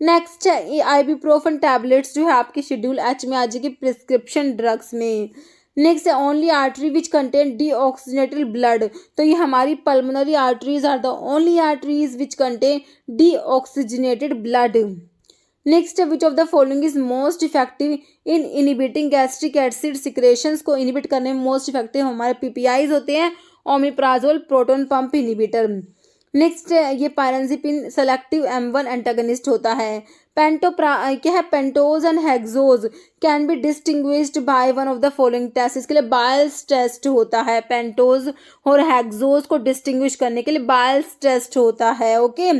नेक्स्ट है आइबुप्रोफेन टैबलेट्स जो है आपके शेड्यूल एच में आ जाएगी प्रिस्क्रिप्शन ड्रग्स में। नेक्स्ट है only artery which contain deoxygenated blood, तो ये हमारी pulmonary arteries are the only arteries which contain deoxygenated blood. Next है which of the following is most effective in inhibiting gastric acid secretions, को inhibit करने में most effective हमारे PPIs होते हैं, omeprazole proton pump inhibitor. Next ये pirenzepine selective M1 antagonist होता है। क्या है pentose and hexose can be distinguished by one of the following test, इसके लिए बायल्स टेस्ट होता है, पेंटोज और हेक्सोज को डिस्टिंग्विश करने के लिए बायल्स टेस्ट होता है, ओके।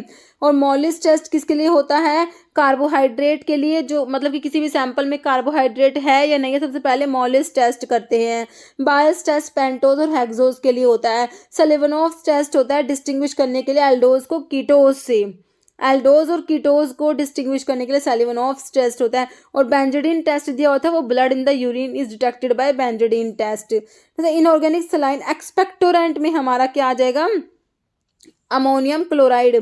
और मॉलिस टेस्ट किसके लिए होता है, कार्बोहाइड्रेट के लिए, जो मतलब कि किसी भी सैंपल में कार्बोहाइड्रेट है या नहीं है, सबसे पहले मॉलिस टेस्ट करते हैं। बायल्स टेस्ट पेंटोज और हेक्सोज के लिए होता है। सेलिवनोव्स टेस्ट होता है डिस्टिंग्विश करने के लिए एल्डोज को कीटोज से, एल्डोज और कीटोज को डिस्टिंग्विश करने के लिए सेलिवनोव्स टेस्ट होता है। और बेंजोडिन टेस्ट दिया होता है, वो blood in the urine is detected by benzidine test. जैसे इनऑर्गेनिक सलाइन एक्सपेक्टोरेंट में हमारा क्या आ जाएगा, ammonium chloride.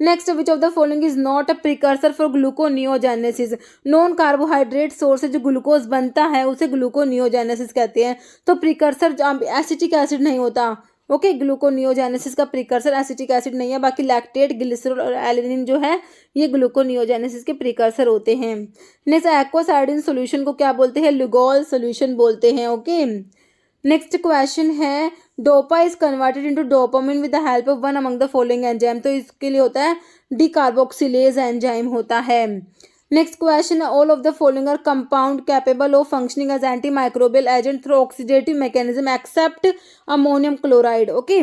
Next which of the following is not a precursor for gluconeogenesis, non carbohydrate source से जो ग्लूकोज बनता है उसे ग्लूकोनियोजेनेसिस कहते हैं। तो प्रिकर्सर एसिटिक एसिड नहीं होता, ओके, ग्लूकोनियोजेनेसिस का प्रिकर्सर एसिटिक एसिड नहीं है, बाकी लैक्टेट ग्लिसरॉल और एलिनिन जो है ये ग्लूकोनियोजेनेसिस के प्रिकर्सर होते हैं। नेक्स्ट एक्वासाइडिन सॉल्यूशन को क्या बोलते हैं, लुगोल सॉल्यूशन बोलते हैं, ओके। नेक्स्ट क्वेश्चन है dopa is converted into dopamine with the help of one among the following enzyme, तो इसके लिए होता है डीकार्बोक्सिलेज एंजाइम होता है। Next question, all of the following are compound capable of functioning as anti microbial agent through oxidative mechanism except ammonium chloride. Okay,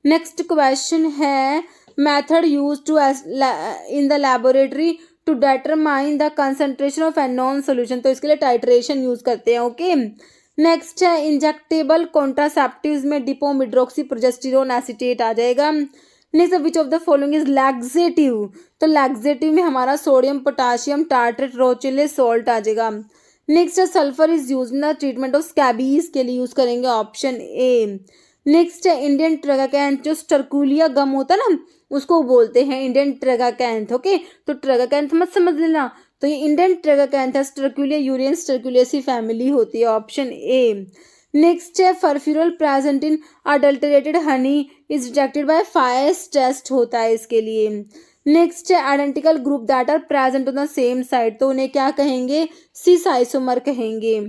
next question है, method use to in the laboratory to determine the concentration of unknown solution, तो इसके लिए titration use करते हैं। Okay, next है, injectable contraceptives में डिपोमिड्रोक्सी progesterone acetate आ जाएगा। Next, which of the following is laxative, तो लैक्सेटिव में हमारा सोडियम पोटाशियम टार्ट्रेट रोचिले सॉल्ट आ जाएगा। Next, sulphur is use in the treatment of scabies के लिए यूज करेंगे, ऑप्शन ए। नेक्स्ट है, इंडियन ट्रगाकैंथ, जो स्टरकुलिया गम होता है ना उसको बोलते हैं इंडियन ट्रगाकैंथ। ओके, तो ट्रगाकैंथ मत समझ लेना, तो ये इंडियन ट्रगाकैंथ है, स्टरकुलिया यूरियंस स्टरकुलियसी फैमिली होती है, ऑप्शन ए। नेक्स्ट है, furfural present in adulterated honey is detected by Fiehe's test होता है इसके लिए। नेक्स्ट है, identical group that are present on the same side, तो उन्हें क्या कहेंगे, सिस आइसोमर कहेंगे।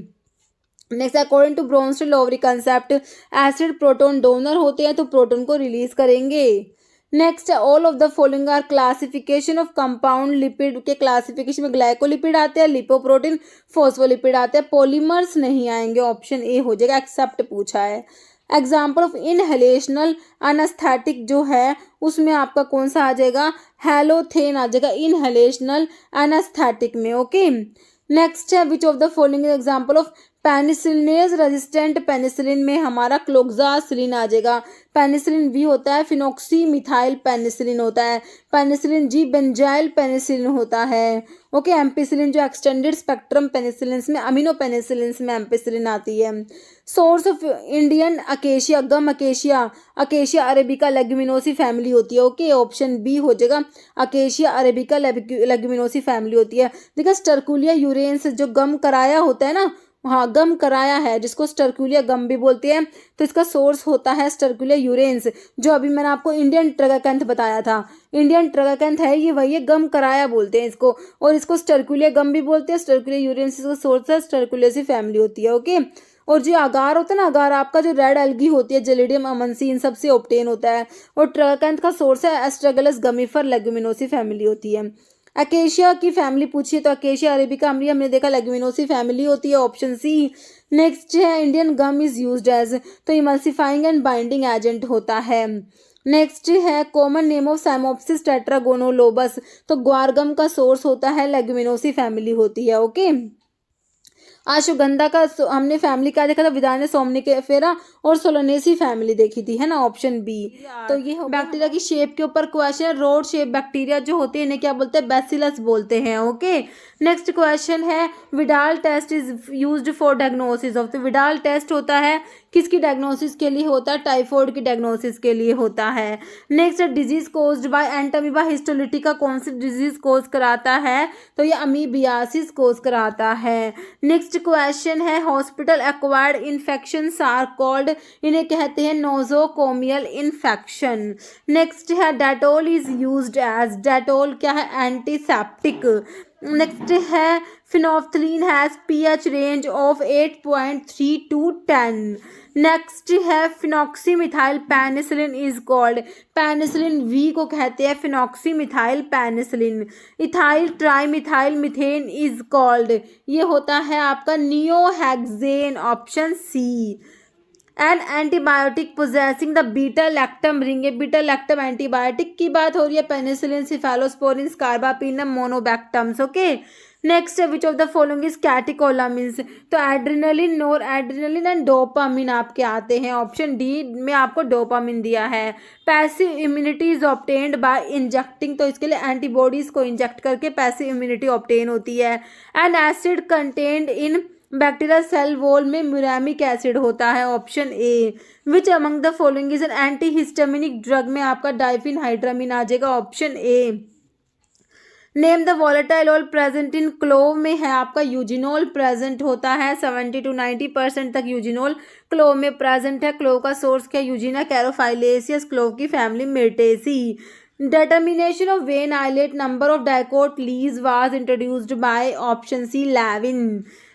Next, according to Bronsted Lowry concept, acid proton donor होते हैं तो प्रोटॉन को रिलीज करेंगे। Next, all of the following are classification of compound lipid के क्लासिफिकेशन में ग्लाइकोलिपिड आते हैं, लिपोप्रोटीन, फॉस्फोलिपिड आते हैं, पॉलीमर्स नहीं आएंगे, ऑप्शन ए हो जाएगा, एक्सेप्ट पूछा है। एग्जाम्पल ऑफ इनहेलेशनल एनेस्थेटिक जो है उसमें आपका कौन सा आ जाएगा, हेलोथेन आ जाएगा इनहेलेशनल एनेस्थेटिक में। ओके, नेक्स्ट है, which of the following example of penicillinase resistant, penicillin में हमारा क्लोक्सासिलिन आ जाएगा। पेनिसिलिन वी होता है फिनॉक्सी मिथाइल पेनिसिलिन होता है, पेनिसिलिन जी बेंजाइल पेनिसिलिन होता है। ओके, एम्पिसिलिन जो एक्सटेंडेड स्पेक्ट्रम पेनिसिलिन में अमीनो पेनिसिलिन में एम्पिसिलिन आती है। Source of Indian acacia, gum acacia, acacia arabica Leguminosae family होती है। ओके, ऑप्शन बी हो जाएगा, अकेशिया अरेबिका लेग्यूमिनोसी फैमिली होती है। देखा, स्टरकुलिया यूरेंस जो गम कराया होता है ना, हाँ गम कराया है जिसको स्टरकुलिया गम भी बोलते हैं, तो इसका सोर्स होता है स्टरकुलिया यूरेंस, जो अभी मैंने आपको इंडियन ट्रगाकैंथ बताया था। इंडियन ट्रगाकैंथ है ये, वही है, गम कराया बोलते हैं इसको, और इसको स्टरकुलिया गम भी बोलते हैं। स्टरकुलिया यूरेंस इसका सोर्स है, स्टरकुलियासी फैमिली होती है। ओके, और जो अगार होता है ना, अगार आपका जो रेड एल्गी होती है, जेलिडियम अमनसी, इन सबसे ऑब्टेन होता है। और ट्रगाकैंथ का सोर्स है एस्ट्रेगलस गमीफर लेग्यूमिनोसी फैमिली होती है। अकेशिया की फैमिली पूछिए तो अकेशिया अरेबिका अम्ली हमने देखा लेग्यूमिनोसी फैमिली होती है, ऑप्शन सी। नेक्स्ट है, Indian gum is used as, तो इमल्सिफाइंग एंड बाइंडिंग एजेंट होता है। नेक्स्ट है, common name of cyamopsis tetragonoloba, तो ग्वारगम का सोर्स होता है लेग्यूमिनोसी फैमिली होती है। ओके, अश्वगंधा का हमने फैमिली क्या देखा था, विदाने सोमनिफेरा और सोलोनेसी फैमिली देखी थी, है ना, ऑप्शन बी। तो ये बैक्टीरिया की शेप के ऊपर क्वेश्चन है, रोड शेप बैक्टीरिया जो होते हैं इन्हें क्या बोलते हैं, बैसिलस बोलते हैं। ओके, नेक्स्ट क्वेश्चन है, Widal test is used for diagnosis of, तो विडाल टेस्ट होता है किसकी डायग्नोसिस के लिए होता है, टाइफॉइड की डायग्नोसिस के लिए होता है। Next, disease caused by Entamoeba histolytica कौन सी डिजीज कोज कराता है, तो ये अमीबियासिस कोज कराता है। नेक्स्ट क्वेश्चन है, hospital acquired infections are called, इन्हें कहते हैं नोजोकोमियल इन्फेक्शन। नेक्स्ट है, Dettol is used as, Dettol क्या है, एंटीसेप्टिक। नेक्स्ट है, phenolphthalein has pH range of 8.3 to 10। Next है, phenoxymethyl penicillin is called, penicillin V को कहते हैं phenoxymethyl penicillin. Ethyl trimethyl methane is called, ये होता है आपका neohexane, option C. An antibiotic possessing the beta lactam ring, ये बीटा लैक्टम एंटीबायोटिक की बात हो रही है, penicillin, cephalosporin, carbapenem, monobactams. Okay, next है, which of the following is catecholamines, तो adrenaline, noradrenaline and dopamine आपके आते हैं, ऑप्शन डी में आपको डोपामिन दिया है। Passive immunity is obtained by injecting, तो इसके लिए एंटीबॉडीज को इंजेक्ट करके पैसिव इम्यूनिटी ऑब्टेन होती है। An acid contained in bacteria cell wall में म्यूरामिक एसिड होता है, option A. Which among the following is an antihistaminic drug, में आपका डाइफिनहाइड्रामिन आ जाएगा, option A. Name the volatile oil present in clove, में है आपका यूजिनोल प्रेजेंट होता है, 70 to 90% तक यूजिनोल क्लोव में प्रेजेंट है। क्लोव का सोर्स क्या, यूजिना कैरोफाइलेसियस, क्लोव की family Myrtaceae. Determination of vein islet number of dicot leaves was introduced by option C, Levin.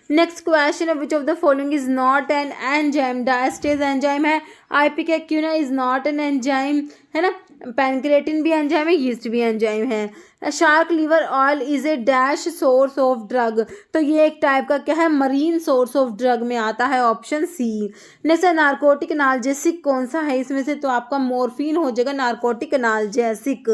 Next question है, which of the following is not an enzyme, diastase enzyme है, ipecacuanha is not an enzyme, है ना, पैनक्रेटिन भी enzyme है, yeast भी enzyme है। Shark liver oil is a dash source of drug, तो ये एक टाइप का क्या है, मरीन सोर्स ऑफ ड्रग में आता है, ऑप्शन सी। नेक्स्ट है नार्कोटिक एनाल्जेसिक कौन सा है इसमें से, तो आपका मॉर्फिन हो जाएगा narcotic analgesic.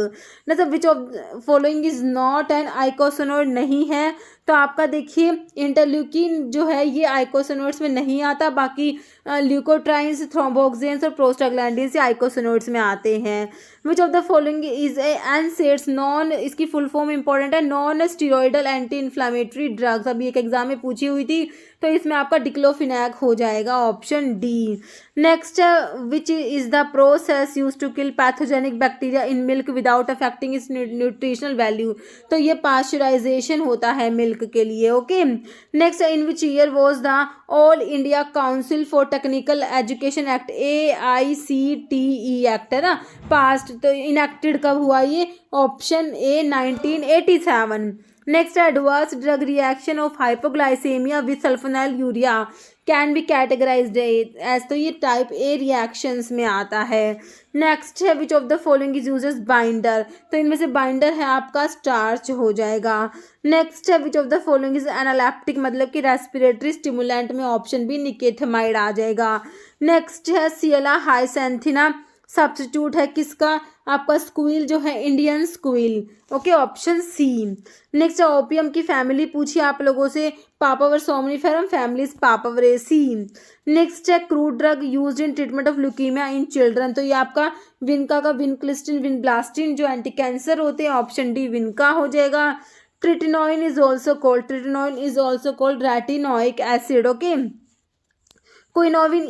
Next which of following is not an eicosanoid, नहीं है, तो आपका देखिए इंटरल्यूकिन जो है ये आइकोसोनोइड्स में नहीं आता, बाकी ल्यूकोट्राइन्स, थ्रोम्बोक्सिन्स और प्रोस्टाग्लैंडिन्स ये आइकोसोनोइड्स में आते हैं। विच of the following is a NSAIDs, non, इसकी फुल फॉर्म इंपॉर्टेंट है, non steroidal anti inflammatory drugs, अभी एक एग्जाम में पूछी हुई थी, तो इसमें आपका डिक्लोफिनैक हो जाएगा, option D. Next which is the process use to kill pathogenic bacteria in milk without affecting its nutritional value, तो ये पास्चराइजेशन होता है मिल्क के लिए, okay. Next in which year was the All India Council for Technical Education Act, AICTE act है ना, passed, तो enacted कब हुआ ये, option A 1987। Next adverse drug reaction of hypoglycemia with sulphonylurea can be categorised as, तो ये type A reactions में आता है। नेक्स्ट है which of the following is uses binder, तो इनमें से बाइंडर है आपका स्टार्च हो जाएगा। नेक्स्ट है which of the following is analeptic, मतलब कि रेस्पिरेटरी स्टिमुलेंट में ऑप्शन बी निकेथेमाइड आ जाएगा। नेक्स्ट है सियला हाइसेंथिना सब्स्टिट्यूट है किसका, आपका स्क्विल जो है, Indian squill, okay, option C. Next opium की फैमिली पूछी आप लोगों से, papaver somniferum, families papaveraceae. Next है crude drug used in treatment of leukaemia in children, तो ये आपका विनका का विनक्लिस्टिन, विनब्लास्टिन जो एंटी कैंसर होते हैं, ऑप्शन डी विनका हो जाएगा। Tretinoin is also called retinoic acid, okay. Quinovin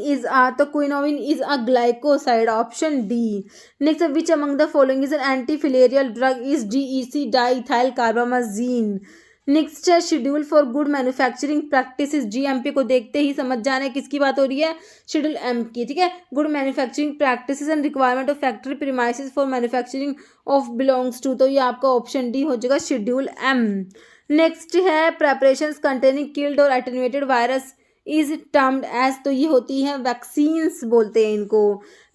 is a glycoside, option D. Next which among the following is an anti filarial drug is DEC diethylcarbamazine. Next है schedule for good manufacturing practice, GMP को देखते ही समझ जाना है किसकी बात हो रही है, शेड्यूल M की, ठीक है। Good manufacturing practices and requirement of factory premises for manufacturing of belongs to, तो ये आपका ऑप्शन डी हो जाएगा, शेड्यूल M। नेक्स्ट है प्रेपरेशंस कंटेनिंग किल्ड और attenuated virus is termed as, तो ये होती है वैक्सीन्स बोलते हैं इनको।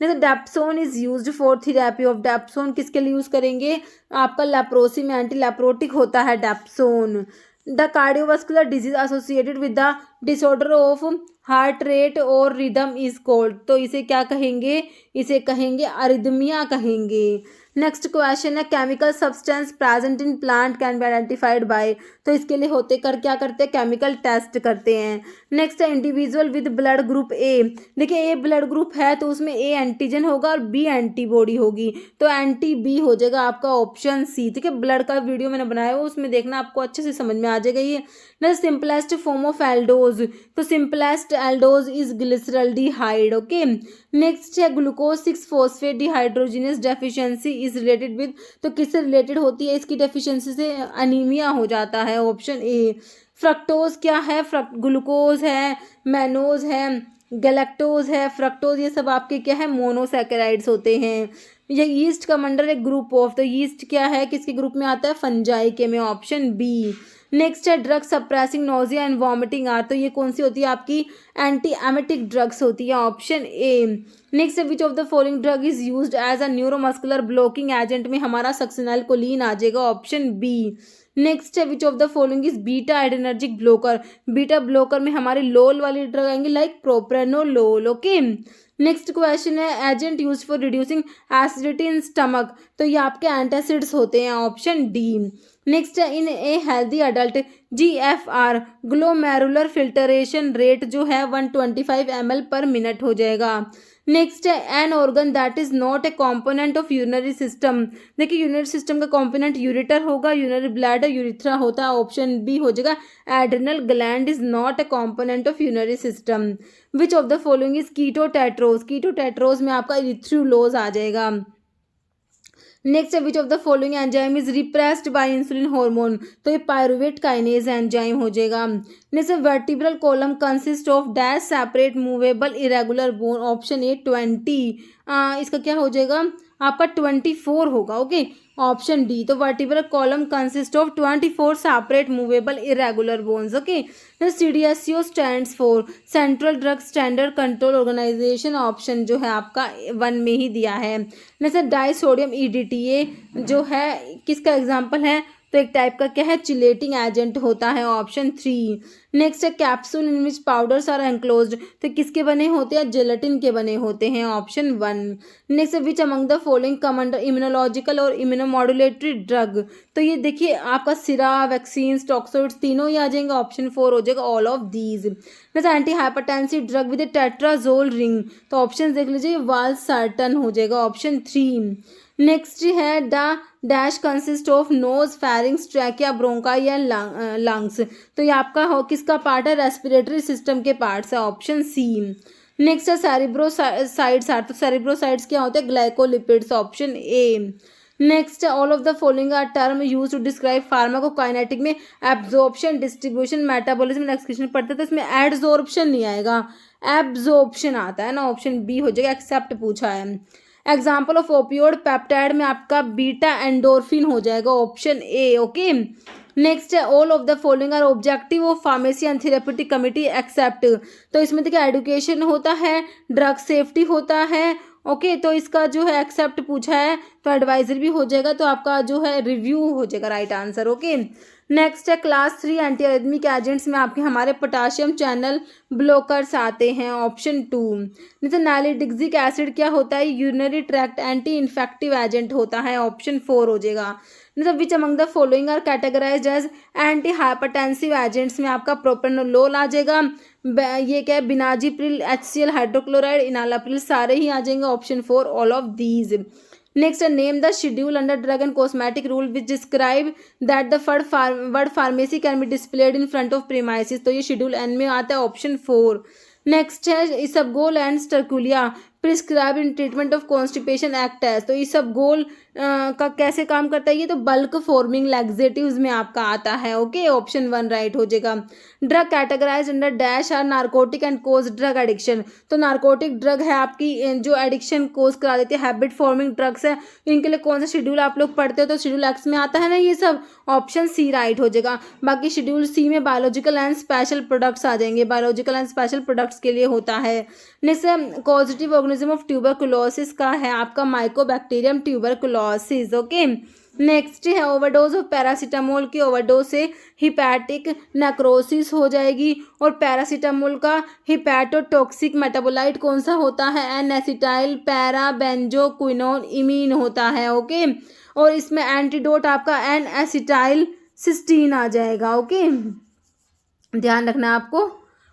Next dapsone is used for therapy of, dapsone किसके लिए यूज करेंगे, आपका लेप्रोसी में एंटी लेप्रोटिक होता है dapsone. The cardiovascular disease associated with the disorder of heart rate और रिदम इज कॉल्ड, तो इसे क्या कहेंगे, इसे कहेंगे अरिदमिया कहेंगे। नेक्स्ट क्वेश्चन है chemical substance present in plant can be identified by, तो इसके लिए होते कर क्या करते हैं, केमिकल टेस्ट करते हैं। नेक्स्ट है individual with blood group A, देखिए ए ब्लड ग्रुप है तो उसमें ए एंटीजन होगा और बी एंटीबॉडी होगी, तो एंटी बी हो जाएगा आपका ऑप्शन सी, ठीक है। ब्लड का वीडियो मैंने बनाया हुआ उसमें देखना, आपको अच्छे से समझ में आ जाएगा ये। Next simplest form of aldose, तो simplest aldose is glyceraldehyde, okay. Next है glucose 6 phosphate dehydrogenase deficiency is related with, तो किससे रिलेटेड होती है, इसकी डेफिशिएंसी से अनीमिया हो जाता है, ऑप्शन ए। फ्रक्टोज क्या है, ग्लूकोज है, मैनोज है, गैलेक्टोज है, फ्रक्टोज, ये सब आपके क्या है, मोनोसैकेराइड्स होते हैं। ये यीस्ट का मंडल एक ग्रुप ऑफ, तो यीस्ट क्या है, किसके ग्रुप में आता है, फंजाई के में, ऑप्शन बी। नेक्स्ट है drug suppressing nausea and vomiting are, तो ये कौन सी होती है आपकी, एंटी एमेटिक ड्रग्स होती है, ऑप्शन ए। नेक्स्ट है which of the following drug is used as a neuromuscular blocking agent, में हमारा सक्सिनाइल कोलिन आ जाएगा, ऑप्शन बी। नेक्स्ट है which of the following is beta adrenergic blocker, beta blocker में हमारे लोल वाली ड्रग आएंगे like propranolol, okay. Next question है agent use for reducing acidity in stomach, तो ये आपके एंटासिड्स होते हैं, ऑप्शन डी। नेक्स्ट है in a healthy adult GFR glomerular filtration rate जो है 125 ml पर मिनट हो जाएगा। नेक्स्ट है an organ that is not a component of urinary system, देखिए यूरिनरी सिस्टम का कॉम्पोनेंट यूरिटर होगा, यूरिनरी ब्लैडर यूरिथ्रा होता है, ऑप्शन बी हो जाएगा adrenal gland is not a component of urinary system. Which of the following is ketotetrose, ketotetrose में आपका erythrulose आ जाएगा। नेक्स्ट है which of the following enzyme is repressed by insulin hormone, तो ये पायरुवेट काइनेज एंजाइम हो जाएगा। Next vertebral column consist of dash separate movable irregular bone, option A 20, इसका क्या हो जाएगा आपका 24 होगा, ओके। Option D. तो vertebral column consist of 24 separate movable irregular bones. Okay, CDSCO stands for central drug standard control organisation. Option जो है आपका 1 में ही दिया है। जैसे डाइसोडियम EDTA जो है किसका एग्जाम्पल है, तो एक टाइप का क्या है, चिलेटिंग एजेंट होता है। ऑप्शन 3। नेक्स्ट है capsule in which powders are enclosed, तो किसके बने होते हैं, जेलेटिन के बने होते हैं। ऑप्शन 1। नेक्स्ट है which among the following come under immunological और इम्यूनोमॉड्यूलेटरी ड्रग, तो ये देखिए आपका सिरा, वैक्सीन, टॉक्सोइड्स तीनों ही आ जाएंगे। ऑप्शन 4 हो जाएगा all of these. Next antihypertensive drug with tetrazole ring, तो ऑप्शन देख लीजिए वालसर्टन हो जाएगा। ऑप्शन 3। नेक्स्ट है the dash consist of nose, pharynx, trachea, bronchi या लंग्स, तो ये आपका हो किसका पार्ट है, रेस्पिरेटरी सिस्टम के पार्ट्स है। Option C. नेक्स्ट है सेरिब्रोसाइड्स, तो सेरिब्रोसाइड्स क्या होते हैं, glycolipids. Option A. Next all of the following are term use to describe pharmacokinetic में एब्जॉर्प्शन, डिस्ट्रीब्यूशन, मेटाबॉलिज्म, एक्सक्रीशन पढ़ते हैं तो इसमें एडजॉर्प्शन नहीं आएगा, एब्जॉर्प्शन आता है ना। ऑप्शन बी हो जाएगा, एक्सेप्ट पूछा है। एग्जाम्पल ऑफ ओपियोड पेप्टाइड में आपका बीटा एंडोर्फिन हो जाएगा। Option A. ओके, नेक्स्ट है all of the following are objective of pharmacy and therapeutic committee except, तो इसमें देखिए एडुकेशन होता है, ड्रग सेफ्टी होता है। ओके, तो इसका जो है एक्सेप्ट पूछा है तो एडवाइजर भी हो जाएगा, तो आपका जो है रिव्यू हो जाएगा राइट आंसर। ओके, नेक्स्ट है क्लास 3 एंटी एरिथमिक एजेंट्स में आपके हमारे पोटाशियम चैनल ब्लॉकर्स आते हैं। ऑप्शन 2। जैसे नाइट्रिक एसिड क्या होता है, urinary tract anti infective agent होता है। ऑप्शन 4 हो जाएगा। मतलब which among the following are categorized as anti hypertensive agents में आपका प्रोपेनोलोल आ जाएगा, ये क्या है, बिनाजिप्रिल, HCl हाइड्रोक्लोराइड, इनालाप्रिल, सारे ही आ जाएंगे। Option 4 all of these. Next name the schedule under drug and cosmetic rule which describe that the word pharmacy can be displayed in front of premises, तो ये शेड्यूल N में आता है। Option 4। Next है isabgol and sterculia prescribe in treatment of constipation act है, तो इसबगोल का कैसे काम करता है, ये तो बल्क फॉर्मिंग लैक्सेटिव्स में आपका आता है। ओके, ऑप्शन 1 राइट हो जाएगा। Drug categorize under dash are narcotic and cause drug addiction, तो नार्कोटिक ड्रग है आपकी जो एडिक्शन कोज करा देती है, हैबिट फॉर्मिंग ड्रग्स है, इनके लिए कौन सा शेड्यूल आप लोग पढ़ते हो, तो शेड्यूल एक्स में आता है ना ये सब। ऑप्शन सी राइट हो जाएगा। बाकी शेड्यूल सी में बायोलॉजिकल एंड स्पेशल प्रोडक्ट्स आ जाएंगे, बायोलॉजिकल एंड स्पेशल प्रोडक्ट्स के लिए होता है। Next positive organism of tuberculosis का है आपका माइकोबैक्टीरियम ट्यूबरकुलोसिस। ओके, नेक्स्ट है ओवरडोज ऑफ पैरासीटामोल की ओवरडोज से हिपैटिक नेक्रोसिस हो जाएगी, और पैरासीटामोल का हिपैटोटॉक्सिक मेटाबोलाइट कौन सा होता है, N acetyl para benzoquinone imine होता है। ओके, और इसमें एंटीडोट आपका एन एसिटाइल सिस्टीन आ जाएगा। ओके, ध्यान रखना आपको।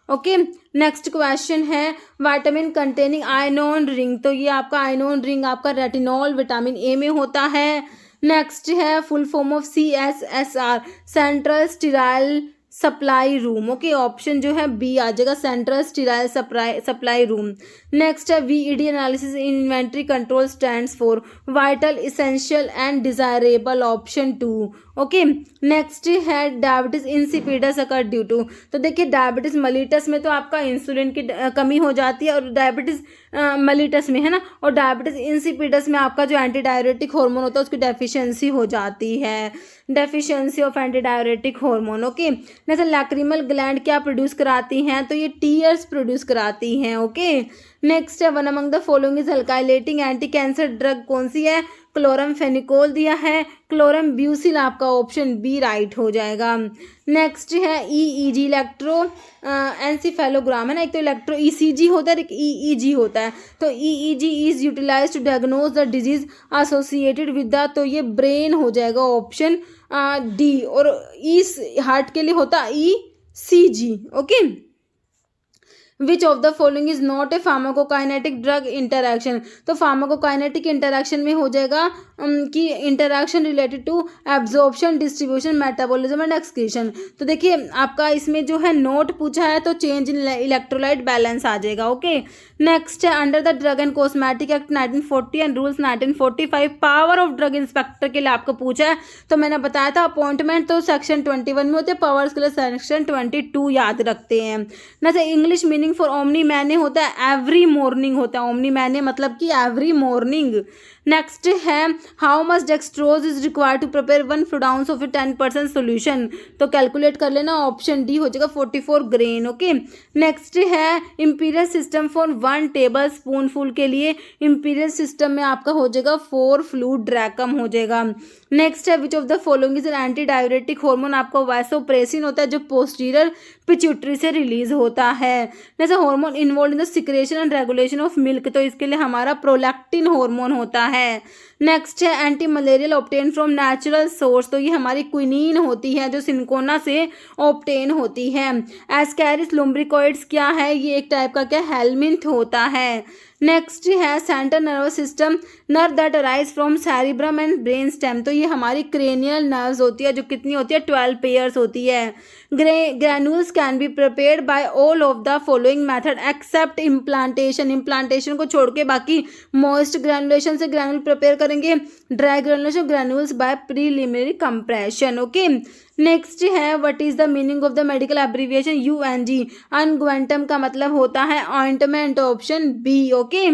ओके, नेक्स्ट क्वेश्चन है विटामिन कंटेनिंग आयनोन रिंग, तो ये आपका आयनोन रिंग आपका रेटिनॉल विटामिन ए में होता है। नेक्स्ट है full form of CSSR central sterile supply room. Okay, option जो है बी आ जाएगा, central sterile supply room. Next है VED analysis in inventory control stands for vital, essential and desirable. Option 2। Okay, next है diabetes insipidus occur due to, तो देखिए diabetes mellitus में तो आपका इंसुलिन की कमी हो जाती है, और डायबिटीज मलिटस में है ना, और डायबिटीज इंसिपिडस में आपका जो एंटी डायरेटिक हार्मोन होता है उसकी डेफिशिएंसी हो जाती है, deficiency of anti diuretic hormone. Okay, जैसे लैक्रिमल ग्लैंड क्या प्रोड्यूस कराती हैं, तो ये टीयर्स प्रोड्यूस कराती हैं। ओके, नेक्स्ट है one among the following is alkylating anti cancer drug कौन सी है, क्लोरमफेनिकोल दिया है, क्लोरमब्यूसिल आपका ऑप्शन बी राइट हो जाएगा। नेक्स्ट है EEG इलेक्ट्रो एंसिफेलोग्राम है ना, एक तो इलेक्ट्रो ECG होता है, एक EEG होता है, तो EEG is utilize to diagnose the disease associated with the, तो ये ब्रेन हो जाएगा ऑप्शन डी, और इस हार्ट के लिए होता ECG। Okay, which of the following is not a pharmacokinetic drug interaction, तो फार्माकोकाइनेटिक इंटरैक्शन में हो जाएगा कि interaction related to absorption, distribution, metabolism and excretion. तो देखिए आपका इसमें जो है नोट पूछा है, तो चेंज इन इलेक्ट्रोलाइट बैलेंस आ जाएगा। ओके, नेक्स्ट है under the drug and cosmetic act 1940 and rules 1945 power of drug inspector के लिए आपको पूछा है, तो मैंने बताया था अपॉइंटमेंट तो सेक्शन 21 में होते हैं, पावर्स के लिए सेक्शन 22 याद रखते हैं। जैसे English meaning morning for omni मैने होता है एवरी मॉर्निंग होता है, ओमनी मैने मतलब कि एवरी मॉर्निंग। नेक्स्ट है how much dextrose is required to prepare 1 ounce of a 10% solution, तो कैलकुलेट कर लेना, ऑप्शन डी हो जाएगा 44 ग्रेन। ओके, नेक्स्ट है imperial system for 1 tablespoonful के लिए, इंपीरियल सिस्टम में आपका हो जाएगा 4 फ्लूड्रैकम हो जाएगा। नेक्स्ट है which of the following is an anti diuretic hormone, आपका वैसोप्रेसिन होता है जो पोस्टीरियर पिट्यूटरी से रिलीज होता है। जैसे hormone involve in the secretion and regulation of milk, तो इसके लिए हमारा प्रोलैक्टिन हार्मोन होता है। नेक्स्ट है anti malarial obtain from natural source, तो ये हमारी क्विनीन होती है जो सिंकोना से ऑब्टेन होती है। एस्कैरिस लुम्ब्रिकॉइड्स क्या है, ये एक टाइप का क्या हेलमिंथ होता है। नेक्स्ट है central nervous system, nerve that arise from cerebrum and brain stem, तो ये हमारी क्रेनियल नर्व्स होती है जो कितनी होती है 12 पेयर्स होती है। Granules can be prepared by all of the following method except implantation, implantation को छोड़ के बाकी मॉइस्ट ग्रैनुलेशन से ग्रैनुल प्रिपेयर करेंगे, dry granulation granules by preliminary compression. Okay, next है what is the meaning of the medical abbreviation UNG, unguentum का मतलब होता है ointment, option B. Okay,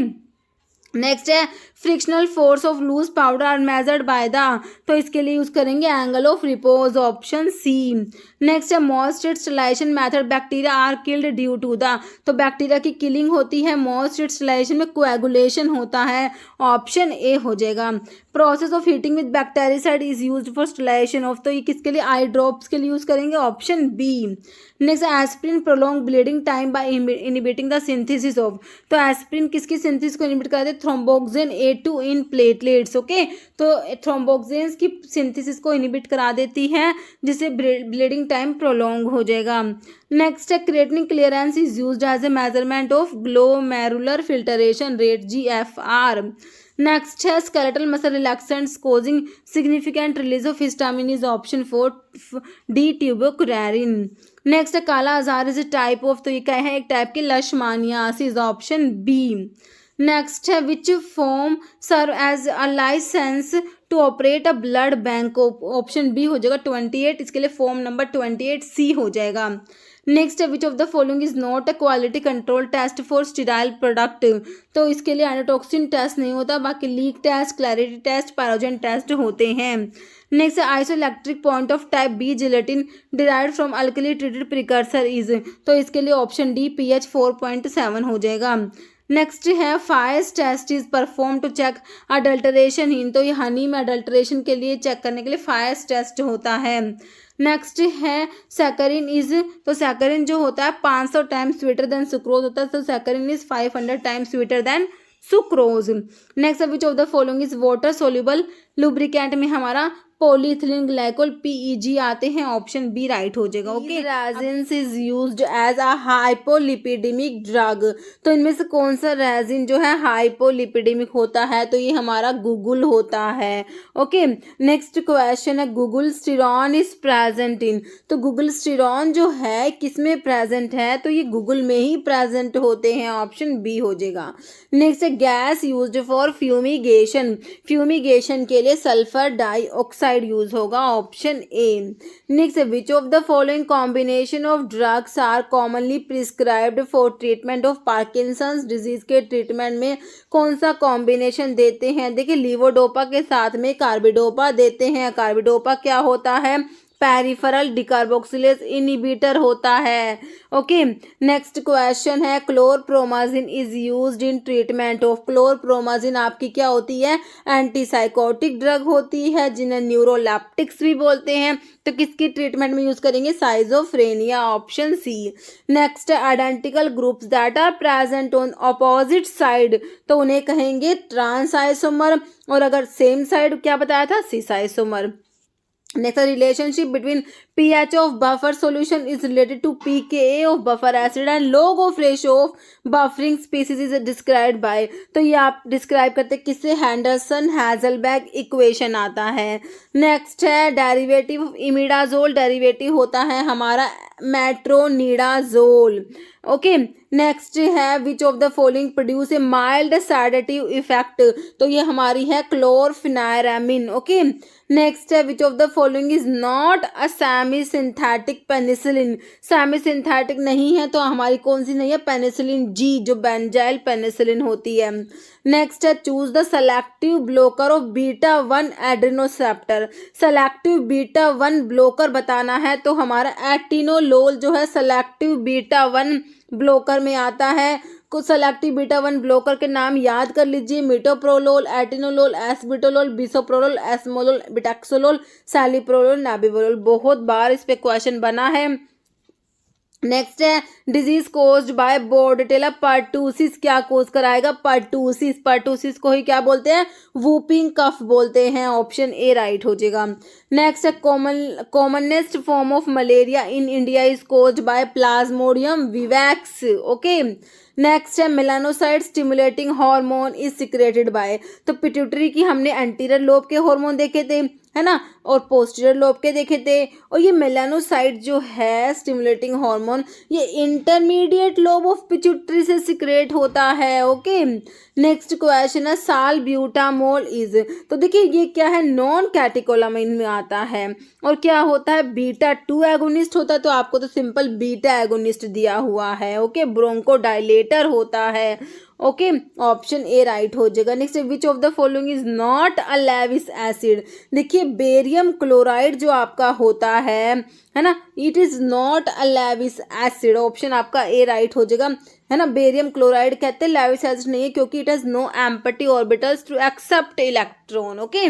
next है frictional force of loose powder are measured by the, तो इसके लिए use करेंगे angle of repose, option C. Next है most sterilization method bacteria are killed due to the, तो बैक्टीरिया की killing होती है मोस्ट स्टेरिलाइजेशन में कोएगुलेशन होता है, ऑप्शन ए हो जाएगा। Process of heating with bactericide is used for sterilization of, तो ये किसके लिए आई ड्रॉप्स के लिए यूज करेंगे, option B. Next aspirin prolong bleeding time by inhibiting the synthesis of, तो एस्प्रिन किसकी सिंथेसिस को इनहिबिट करते हैं, थ्रोम्बोक्सिन A2 इन प्लेटलेट्स। ओके, तो थ्रोम्बोक्सिन्स की सिंथेसिस को इनहिबिट करा देती है जिससे ब्लीडिंग टाइम प्रोलॉन्ग हो जाएगा। नेक्स्ट है creatinine clearance is used as a measurement of glomerular filtration rate GFR। Next है skeletal muscle relaxants causing significant release of histamine is option 4 D tubocurarine. Next है काला आजार इज ए टाइप ऑफ, तो ये क्या है एक type की लशमानियासिस, option B. Next है which form serve as a license to operate a blood bank, option B हो जाएगा 28, इसके लिए फॉर्म नंबर 28C हो जाएगा। नेक्स्ट है which of the following is not a quality control test for sterile product, तो इसके लिए एंडोटॉक्सिन टेस्ट नहीं होता, बाकी leak test, clarity test, pyrogen test होते हैं। Next isoelectric point of type B gelatin derived from alkali treated precursor is, तो इसके लिए ऑप्शन डी pH 4.7 हो जाएगा। नेक्स्ट है Fiehe's test is perform to check adulteration in, तो ये हनी में अडल्टरेशन के लिए चेक करने के लिए फायस टेस्ट होता है। नेक्स्ट है सैकरिन इज, तो सैकरिन जो होता है 500 टाइम्स स्वीटर देन सुक्रोज होता है, तो saccharin is 500 times sweeter than sucrose. Next which of the following is water soluble lubricant में हमारा पॉलीइथिलीन ग्लाइकोल PEG आते हैं, ऑप्शन बी राइट हो जाएगा। Okay, resins is used as a hypolipidemic drug, तो इनमें से कौन सा रेजिन जो है हाइपोलिपिडेमिक होता है, तो ये हमारा गूगल होता है। ओके, नेक्स्ट क्वेश्चन है गूगल स्टीरॉन इज प्रेजेंट इन, तो गूगल स्टीरॉन जो है किसमें प्रेजेंट है, तो ये गूगल में ही प्रेजेंट होते हैं, ऑप्शन बी हो जाएगा। नेक्स्ट है gas used for fumigation, fumigation के लिए सल्फर डाइऑक्साइड यूज होगा, option A. Next which of the following combination of drugs are commonly prescribed for treatment of Parkinson's disease के ट्रीटमेंट में कौन सा कॉम्बिनेशन देते हैं, देखिए लीवोडोपा के साथ में कार्बिडोपा देते हैं। कार्बिडोपा क्या होता है, पेरिफेरल डिकार्बोक्सिलेज इनहिबिटर होता है। ओके, नेक्स्ट क्वेश्चन है chlorpromazine is used in treatment of, chlorpromazine आपकी क्या होती है, एंटीसाइकोटिक ड्रग होती है जिन्हें न्यूरोलेप्टिक्स भी बोलते हैं, तो किसकी ट्रीटमेंट में यूज करेंगे, schizophrenia, option C. Next identical groups that are present on opposite side, तो उन्हें कहेंगे ट्रांस आइसोमर, और अगर सेम साइड क्या बताया था, cis isomer. Next, the relationship between pH of buffer solution is related to pKa of buffer acid and log of ratio of buffering species is described by, तो ये आप describe करते हैं किससे, हैंडरसन हैजलबैग इक्वेशन आता है। नेक्स्ट है derivative of imidazole, derivative होता है हमारा मेट्रोनिडाजोल। ओके, नेक्स्ट है which of the following produce a mild sedative effect, तो ये हमारी है क्लोरफेनायरामिन। ओके, नेक्स्ट है which of the following is not a semi synthetic penicillin, semi synthetic नहीं है तो हमारी कौन सी नहीं है, पेनिसिलिन जी, जो बेंजाइल पेनिसिलिन होती है। नेक्स्ट है choose the selective blocker of beta 1 adrenoceptor, selective beta 1 blocker बताना है तो हमारा एटिनोलोल जो है सेलेक्टिव बीटा 1 ब्लोकर में आता है। कुछ सेलेक्टिव बीटा 1 ब्लोकर के नाम याद कर लीजिए, मिटोप्रोलोल, एटिनोलोल, एसबिटोलोल, बिसोप्रोलोल, एस्मोलोल, बिटैक्सोलोल, सैलिप्रोलोल, नाबिवोलोल। बहुत बार इस पे क्वेश्चन बना है। नेक्स्ट है disease caused by Bordetella pertussis, क्या कोज कराएगा, पर्टूसिस, पर्टूसिस को ही क्या बोलते हैं, वूपिंग कफ बोलते हैं। ऑप्शन ए राइट हो जाएगा। नेक्स्ट है commonest form of malaria in India is caused by plasmodium vivax. Okay, next है melanocyte stimulating hormone is secreted by, तो पिट्यूटरी की हमने एंटीरियर लोब के हार्मोन देखे थे, है ना, और पोस्टीरियर लोब के देखे थे। और ये मेलानोसाइट जो है स्टिमुलेटिंग हार्मोन ये इंटरमीडिएट लोब ऑफ पिट्यूटरी से सिक्रेट होता है। ओके, नेक्स्ट क्वेश्चन है साल्ब्यूटामोल इज, तो देखिए ये क्या है, नॉन कैटेकोलामाइन में आता है और क्या होता है, बीटा 2 एगोनिस्ट होता है, तो आपको तो सिंपल बीटा एगोनिस्ट दिया हुआ है। ओके, ब्रोंकोडाइलेटर होता है। ओके, ऑप्शन ए राइट हो जाएगा। Next, which of the following is not a Lewis acid, देखिए बेरियम क्लोराइड जो आपका होता है ना, it is not a Lewis acid. Option आपका ए राइट हो जाएगा, है ना। बेरियम क्लोराइड कहते हैं, लेविस एसिड नहीं है क्योंकि it has no empty orbitals to accept electron. Okay,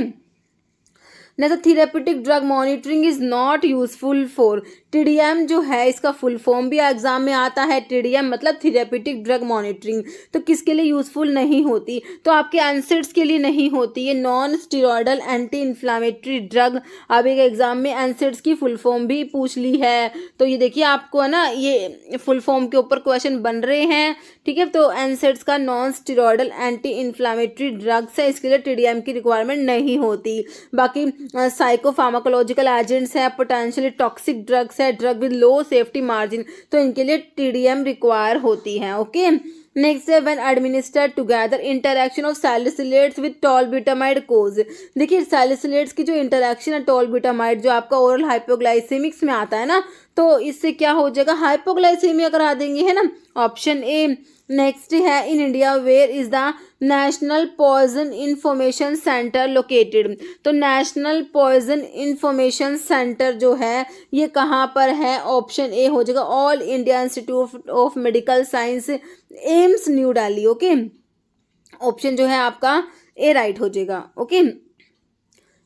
next therapeutic drug monitoring is not useful for, TDM जो है इसका फुल फॉर्म भी एग्जाम में आता है, टीडीएम मतलब थेरेप्यूटिक ड्रग मॉनिटरिंग, तो किसके लिए यूजफुल नहीं होती, तो आपके एनसेड्स के लिए नहीं होती। ये non steroidal anti inflammatory drug, अब एक एग्जाम में एनसेड्स की फुल फॉर्म भी पूछ ली है, तो ये देखिए आपको है ना, ये फुल फॉर्म के ऊपर क्वेश्चन बन रहे हैं, ठीक है। तो एनसेड्स का non steroidal anti inflammatory drugs है, इसके लिए टीडीएम की रिक्वायरमेंट नहीं होती। बाकी साइकोफार्माकोलॉजिकल एजेंट्स है, पोटेंशियली टॉक्सिक ड्रग्स है, drug with low safety margin, तो इनके लिए टीडीएम रिक्वायर होती है। ओके, नेक्स्ट है when administered together interaction of salicylates with tolbutamide cause, देखिए सैलिसिलेट्स की जो इंटरैक्शन है टॉलब्यूटामाइड जो आपका ओरल हाइपोग्लाइसेमिक्स में आता है ना, तो इससे क्या हो जाएगा, हाइपोग्लाइसेमिया करा देंगे, है ना। Option A. नेक्स्ट है in India where is the National Poison Information Centre located, तो नेशनल पॉइजन इंफॉर्मेशन सेंटर जो है ये कहाँ पर है, ऑप्शन ए हो जाएगा all India institute of medical science AIIMS new Delhi. Okay, option जो है आपका ए राइट हो जाएगा। ओके,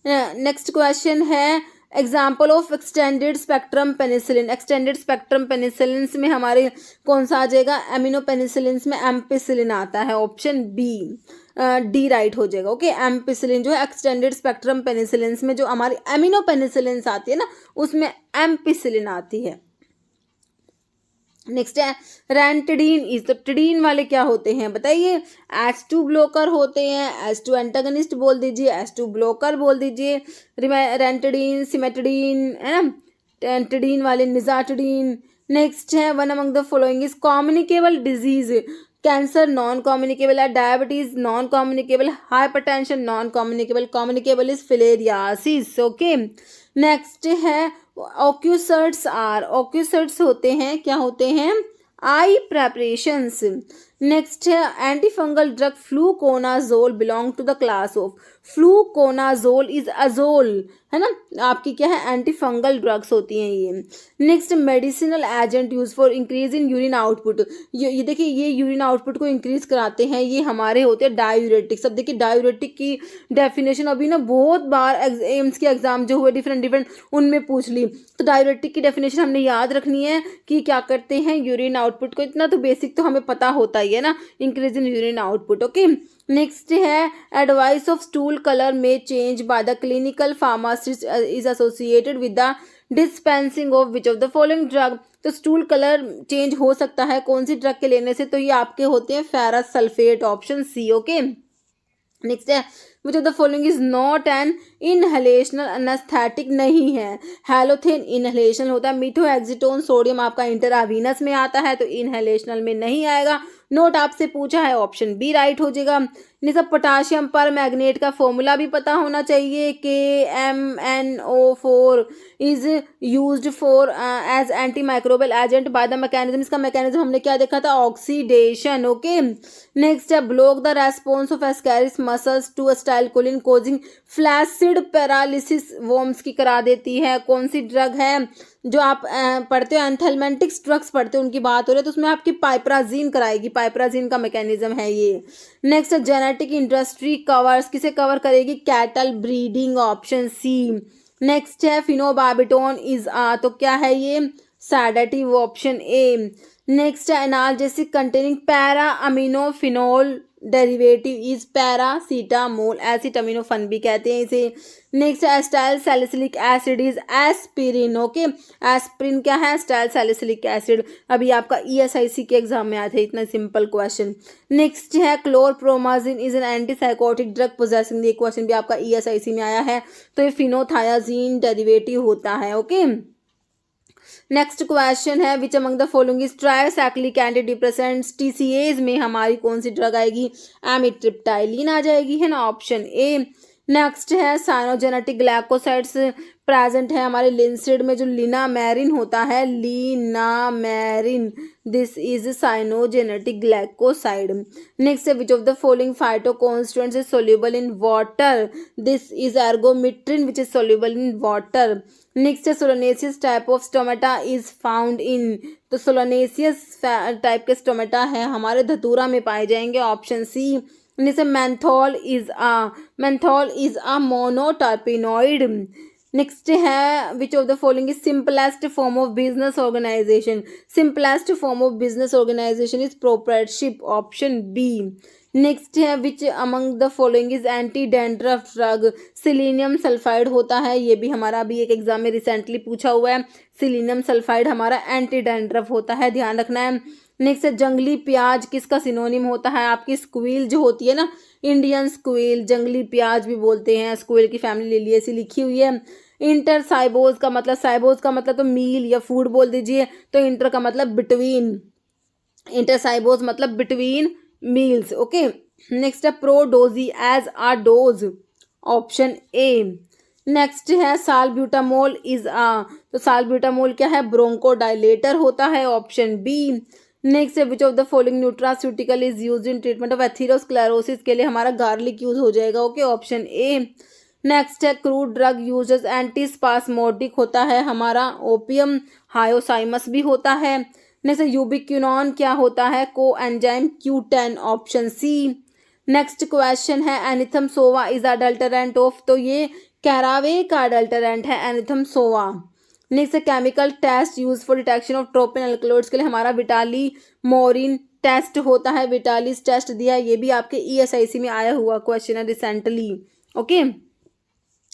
नेक्स्ट क्वेश्चन है example of extended spectrum penicillin, extended spectrum penicillin में हमारे कौन सा आ जाएगा, एमिनो पेनिसिलिन में एम्पिसिलिन आता है, ऑप्शन बी डी राइट हो जाएगा। ओके, एम्पिसिलिन जो है एक्सटेंडेड स्पेक्ट्रम पेनिसिलिन में जो हमारी एमिनो पेनिसिलिन आती है ना उसमें एम्पिसिलिन आती है। नेक्स्ट है रेंटिडीन इज, तो टिडीन वाले क्या होते हैं बताइए, H2 ब्लोकर होते हैं, H2 एंटागनिस्ट बोल दीजिए, H2 ब्लोकर बोल दीजिए, रेंटिडीन, सिमेटिडीन, है ना, टेंटिडीन वाले निजाटिडीन। नेक्स्ट है one among the following is communicable disease, cancer non communicable है, diabetes non communicable, hypertension non communicable, communicable is filariasis. Okay, next है ऑक्यूसर्ट्स आर, ऑक्यूसर्ट्स होते हैं, क्या होते हैं, आई प्रेपरेशंस। नेक्स्ट है anti fungal drug fluconazole belong to the class of, fluconazole is azole, है ना, आपकी क्या है एंटी फंगल ड्रग्स होती हैं ये। Next medicinal agent use for increase in urine output, ये देखिए ये यूरिन आउटपुट को इंक्रीज कराते हैं, ये हमारे होते हैं डायूरेटिक्स। अब देखिए डायूरेटिक की डेफिनेशन अभी ना बहुत बार एम्स के एग्जाम जो हुए डिफरेंट उनमें पूछ ली, तो डायूरेटिक की डेफिनेशन हमने याद रखनी है कि क्या करते हैं यूरिन आउटपुट को, इतना तो बेसिक तो हमें पता होता ही है ना, increase in urine output. Okay, next है एडवाइस ऑफ स्टूल कलर में change by the clinical pharmacist is associated with the dispensing of which of the following drug, तो स्टूल कलर चेंज हो सकता है कौन सी ड्रग के लेने से, तो ये आपके होते हैं ferrous sulphate, option C. Okay, next है which of the following is not an inhalational anaesthetic नहीं है। हेलोथेन इनहेलेशनल होता है। मीथोएक्सीटोन सोडियम आपका इंट्रावीनस में आता है तो इनहेलेशनल में नहीं आएगा। नोट आपसे पूछा है, ऑप्शन बी राइट हो जाएगा। नहीं सब पोटाशियम पर मैग्नेट का फॉर्मूला भी पता होना चाहिए। KMnO4 is used for as anti microbial agent by the mechanism. इसका मैकेनिज्म हमने क्या देखा था, ऑक्सीडेशन। ओके, नेक्स्ट है block the response of Ascaris muscles to acetylcholine causing flaccid paralysis worms की करा देती है। कौन सी ड्रग है जो आप पढ़ते हो, एंथेलमेंटिक्स ड्रग्स पढ़ते हो उनकी बात हो रही है, तो उसमें आपकी पाइपराजीन कराएगी। पाइपराजीन का मैकेनिज्म है ये। नेक्स्ट जेनेटिक इंडस्ट्री कवर्स, किसे कवर करेगी, cattle breeding, option C. Next है फिनोबार्बिटोन इज तो क्या है ये, सैडेटिव, ऑप्शन ए। नेक्स्ट है analgesic containing para aminophenol derivative is paracetamol, acetaminophen भी कहते हैं इसे। नेक्स्ट है acetyl salicylic acid is aspirin. Okay, aspirin क्या है, एस्टाइल सैलिसिलिक एसिड। अभी आपका ESIC के एग्जाम में आया था, इतना सिंपल क्वेश्चन। नेक्स्ट है chlorpromazine is an antipsychotic drug possessing, ये क्वेश्चन भी आपका ESIC में आया है, तो ये फिनोथायाजीन डेरिवेटिव होता है। ओके, नेक्स्ट क्वेश्चन है which among the following is tricyclic anti depressants, TCAs में हमारी कौन सी ड्रग आएगी, एमिट्रिप्टाइलिन आ जाएगी, है ना, ऑप्शन ए। नेक्स्ट है साइनोजेनेटिक ग्लाइकोसाइड्स प्रेजेंट है हमारे लिंसिड में, जो लिनामेरिन होता है, linamarin, this is cyanogenetic glycoside. Next है which of the following phytoconstituents is soluble in water, this is ergometrine which is soluble in water. Next है solanaceous type of stomata is found in, तो solanaceous type के stomata है हमारे धतूरा में पाए जाएंगे, ऑप्शन सी। जैसे menthol is a monoterpenoid। Next है which of the following is simplest form of business organisation, simplest form of business organisation is proprietorship, option B. Next है which among the following is anti dandruff drug, selenium sulphide होता है, ये भी हमारा अभी एक exam में recently पूछा हुआ है, सिलीनियम सल्फाइड हमारा एंटी डैंड्रफ होता है, ध्यान रखना है। नेक्स्ट है जंगली प्याज किसका सिनोनिम होता है, आपकी स्क्वील जो होती है ना, इंडियन स्क्वील, जंगली प्याज भी बोलते हैं, स्क्वील की फैमिली ले ली, ऐसी लिखी हुई है। इंटर साइबोज का मतलब, साइबोज का मतलब तो मील या फूड बोल दीजिए, तो इंटर का मतलब बिटवीन, इंटर साइबोज मतलब बिटवीन मील्स। ओके, नेक्स्ट है प्रोडोजी as a dose, option A. Next है साल्ब्यूटामोल इज तो साल्ब्यूटामोल क्या है, ब्रोंकोडाइलेटर होता है, ऑप्शन बी। नेक्स्ट है which of the following nutraceutical is used in treatment of atherosclerosis, के लिए हमारा गार्लिक यूज हो जाएगा, ओके, ऑप्शन ए। नेक्स्ट है crude drug use as antispasmodic होता है हमारा ओपियम, हायोसाइमस भी होता है। नेक्स्ट है यूबिक्विनोन क्या होता है, coenzyme Q10, option C. Next question है एनिथम सोवा इज अडल्टरेंट ऑफ, तो ये कैरावे का अडल्टरेंट है एनिथम सोवा। नेक्स्ट है chemical test use for detection of tropane alkaloids, के लिए हमारा विटाली मोरिन टेस्ट होता है, विटालिस टेस्ट दिया, ये भी आपके ESIC में आया हुआ क्वेश्चन है रिसेंटली। ओके,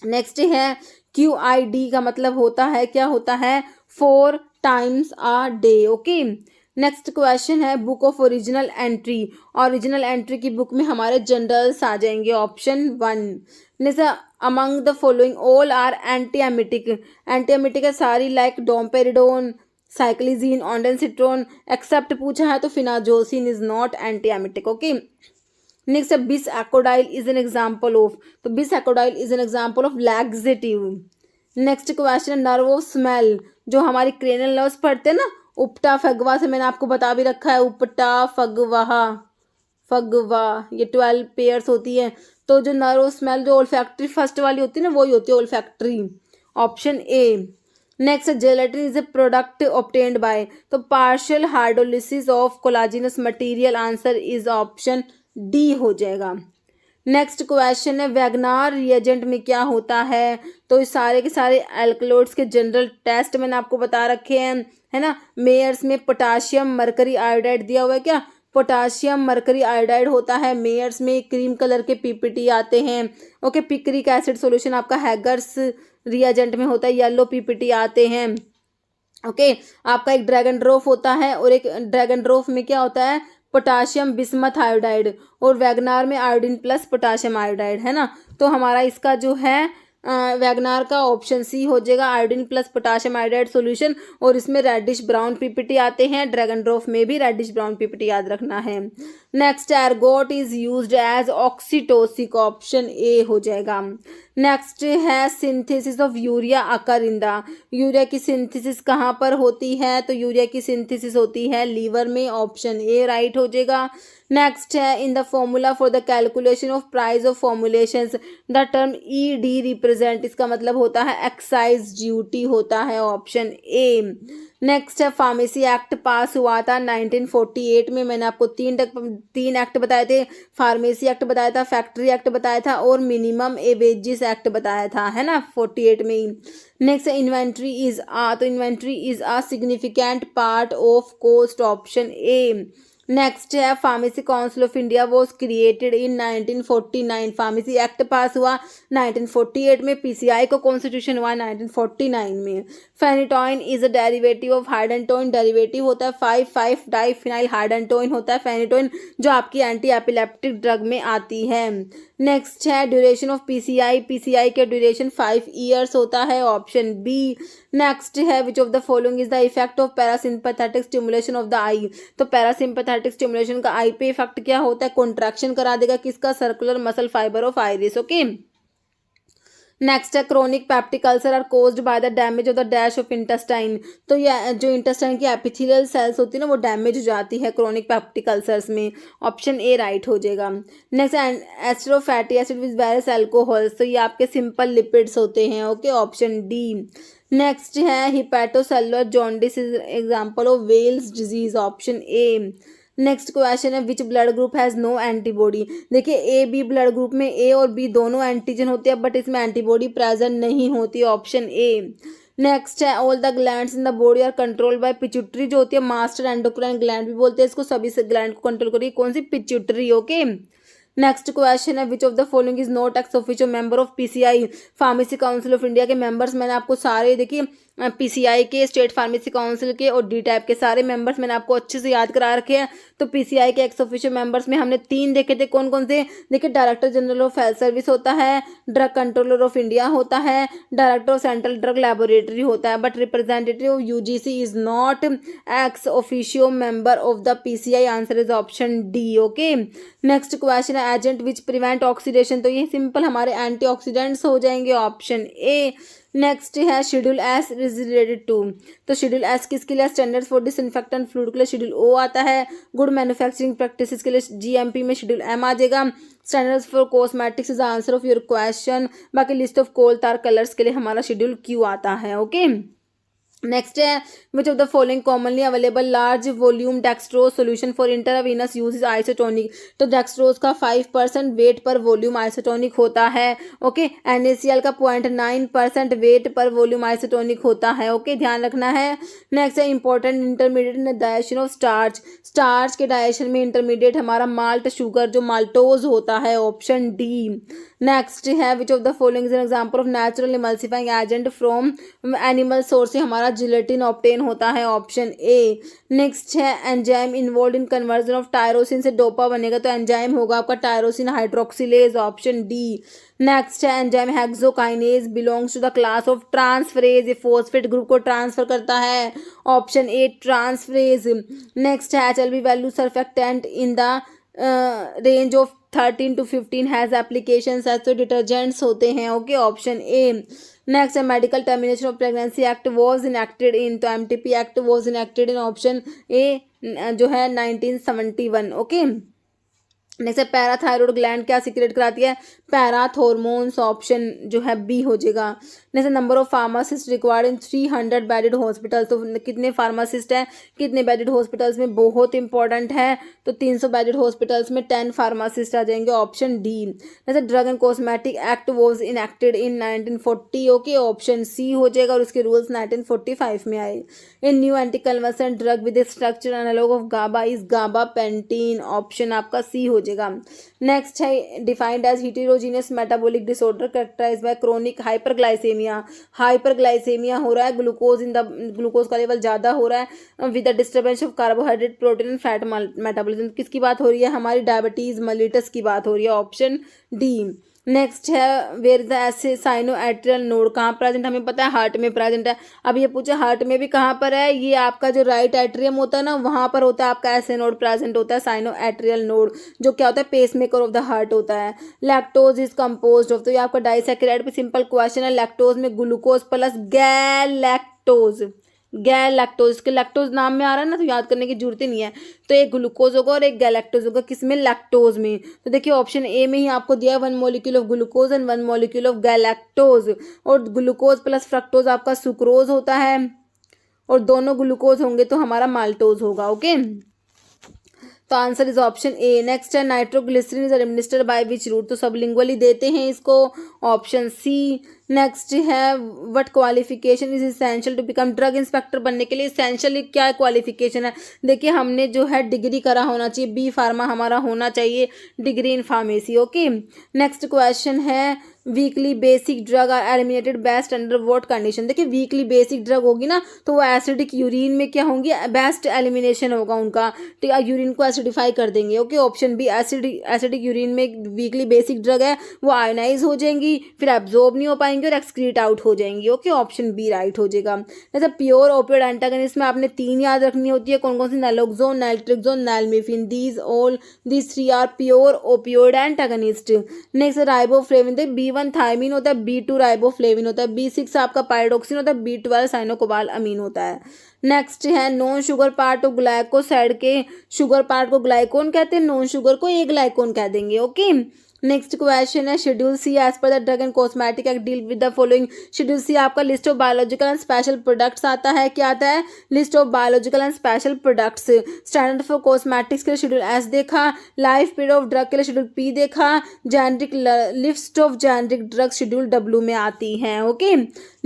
नेक्स्ट है QID का मतलब होता है, क्या होता है, 4 times a day। Okay, next question है book of original entry, original entry की बुक में हमारे जनरल्स आ जाएंगे, option 1। Next among the following all are anti emetic, anti emetic है सारी, like domperidone, cyclizine, ondansetron, except पूछा है तो phenazocine is not anti emetic. Okay, next है bisacodyl is an example of, तो bisacodyl is an example of laxative. Next question है nerve of smell, जो हमारी क्रेनियल नर्व्स पढ़ते हैं ना, उपटा फगवा से मैंने आपको बता भी रखा है, उपटा फगवा ये 12 पेयर्स होती है, तो जो नर्व ऑफ स्मेल जो ओल्फैक्टरी फर्स्ट वाली होती है ना, वही होती है olfactory, option A. Next gelatin is a product obtained by, तो partial hydrolysis of collagenous material, answer is option D हो जाएगा। नेक्स्ट क्वेश्चन है वैगनार रिएजेंट में क्या होता है, तो इस सारे के सारे एल्कलॉइड्स के जनरल टेस्ट मैंने आपको बता रखे हैं, है ना। मेयर्स में पोटाशियम मरकरी आयोडाइड दिया हुआ है, क्या पोटाशियम मरकरी आयोडाइड होता है मेयर्स में, क्रीम कलर के PPT आते हैं। ओके, पिक्रिक एसिड सॉल्यूशन आपका हैगर्स रिएजेंट में होता है, येलो PPT आते हैं। ओके, आपका एक ड्रैगन ड्रॉफ होता है, और एक ड्रैगन ड्रॉफ में क्या होता है, पोटाशियम बिस्मथ आयोडाइड, और वैगनार में आयोडीन प्लस पोटाशियम आयोडाइड, है ना। तो हमारा इसका जो है वैगनार का ऑप्शन सी हो जाएगा, iodine plus potassium iodide solution. और इसमें रेडिश ब्राउन पीपीटी आते हैं, ड्रैगन ड्रॉफ में भी रेडिश ब्राउन पीपीटी याद रखना है। Next, ergot is used as oxytocic, option A हो जाएगा। नेक्स्ट है synthesis of urea occur in the, urea की सिंथेसिस कहाँ पर होती है, तो यूरिया की सिंथेसिस होती है लीवर में, ऑप्शन ए राइट हो जाएगा। नेक्स्ट है in the formula for the calculation of price of formulations the term ED represent, इसका मतलब होता है एक्साइज ड्यूटी होता है, ऑप्शन ए। नेक्स्ट है फार्मेसी एक्ट पास हुआ था 1948 में, मैंने आपको तीन एक्ट बताए थे, फार्मेसी एक्ट बताया था, फैक्ट्री एक्ट बताया था और मिनिमम वेजेस एक्ट बताया था, है ना, 48 में ही। नेक्स्ट है इन्वेंट्री इज तो inventory is a significant part of cost, option A. Next है pharmacy council of India was created in 1949, pharmacy act pass हुआ 1948 में, पीसीआई को कॉन्स्टिट्यूशन हुआ 1949 में। Phenytoin is a derivative of hydantoin, derivative होता है 5,5 diphenyl hydantoin होता है फेनिटोइन, जो आपकी एंटी एपिलेप्टिक ड्रग में आती है। नेक्स्ट है ड्यूरेशन ऑफ पीसीआई, पीसीआई का ड्यूरेशन 5 ईयर्स होता है, ऑप्शन बी। नेक्स्ट है which of the following is the effect of parasympathetic stimulation of the eye, तो पैरासिम्पैथेटिक स्टिमुलेशन का आई पे इफेक्ट क्या होता है, कॉन्ट्रैक्शन करा देगा किसका, circular muscle fibre of iris, okay. Next है chronic peptic ulcer are caused by the damage of the dash of intestine, तो ये जो इंटेस्टाइन की एपिथेलियल सेल्स होती है ना वो डैमेज हो जाती है क्रोनिक पेप्टिक अल्सर्स में, ऑप्शन ए राइट हो जाएगा। Next ester fatty acid with various alcohols, तो ये आपके सिंपल लिपिड्स होते हैं, ओके, ऑप्शन डी। नेक्स्ट है hepatocellular jaundice is example of Weil's disease, option A. Next question है which blood group has no antibody, देखिए ए बी ब्लड ग्रुप में ए और बी दोनों एंटीजन होते हैं बट इसमें एंटीबॉडी प्रेजेंट नहीं होती, ऑप्शन ए। नेक्स्ट है all the glands in the body are controlled by pituitary, जो होती है मास्टर एंडोक्राइन ग्लैंड भी बोलते हैं इसको, सभी से ग्लैंड को कंट्रोल करिए कौन सी, पिट्यूटरी, ओके। नेक्स्ट क्वेश्चन है which of the following is not ex officio member of PCI, pharmacy council of India के मेंबर्स मैंने आपको सारे देखिए पीसीआई के, स्टेट फार्मेसी काउंसिल के और डी टाइप के सारे मेंबर्स मैंने आपको अच्छे से याद करा रखे हैं। तो पीसीआई के एक्स ऑफिशियो मेंबर्स में हमने 3 देखे थे, कौन कौन से, देखिए director general of health service होता है, ड्रग कंट्रोलर ऑफ इंडिया होता है, director of central drug laboratory होता है, but representative of UGC is not ex officio member of the PCI, answer is option D, okay. Next question है agent which prevent oxidation, तो ये simple हमारे antioxidants हो जाएंगे, ऑप्शन ए। नेक्स्ट है schedule S is related to, तो schedule S किसके लिए, स्टैंडर्ड्स फॉर डिसइंफेक्टेंट फ्लूइड के लिए शेड्यूल ओ आता है, गुड मैन्युफैक्चरिंग प्रैक्टिसेस के लिए जीएमपी में शेड्यूल एम आ जाएगा, standards for cosmetics is answer of your question, बाकी लिस्ट ऑफ कोल तार कलर्स के लिए हमारा शेड्यूल क्यू आता है, ओके। नेक्स्ट है which of the following commonly available large volume dextrose solution for इंटरावीनस use is isotonic, तो डेक्सट्रोज का 5% वेट पर वॉल्यूम आइसोटोनिक होता है, ओके। NaCl का 0.9% वेट पर वॉल्यूम आइसोटोनिक होता है, ओके, ध्यान रखना है। नेक्स्ट है important intermediate in digestion of starch, starch के डाइजेशन में इंटरमीडिएट हमारा माल्ट शुगर जो माल्टोज होता है, ऑप्शन डी। नेक्स्ट है which of the following is an example of natural emulsifying agent from animal source से हमारा जिलेटिन ऑब्टेन होता है, ऑप्शन ए। नेक्स्ट है enzyme involve in conversion of tyrosine से डोपा बनेगा, तो एंजाइम होगा आपका tyrosine hydroxylase, option D. Next है enzyme hexokinase belongs to the class of transferase, ये फॉस्फेट ग्रुप को ट्रांसफर करता है, ऑप्शन ए ट्रांसफरेज। नेक्स्ट है HLB value surfactant in the range of 13 to 15 has applications as, तो detergents होते हैं, okay, option A. Next है medical termination of pregnancy act was enacted in, तो MTP act was enacted in, option A जो है 1971, okay. Next है parathyroid gland क्या secrete कराती है, पैराथॉर्मोन्स, ऑप्शन जो है बी हो जाएगा। Next number of pharmacist required in 300 bedded hospital, तो कितने फार्मासिस्ट हैं, कितने बेडेड हॉस्पिटल्स में, बहुत इंपॉर्टेंट है, तो 300 बेडेड हॉस्पिटल्स में 10 फार्मासिस्ट आ जाएंगे, option D. Next drug and cosmetic act was enacted in 1940, okay, option C हो जाएगा, और उसके रूल्स 1945 में आए। In new anti convulsant drug with structure analogue of GABA is gabapentin, option आपका सी हो जाएगा। नेक्स्ट है defined as heterogeneous metabolic disorder characterise by chronic hyperglycaemia. Hyperglycaemia हो रहा है, ग्लूकोज का लेवल ज़्यादा हो रहा है with the disturbance of carbohydrate protein and fat metabolism. किसकी बात हो रही है? हमारी डायबिटीज़ मेलिटस की बात हो रही है, ऑप्शन डी। नेक्स्ट है वेयर द ऐसे साइनो एट्रियल नोड कहाँ प्रेजेंट? हमें पता है हार्ट में प्रेजेंट है। अब ये पूछा हार्ट में भी कहाँ पर है? ये आपका जो राइट एट्रियम होता है ना, वहाँ पर होता है आपका ऐसे नोड प्रेजेंट होता है, साइनो एट्रियल नोड, जो क्या होता है पेसमेकर ऑफ द हार्ट होता है। लैक्टोज इज कंपोज्ड ऑफ, तो ये आपका डाइसैकेराइड पे सिंपल क्वेश्चन है। लैक्टोज में ग्लूकोज प्लस गैलेक्टोज, गैर लैक्टोज, इसके लैक्टोज नाम में आ रहा है ना, तो याद करने की जरूरत ही नहीं है। तो एक ग्लूकोज होगा और एक गैलेक्टोज होगा, किसमें? लैक्टोज में। तो देखिए ऑप्शन ए में ही आपको दिया है 1 molecule of glucose and 1 molecule of galactose. और ग्लूकोज प्लस फ्रक्टोज आपका सुक्रोज होता है, और दोनों ग्लूकोज होंगे तो हमारा माल्टोज होगा। ओके, तो answer is option A. Next है nitroglycerine is administered by which route, तो सबलिंगुअली देते हैं इसको, ऑप्शन सी। नेक्स्ट है what qualification is essential to become, drug inspector बनने के लिए इसेंशियल क्या क्वालिफिकेशन है? देखिए हमने जो है डिग्री करा होना चाहिए, बी फार्मा हमारा होना चाहिए, degree in pharmacy. Okay, next question है weakly basic drug are eliminated best under what condition. देखिए वीकली बेसिक ड्रग होगी ना, तो वो एसिडिक यूरिन में क्या होंगी? बेस्ट एलिमिनेशन होगा उनका, ठीक है, यूरिन को एसिडिफाई कर देंगे। Okay, option B acidic urine में वीकली बेसिक ड्रग है, वो आयनाइज हो जाएंगी, फिर एब्जॉर्ब नहीं हो पाएंगी और एक्सक्रीट आउट हो जाएंगी। ओके, ऑप्शन बी राइट हो जाएगा। जैसे प्योर ओपियोइड एंटागनिस्ट में आपने 3 याद रखनी होती है, कौन कौन सी? Naloxone, naltrexone, nalmefene. These 3 are pure opioid antagonist. Next riboflavin, तो B1 थायमीन होता है, B2 राइबोफ्लेविन होता है, B6 आपका पायरोक्सिन होता है, B12 साइनोकोबाल अमीन होता है। नेक्स्ट है non sugar part of glycoside के शुगर पार्ट को ग्लाइकोन कहते हैं, नॉन शुगर को ये ग्लाइकोन कह देंगे। ओके, नेक्स्ट क्वेश्चन है शेड्यूल सी एज पर the drug and cosmetic act deal with the following. Schedule C आपका list of biological and special products आता है, क्या आता है? List of biological and special products. Standard for cosmetics के लिए शेड्यूल एस देखा, लाइफ पीरियड ऑफ ड्रग के लिए शेड्यूल पी देखा, generic list of generic drug schedule W में आती हैं। ओके,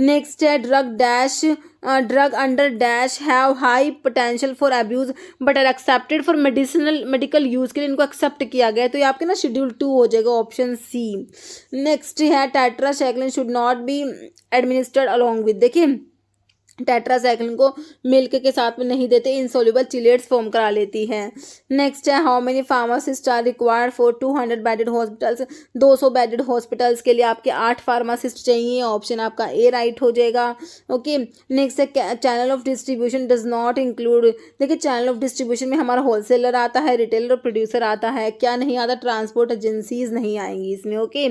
नेक्स्ट है drug under dash have high potential for abuse but are accepted for medical use के लिए इनको एक्सेप्ट किया गया है, तो ये आपके ना शेड्यूल 2 हो जाएगा, ऑप्शन सी। नेक्स्ट है tetracycline should not be administered along with, देखिए टेट्रासाइक्लिन को मिल्क के साथ में नहीं देते, इनसोल्यूबल चिलेट्स फॉर्म करा लेती है। नेक्स्ट है how many pharmacist are required for 200 bedded hospitals, 200 bedded hospitals के लिए आपके 8 फार्मासिस्ट चाहिए, ऑप्शन आपका ए राइट हो जाएगा। ओके, नेक्स्ट है channel of distribution does not include, देखिए चैनल ऑफ डिस्ट्रीब्यूशन में हमारा होलसेलर आता है, रिटेलर और प्रोड्यूसर आता है, क्या नहीं आता? ट्रांसपोर्ट एजेंसीज नहीं आएंगी इसमें। ओके,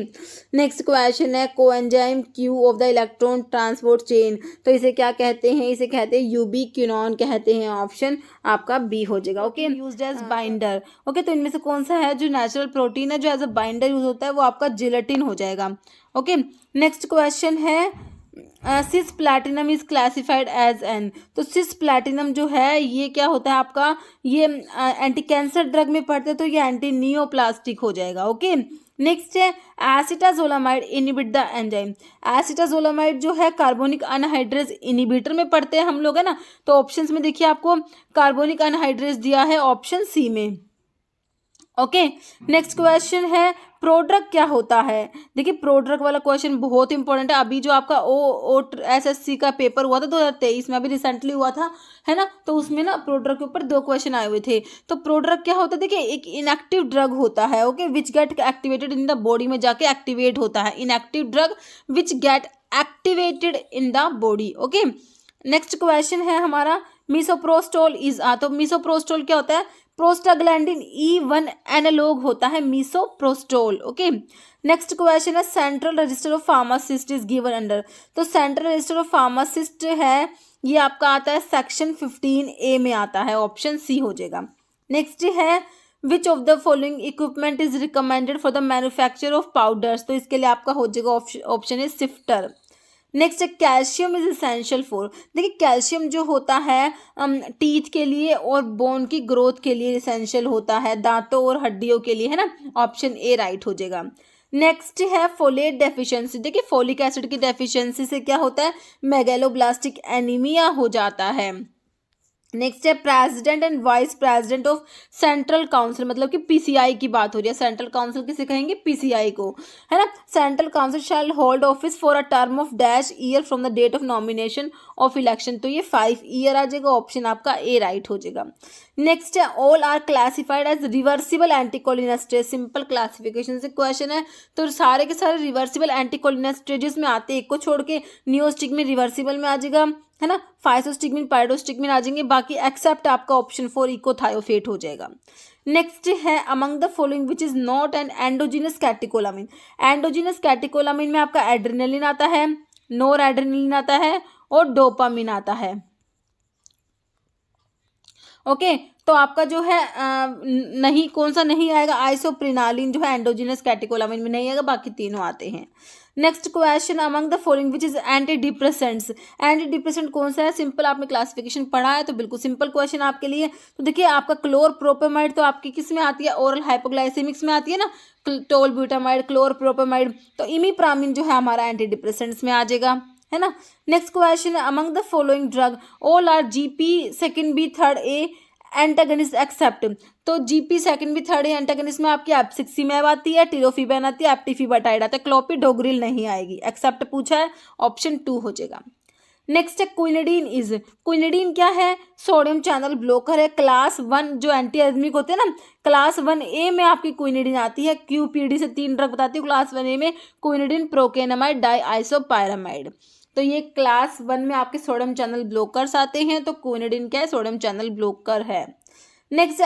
नेक्स्ट क्वेश्चन है coenzyme Q of the electron transport chain, तो इसे क्या कहते हैं? इसे कहते हैं यूबिक्विनोन कहते हैं, ऑप्शन आपका बी हो जाएगा। Okay, used as binder. Okay, तो इनमें से कौन सा है जो नेचुरल प्रोटीन है जो एज अ बाइंडर यूज होता है? वो आपका जिलेटिन हो जाएगा। ओके, नेक्स्ट क्वेश्चन है cis platinum is classified as an, तो सिस प्लैटिनम जो है ये क्या होता है आपका? ये एंटी कैंसर ड्रग में पड़ते हैं, तो ये एंटी नियोप्लास्टिक हो जाएगा। ओके, नेक्स्ट है acetazolamide inhibit the enzyme. Acetazolamide जो है कार्बोनिक अनहाइड्रेज इनिबिटर में पढ़ते हैं हम लोग, है ना, तो ऑप्शंस में देखिए आपको कार्बोनिक अनहाइड्रेज दिया है ऑप्शन सी में। ओके, नेक्स्ट क्वेश्चन है प्रोड्रग क्या होता है? देखिए प्रोड्रग वाला क्वेश्चन बहुत इंपॉर्टेंट है। अभी जो आपका OSSC का पेपर हुआ था 2023 में, अभी रिसेंटली हुआ था, है ना, तो उसमें ना प्रोड्रग के ऊपर 2 क्वेश्चन आए हुए थे। तो प्रोड्रग क्या होता है? देखिए एक इनएक्टिव ड्रग होता है, okay, which get activated in the body में जाके एक्टिवेट होता है, inactive drug which get activated in the body. Okay, next question है हमारा मिसोप्रोस्टोल इज तो मिसोप्रोस्टोल क्या होता है? प्रोस्टाग्लैंडिन E1 एनालॉग होता है मिसोप्रोस्टोल। ओके, नेक्स्ट क्वेश्चन है central register of pharmacist is given under, तो सेंट्रल रजिस्टर ऑफ फार्मासिस्ट है ये आपका आता है सेक्शन 15A में आता है, ऑप्शन सी हो जाएगा। नेक्स्ट है which of the following equipment is recommended for the manufacture of powders, तो इसके लिए आपका हो जाएगा ऑप्शन है सिफ्टर। नेक्स्ट है कैल्शियम इज इसेंशियल फॉर, देखिए कैल्शियम जो होता है टीथ के लिए और बोन की ग्रोथ के लिए इसेंशियल होता है, दांतों और हड्डियों के लिए, है ना, ऑप्शन ए राइट हो जाएगा। नेक्स्ट है फोलेट डेफिशिएंसी, देखिए फोलिक एसिड की डेफिशिएंसी से क्या होता है? मेगैलोब्लास्टिक एनीमिया हो जाता है। नेक्स्ट है president and vice president of central council, मतलब कि पीसीआई की बात हो रही है। सेंट्रल काउंसिल किसे कहेंगे? पीसीआई को, है ना। Central council shall hold office for a term of dash year from the date of nomination of election, तो ये 5 ईयर आ जाएगा, ऑप्शन आपका ए राइट हो जाएगा। नेक्स्ट है all are classified as reversible anticholinesterase, simple classification से क्वेश्चन है, तो सारे के सारे रिवर्सिबल एंटीकोलिनेस्टेजेस में आते हैं, एक को छोड़ के नियोस्टिग्मिन रिवर्सिबल में आ जाएगा, है ना। फाइसोस्टिग्मिन पाइरोस्टिग्मिन आ जाएंगे, बाकी एक्सेप्ट आपका ऑप्शन 4 इकोथायोफेट हो जाएगा। नेक्स्ट है among the following which is not an endogenous catecholamine, endogenous catecholamine में आपका एड्रेनलिन आता है, नोर एड्रेनलिन आता है और डोपामिन आता है। ओके तो आपका जो है नहीं, कौन सा नहीं आएगा? आइसोप्रिनालिन जो है एंडोजिनस कैटेकोलामिन में नहीं आएगा, बाकी तीनों आते हैं। Next question among the following which is anti depressants, anti depressant कौन सा है? सिंपल आपने क्लासिफिकेशन पढ़ा है, तो बिल्कुल सिंपल क्वेश्चन आपके लिए। तो देखिए आपका क्लोरप्रोपेमाइड तो आपकी किस में आती है? ओरल हाइपोग्लाइसेमिक्स में आती है ना, टोलब्यूटामाइड, क्लोरप्रोपेमाइड, तो इमीप्रामिन जो है हमारा एंटी डिप्रेसेंट्स में आ जाएगा, है ना। Next question among the following drug all are GP second B third A antagonist except, तो GP second B third antagonist में आपकी एप्सिक्सिमैब आती है, टिरोफिबैन आती है, एप्टिफिबाटाइड आता है, क्लोपिडोग्रिल नहीं आएगी, एक्सेप्ट पूछा है, ऑप्शन 2 हो जाएगा। नेक्स्ट है क्विनिडीन इज, क्विनिडीन क्या है? सोडियम चैनल ब्लॉकर है, क्लास 1 जो एंटी एजमिक होते हैं ना, क्लास 1A में आपकी क्विनिडीन आती है, क्यूपीडी से 3 ड्रग बताती हूँ क्लास 1A में, क्विनिडीन, प्रोकेनामाइड, डाइआइसोपायरामाइड, तो ये क्लास 1 में आपके सोडियम चैनल ब्लॉकर्स आते हैं, तो क्विनिडीन क्या है? सोडियम चैनल ब्लॉकर है। Next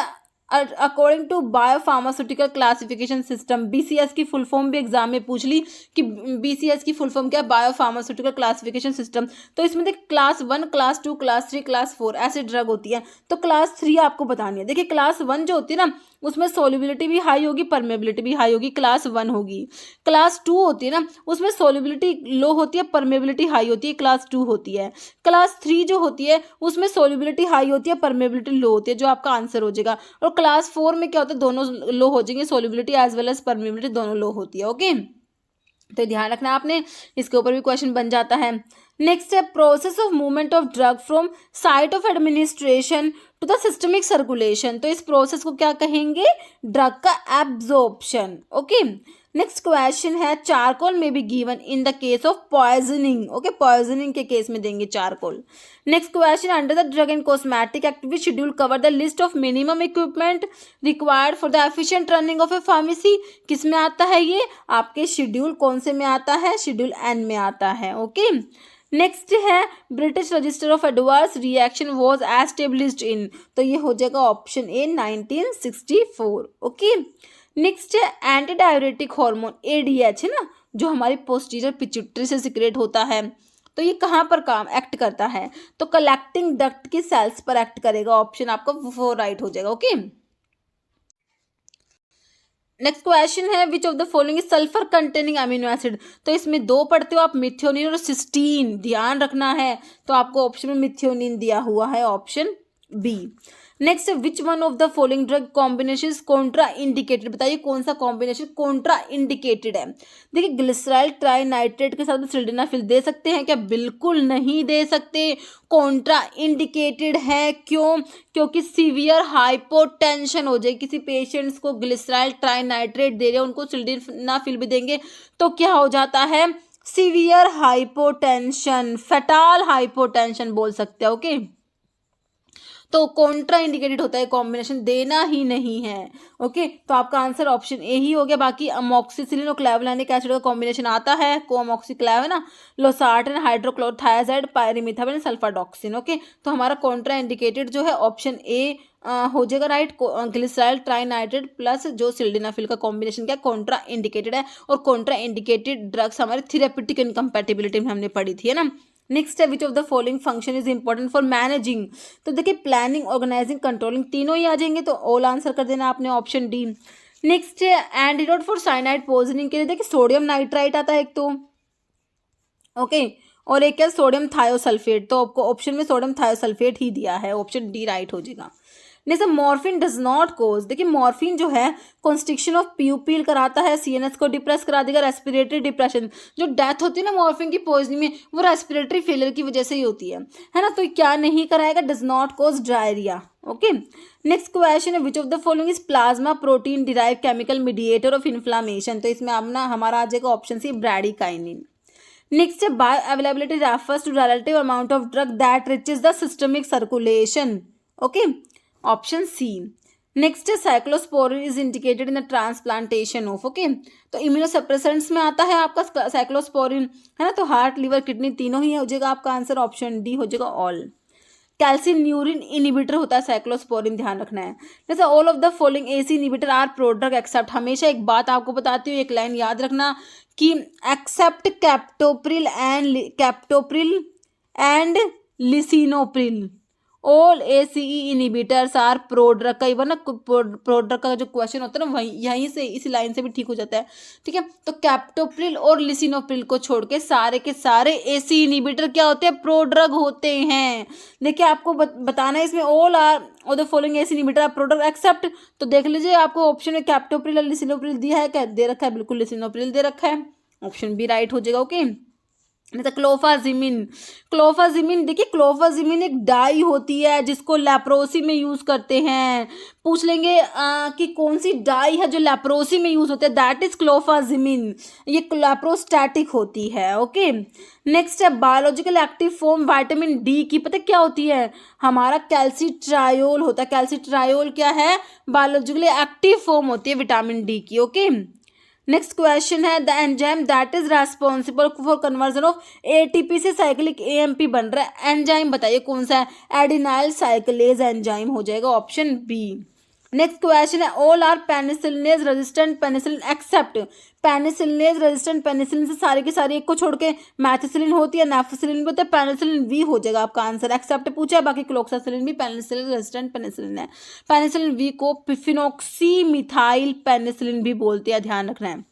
according to biopharmaceutical classification system, BCS की फुल फॉर्म भी एग्जाम में पूछ ली कि बीसीएस की फुल फॉर्म क्या है? बायोफार्मास्यूटिकल क्लासिफिकेशन सिस्टम, तो इसमें देख क्लास 1, क्लास 2, क्लास 3, क्लास 4 ऐसे ड्रग होती है, तो क्लास 3 आपको बतानी है। देखिए क्लास 1 जो होती है ना, उसमें सोल्युबिलिटी भी हाई होगी, परमेबिलिटी भी हाई होगी, क्लास 1 होगी। क्लास 2 होती है ना, उसमें सोल्युबिलिटी लो होती है, परमेबिलिटी हाई होती है, क्लास 2 होती है। क्लास 3 जो होती है उसमें सोल्युबिलिटी हाई होती है, परमेबिलिटी लो होती है, जो आपका आंसर हो जाएगा। और क्लास 4 में क्या होता है? दोनों लो हो जाएंगे, solubility as well as permeability दोनों लो होती है। ओके तो ध्यान रखना आपने, इसके ऊपर भी क्वेश्चन बन जाता है। नेक्स्ट है process of movement of drug from site of administration to the systemic circulation, तो इस प्रोसेस को क्या कहेंगे? ड्रग का एब्जॉर्प्शन। ओके नेक्स्ट क्वेश्चन है charcoal may be given in the case of poisoning, okay poisoning के case में देंगे charcoal. Next question under the drug and cosmetic act which schedule cover the list of minimum equipment required for the efficient running of a pharmacy, किस में आता है ये? आपके schedule कौन से में आता है? शेड्यूल एन में आता है। ओके नेक्स्ट है British register of adverse reaction was established in, तो ये हो जाएगा ऑप्शन ए 1964। ओके नेक्स्ट है एंटी डायरेटिक हार्मोन एडीएच है ना, जो हमारी पोस्टीरियर पिट्यूटरी से सिक्रेट होता है, तो ये कहाँ पर काम एक्ट करता है? तो कलेक्टिंग डक्ट की सेल्स पर एक्ट करेगा, ऑप्शन आपका 4 राइट हो जाएगा। ओके नेक्स्ट क्वेश्चन है which of the following is sulphur containing amino acid, तो इसमें 2 पढ़ते हो आप, मिथियोनिन और सिस्टीन, ध्यान रखना है, तो आपको ऑप्शन में मिथियोनिन दिया हुआ है, option B. Next which one of the following drug combination contraindicated, बताइए कौन सा कॉम्बिनेशन कॉन्ट्रा इंडिकेटेड है? देखिए ग्लिसराइल ट्राइनाइट्रेट के साथ सिल्डेनाफिल दे सकते हैं क्या? बिल्कुल नहीं दे सकते, कॉन्ट्रा इंडिकेटेड है। क्यों? क्योंकि सीवियर हाइपोटेंशन हो जाए, किसी पेशेंट्स को ग्लिसराइल ट्राइनाइट्रेट दे रहे हैं, उनको सिल्डेनाफिल भी देंगे तो क्या हो जाता है? सीवियर हाइपोटेंशन, फेटाल हाइपोटेंशन बोल सकते हैं। ओके तो कॉन्ट्रा इंडिकेटेड होता है, कॉम्बिनेशन देना ही नहीं है। ओके तो आपका आंसर ऑप्शन ए ही हो गया। बाकी अमोक्सिसिलिन और क्लेवलानिक एसिड का कॉम्बिनेशन आता है, कोअमोक्सिक्लेव है ना, लोसार्टन, हाइड्रोक्लोरोथायाजाइड, पायरिमिथाबिन, सल्फाडॉक्सिन। ओके तो हमारा कॉन्ट्रा इंडिकेटेड जो है ऑप्शन ए हो जाएगा राइट, ग्लिसराइल ट्राइनाइट्रेट प्लस जो सिल्डेनाफिल का कॉम्बिनेशन क्या कॉन्ट्रा इंडिकेटेड है, और कॉन्ट्रा इंडिकेटेड ड्रग्स हमारे थेरेप्यूटिक इनकम्पैटिबिलिटी में हमने पढ़ी थी, है ना। नेक्स्ट है which of the following function is important for managing, तो देखिए प्लानिंग, ऑर्गेनाइजिंग, कंट्रोलिंग तीनों ही आ जाएंगे, तो ऑल आंसर कर देना आपने, ऑप्शन डी। नेक्स्ट है एंटीडोट फॉर साइनाइड पॉइजनिंग के लिए देखिए सोडियम नाइट्राइट आता है एक तो, ओके और एक है सोडियम थायोसल्फेट, तो आपको ऑप्शन में सोडियम थायोसल्फेट ही दिया है, ऑप्शन डी राइट हो जाएगा। जैसे मॉर्फिन डज नॉट कोज, देखिए मॉर्फिन जो है कॉन्स्ट्रिक्शन ऑफ प्यूपिल कराता है, सीएनएस को डिप्रेस करा देगा, रेस्पिरेटरी डिप्रेशन, जो डेथ होती है ना मॉर्फिन की पॉइजनिंग में वो रेस्पिरेटरी फेलियर की वजह से ही होती है ना, तो क्या नहीं कराएगा, does not cause diarrhoea. Okay, next question है which of the following is plasma protein derive chemical mediator of inflammation, तो इसमें अब ना हमारा आ जाएगा ऑप्शन सी ब्रैडिकाइनिन। नेक्स्ट है bioavailability refers to relative amount of drug that reaches the systemic circulation, okay, option C. Next है cyclosporine is indicated in the transplantation of, okay, तो इम्यूनोसप्रेसेंट्स में आता है आपका साइक्लोस्पोरिन, है ना, तो हार्ट लिवर किडनी तीनों ही हो जाएगा आपका आंसर, ऑप्शन डी हो जाएगा ऑल। कैल्सिन्यूरिन इनिबिटर होता है साइक्लोस्पोरिन, ध्यान रखना है। जैसे all of the following ACE inhibitor are prodrug except, हमेशा एक बात आपको बताती हूँ, एक लाइन याद रखना कि except captopril and lisinopril, all ACE inhibitors are prodrug. कई बार ना प्रोड्रग का जो क्वेश्चन होता है ना वही यहीं से इसी लाइन से भी ठीक हो जाता है, ठीक है, तो कैप्टोप्रिल और लिसिनोप्रिल को छोड़ के सारे के सारे एसी इनिबिटर क्या होते हैं, प्रोड्रग होते हैं। देखिए आपको बताना है इसमें ऑल आर और the following ACE inhibitor are prodrug except, तो देख लीजिए आपको ऑप्शन में कैप्टोप्रिल और लिसिनोप्रिल दिया है, क्या दे रखा है, बिल्कुल लिसिनोप्रिल दे रखा है, ऑप्शन बी राइट हो जाएगा। ओके, तो क्लोफाजिमिन, देखिए क्लोफाजिमिन एक डाई होती है जिसको लेप्रोसी में यूज करते हैं, पूछ लेंगे कि कौन सी डाई है जो लेप्रोसी में यूज होती है, दैट इज क्लोफाजिमिन, ये लेप्रोस्टैटिक होती है। ओके, नेक्स्ट है biological active form vitamin D की, पता क्या होती है, हमारा कैल्सिट्रायोल होता है, कैल्सिट्रायोल क्या है, बायोलॉजिकली एक्टिव फॉर्म होती है विटामिन डी की। ओके, नेक्स्ट क्वेश्चन है the enzyme that is responsible for conversion of ATP से साइक्लिक एएमपी बन रहा है, एंजाइम बताइए कौन सा है, एडिनाइल साइक्लेज एंजाइम हो जाएगा, ऑप्शन बी। नेक्स्ट क्वेश्चन है all are penicillinase resistant penicillin except, penicillinase resistant penicillin से सारे के सारे एक को छोड़ के मैथिसिलिन होती है, नेफिसिलिन भी होता है, पेनिसिलिन वी हो जाएगा आपका आंसर, एक्सेप्ट पूछा है, बाकी क्लोक्सासिलिन भी पेनिसिलिन रेजिस्टेंट पेनिसिलिन है, पेनिसिलिन वी को फिनोक्सीमिथाइल पेनिसिलिन भी बोलते हैं, ध्यान रखना है।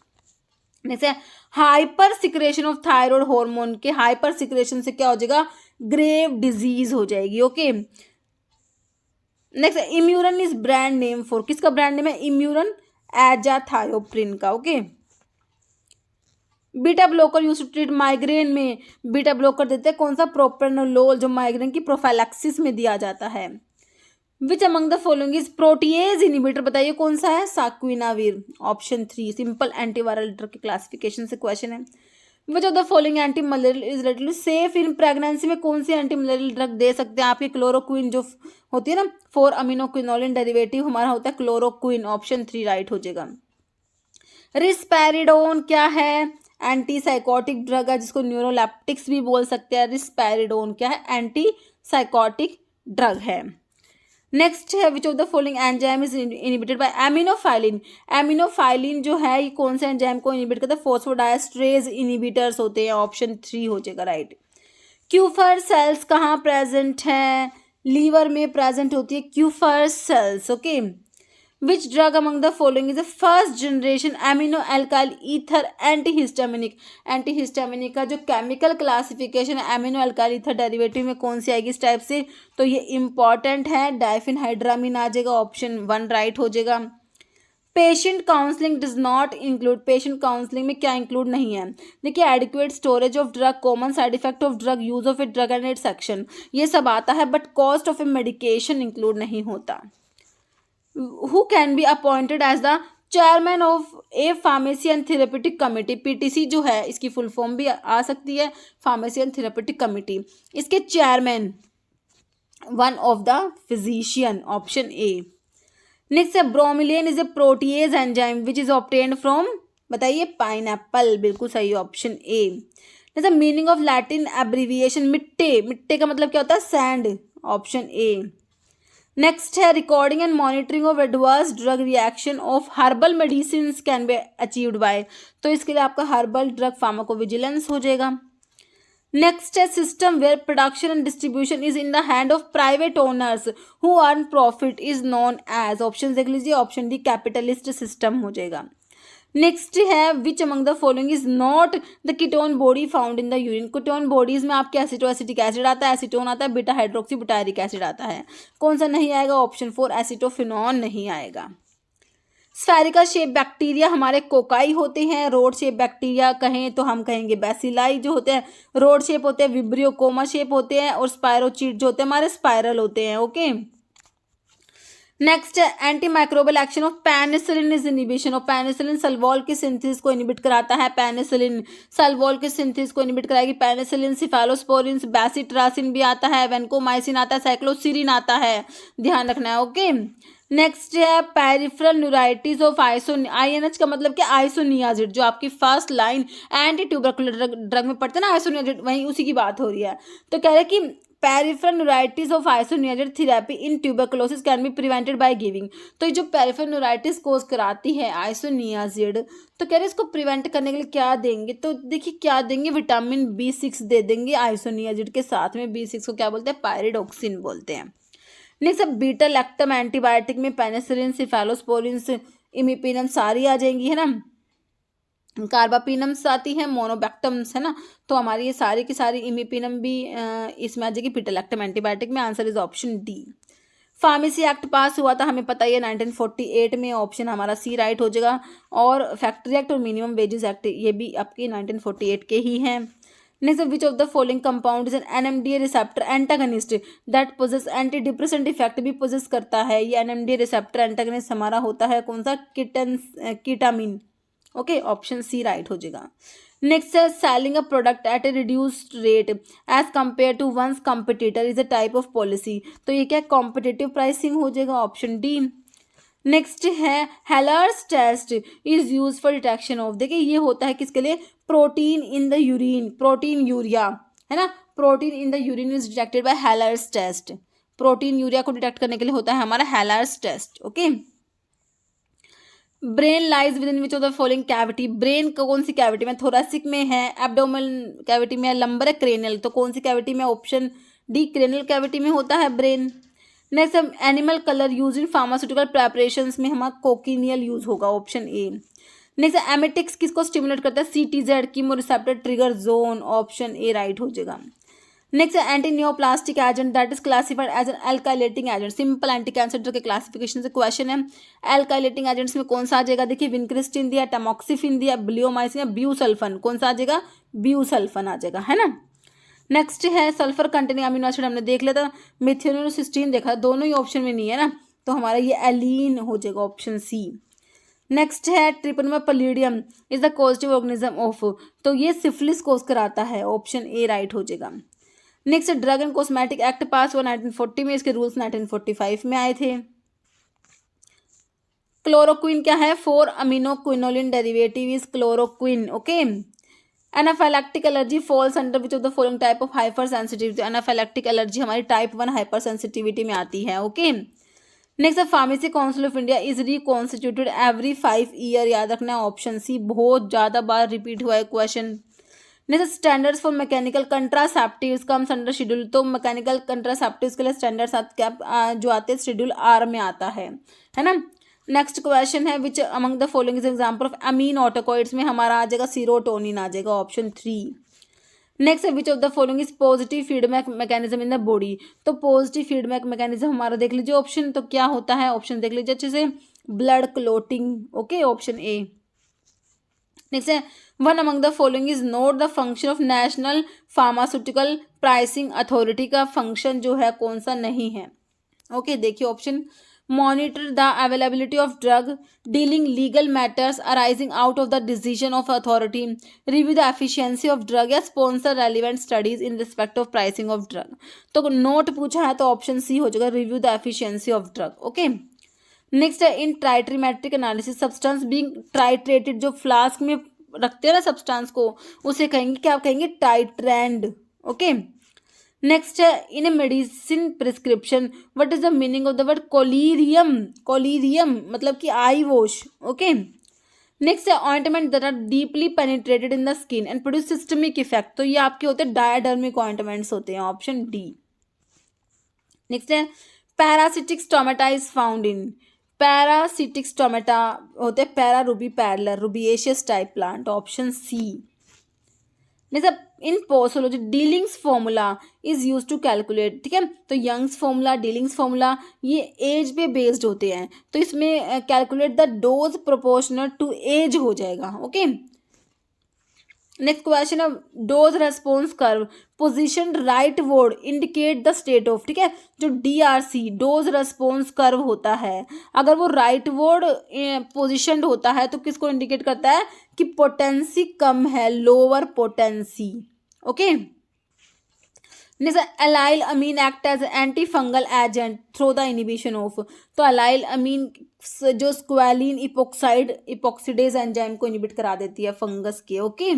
जैसे hypersecretion of thyroid hormone के हाइपर सिक्रेशन से क्या हो जाएगा, ग्रेव डिजीज हो जाएगी। Okay, next Imuran is brand name for, किसका ब्रांड नेम है, इम्यूरन एजाथायोप्रिन का। Okay, beta blocker use to treat migraine में बीटा ब्लॉकर देते हैं कौन सा, प्रोप्रानोलोल, जो माइग्रेन की प्रोफाइलैक्सिस में दिया जाता है। Which among the following is protease inhibitor, बताइए कौन सा है, साक्विनावीर, ऑप्शन 3, सिंपल एंटीवायरल ड्रग के क्लासिफिकेशन से क्वेश्चन है। Which of the following anti malarial is related safe in pregnancy में कौन सी एंटी मलेरियल ड्रग दे सकते हैं आपकी, क्लोरोक्विन जो होती है ना, 4 अमीनोक्विनोलिन डेरिवेटिव हमारा होता है क्लोरोक्विन, ऑप्शन 3 राइट हो जाएगा। रिस्पेरिडोन क्या है, एंटी साइकोटिक ड्रग है जिसको न्यूरोलेप्टिक्स भी बोल सकते हैं, रिस्पेरिडोन क्या है, एंटी साइकोटिक ड्रग है। नेक्स्ट है which of the following enzyme is inhibited by aminophylline, aminophylline जो है ये कौन से एंजाइम को इनिबिट करता है, फॉस्फोडाइएस्ट्रेज इनिबिटर्स होते हैं, ऑप्शन 3 हो जाएगा राइट। क्यूफर सेल्स कहाँ प्रेजेंट है, लीवर में प्रेजेंट होती है Kupffer cells. Okay, which drug among the following is the first generation amino alkyl ether antihistaminic, antihistaminic का जो केमिकल क्लासिफिकेशन है एमिनो एल्काइल ईथर डेरिवेटिव में कौन सी आएगी इस टाइप से, तो ये इंपॉर्टेंट है, डाइफिनहाइड्रामिन आ जाएगा, ऑप्शन 1 राइट हो जाएगा। Patient counselling does not include, patient counselling में क्या इंक्लूड नहीं है, देखिए adequate storage of drug, common side effect of drug, use of a drug and it's action, ये सब आता है, but cost of A medication include नहीं होता। Who can be appointed as the chairman of a pharmacy and therapeutic committee, PTC जो है इसकी full form भी आ सकती है, फार्मेसी एंड थेरेपेटिक कमिटी, इसके chairman one of the physician, option A. Next है bromelain is a protease enzyme which is obtained from, बताइए पाइनएप्पल, बिल्कुल सही, ऑप्शन ए। जैसे meaning of Latin abbreviation mitte, mitte का मतलब क्या होता है, सैंड, ऑप्शन ए। नेक्स्ट है recording and monitoring of adverse drug reaction of herbal medicine can be achieved by, तो इसके लिए आपका हर्बल ड्रग फार्माकोविजिलेंस हो जाएगा। नेक्स्ट है system where production and distribution is in the hand of private owners who earn profit is known as, option देख लीजिए, option D capitalist system हो जाएगा। नेक्स्ट है which among the following is not the ketone body found in the urine. Ketone bodies में आपके एसिटोएसिटिक acid आता है, acetone आता है, बीटा हाइड्रोक्सी बुटायरिक एसिड आता है। कौन सा नहीं आएगा? ऑप्शन 4 एसिटोफिनॉन नहीं आएगा। स्फेरिकल शेप बैक्टीरिया हमारे कोकाई होते हैं। रोड शेप बैक्टीरिया कहें तो हम कहेंगे बैसिलाई जो होते हैं रोड शेप होते हैं। विब्रियो कोमा शेप होते हैं और स्पायरोचीट जो होते हैं हमारे स्पाइरल होते हैं। ओके, नेक्स्ट है antimicrobial action of penicillin is inhibition of penicillin. Cell wall की सिंथेसिस को इनिबिट कराता है पेनिसिलिन। सल्वॉल की सिंथेसिस को इनिबिट कराएगी पेनिसिलिन। सिफेलोस्पोरिन, बेसिट्रासिन भी आता है, वेंकोमाइसिन आता है, साइक्लोसिरिन आता है, ध्यान रखना है। ओके, नेक्स्ट है पेरिफेरल न्यूराइटिस ऑफ आईएनएच का मतलब क्या? आइसोनियाजिड, जो आपकी first line anti tubercular drug में पड़ते हैं ना आइसोनियाजिड, वहीं उसी की बात हो रही है। तो कह रहे हैं कि peripheral neuritis of isoniazid therapy in tuberculosis can be prevented by giving. तो ये जो पेरिफेरल न्यूराइटिस कोज कराती है आइसोनियाजिड, तो कह रहे हैं इसको प्रिवेंट करने के लिए क्या देंगे? तो देखिए क्या देंगे, विटामिन B6 दे देंगे आइसोनियाजिड के साथ में। B6 को क्या बोलते हैं? पायरिडोक्सिन बोलते हैं। नेक्स्ट अब बीटा लैक्टम एंटीबायोटिक में पेनिसिलिन, सिफेलोस्पोरिन, इमिपेनम सारी आ जाएंगी, है ना। कार्बापिनम्स आती है, मोनोबैक्टम्स है ना। तो हमारी ये सारी की सारी इमिपेनम भी इसमें आ जाएगी बीटा लैक्टम एंटीबायोटिक में। Answer is option D. Pharmacy act pass हुआ था, हमें पता ही है 1948 में। ऑप्शन हमारा सी राइट हो जाएगा। और फैक्ट्री एक्ट और मिनिमम वेजेस एक्ट ये भी आपके 1948 के ही हैं। Next, which of the following compound is an NMDA receptor antagonist that possess anti depressant effect भी पोजेस करता है। ये NMDA रिसेप्टर एंटागनिस्ट हमारा होता है कौन सा? Ketamine. Okay, option C right हो जाएगा। नेक्स्ट है selling a product at a reduced rate as compare to one's competitor is a type of policy. तो ये क्या? कॉम्पिटिटिव प्राइसिंग हो जाएगा, ऑप्शन डी। नेक्स्ट है Heller's test is use for detection of, देखिए ये होता है किसके लिए? Protein in the urine, protein urea, है ना। Protein in the urine is detected by healers test. Protein urea को डिटेक्ट करने के लिए होता है हमारा Heller's test. Okay, brain lies within which of the following cavity. Brain कौन सी कैविटी में? थोरेसिक में है, एब्डोमिनल कैविटी में है, लंबर है, क्रेनियल। तो कौन सी कैविटी में? ऑप्शन डी क्रेनियल कैविटी में होता है brain. Next animal colour use in pharmaceutical preparations में हमारा कोकिनियल यूज होगा, ऑप्शन ए। नेक्स्ट एमेटिक्स किसको स्टिमुलेट करता है? CTZ chemoreceptor trigger zone, option A right हो जाएगा। Next anti neoplastic agent that is classified as an alkylating agent. Simple anti cancer drug के classification से क्वेश्चन है। Alkylating agents में कौन सा आ जाएगा? देखिए विनक्रिस्टिन दिया, टैमोक्सिफिन दिया, ब्लियोमाइसिन या ब्यूसल्फन। कौन सा आ जाएगा? ब्यूसल्फन आ जाएगा, है ना। नेक्स्ट है सल्फर कंटेनिंग अमीनो एसिड, हमने देख लिया था। मिथेनोल और सिस्टीन देखा, दोनों ही ऑप्शन में नहीं है ना, तो हमारा ये एलीन हो जाएगा, ऑप्शन सी। नेक्स्ट है Treponema pallidum is the causative organism of, तो ये सिफिलिस कोज कराता है, ऑप्शन ए राइट हो जाएगा। Next drug and cosmetic act pass हुआ 1940 में, इसके रूल्स 1945 में आए थे। क्लोरोक्विन क्या है? 4 amino quinoline derivative is chloroquine. Okay, anaphylactic allergy falls under which of the following type of hyper sensitivity. Anaphylactic allergy हमारी टाइप 1 हाइपर सेंसिटिविटी में आती है। Okay, next pharmacy council of India is reconstituted every 5 year, याद रखना है, option सी। बहुत ज़्यादा बार repeat हुआ है question. Next standards for mechanical contraceptives comes under schedule, तो मैकेनिकल कंट्रासेप्टिव्स के लिए स्टैंडर्ड्स जो आते हैं शेड्यूल आर में आता है ना। नेक्स्ट क्वेश्चन है which among the following is example of amine autocoids में हमारा आ जाएगा सीरोटोनिन आ जाएगा, option 3। Next which of the following is positive feedback mechanism in the body, तो पॉजिटिव फीडबैक मैकेनिज्म हमारा देख लीजिए ऑप्शन, तो क्या होता है? ऑप्शन देख लीजिए अच्छे से, blood clotting. Okay, option A. Next है one among the following is not the function of National Pharmaceutical Pricing Authority का फंक्शन जो है कौन सा नहीं है? ओके, देखिए option monitor the availability of drug, dealing legal matters arising out of the decision of authority, review the efficiency of drug या sponsor relevant studies in respect of pricing of drug. तो not पूछा है तो option C हो जाएगा, review the efficiency of drug. Okay, next है इन ट्राइट्रीमेट्रिक analysis substance being ट्राइट्रेटेड, जो flask में रखते हैं ना सब्सटेंस को, उसे कहेंगे क्या? कहेंगे टाइट्रेंड। ओके, नेक्स्ट है in a medicine prescription what is the meaning of the word collyrium? Collyrium मतलब कि आई वॉश। ओके, नेक्स्ट है ointment that are deeply penetrated in the skin and produce systemic effect, तो ये आपके होते हैं diadermic ointments होते हैं, ऑप्शन डी। नेक्स्ट है paracytic stomata is found in, paracytic stomata होते हैं para ruby parallel rubiaceous type plant, option C. मतलब in posology dealings formula is use to calculate, ठीक है, तो यंग्स फॉर्मूला डीलिंग्स फॉर्मूला ये एज पे बेस्ड होते हैं, तो इसमें calculate the dose proportional to age हो जाएगा, ओके। नेक्स्ट क्वेश्चन है dose response curve position rightward indicate the state of, ठीक है, जो DRC डोज रेस्पॉन्स कर्व होता है अगर वो राइट वर्ड पोजिशन होता है तो किसको इंडिकेट करता है कि पोटेंसी कम है, lower potency, okay. Next allyl amine act as anti fungal agent through the inhibition of, तो एलाइल अमीन जो स्क्वेलिन इपोक्साइडेज एंजाइम को इनिबिट करा देती है फंगस के, okay.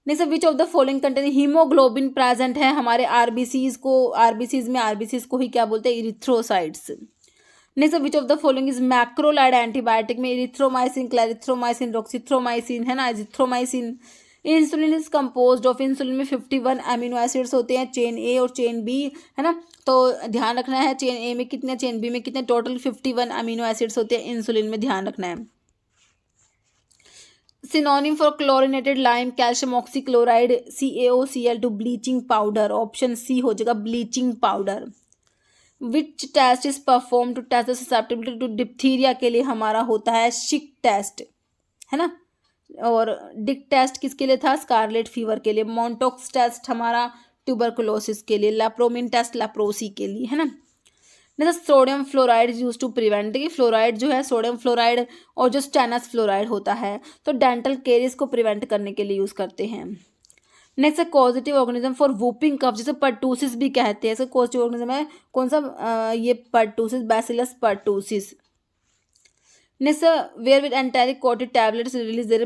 Next which of the following contain haemoglobin present है हमारे RBCs को ही क्या बोलते हैं, erythrocytes. Next which of the following is macrolide antibiotic में इरिथ्रोमाइसिन, क्लैरिथ्रोमाइसिन, रोक्सिथ्रोमाइसिन है ना, azithromycin. Insulin is composed of, insulin में 51 अमीनो एसिड्स होते हैं, चेन ए और चेन बी है ना, तो ध्यान रखना है चेन ए में कितने, चेन बी में कितने, टोटल 51 अमीनो एसिड्स होते हैं इंसुलिन में, ध्यान रखना है। Synonym for chlorinated lime calcium oxychloride CaOCl2 bleaching powder, option C हो जाएगा bleaching powder. Which test is perform to test the susceptibility to diphtheria, के लिए हमारा होता है शिक टेस्ट है ना, और डिक टेस्ट किसके लिए था, स्कारलेट फीवर के लिए। मॉन्टोक्स टेस्ट हमारा ट्यूबरकुलोसिस के लिए। लेप्रोमिन टेस्ट लेप्रोसी के लिए है ना। जैसे sodium fluoride use to prevent, देखिए फ्लोराइड जो है सोडियम फ्लोराइड और जो स्टेनस फ्लोराइड होता है तो डेंटल केरियस को प्रिवेंट करने के लिए यूज करते हैं। नेक्स्ट है causative organism for whooping cough, जिसे पर्टूसिस भी कहते हैं, इसका कॉजेटिव ऑर्गेनिज्म है कौन सा, ये pertussis, bacillus pertussis. Next where with enteric coated tablets release their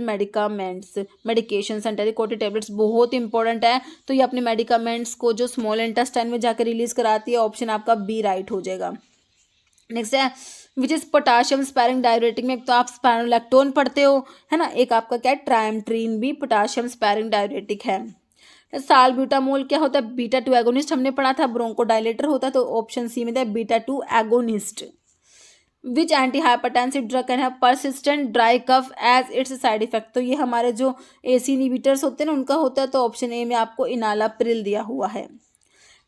medications, enteric coated tablets बहुत इंपॉर्टेंट है, तो ये अपने मेडिकामेंट्स को जो स्मॉल इंटेस्टाइन में जाकर रिलीज कराती है, ऑप्शन आपका बी राइट हो जाएगा। नेक्स्ट है which is potassium sparing diuretic में, एक तो आप स्पाइरोलैक्टोन पढ़ते हो है ना, एक आपका क्या है ट्राइमेट्रीन भी पोटाशियम स्पैरिंग डाययूरेटिक है। सालब्यूटामोल क्या होता है, बीटा-2 एगोनिस्ट हमने पढ़ा था, ब्रोंकोडायलेटर होता है, तो ऑप्शन सी में था beta two agonist. Which antihypertensive drug can have persistent dry cough as its side effect, तो ये हमारे जो AC इनहिबिटर्स होते हैं ना उनका होता है, तो ऑप्शन ए में आपको इनालाप्रिल दिया हुआ है।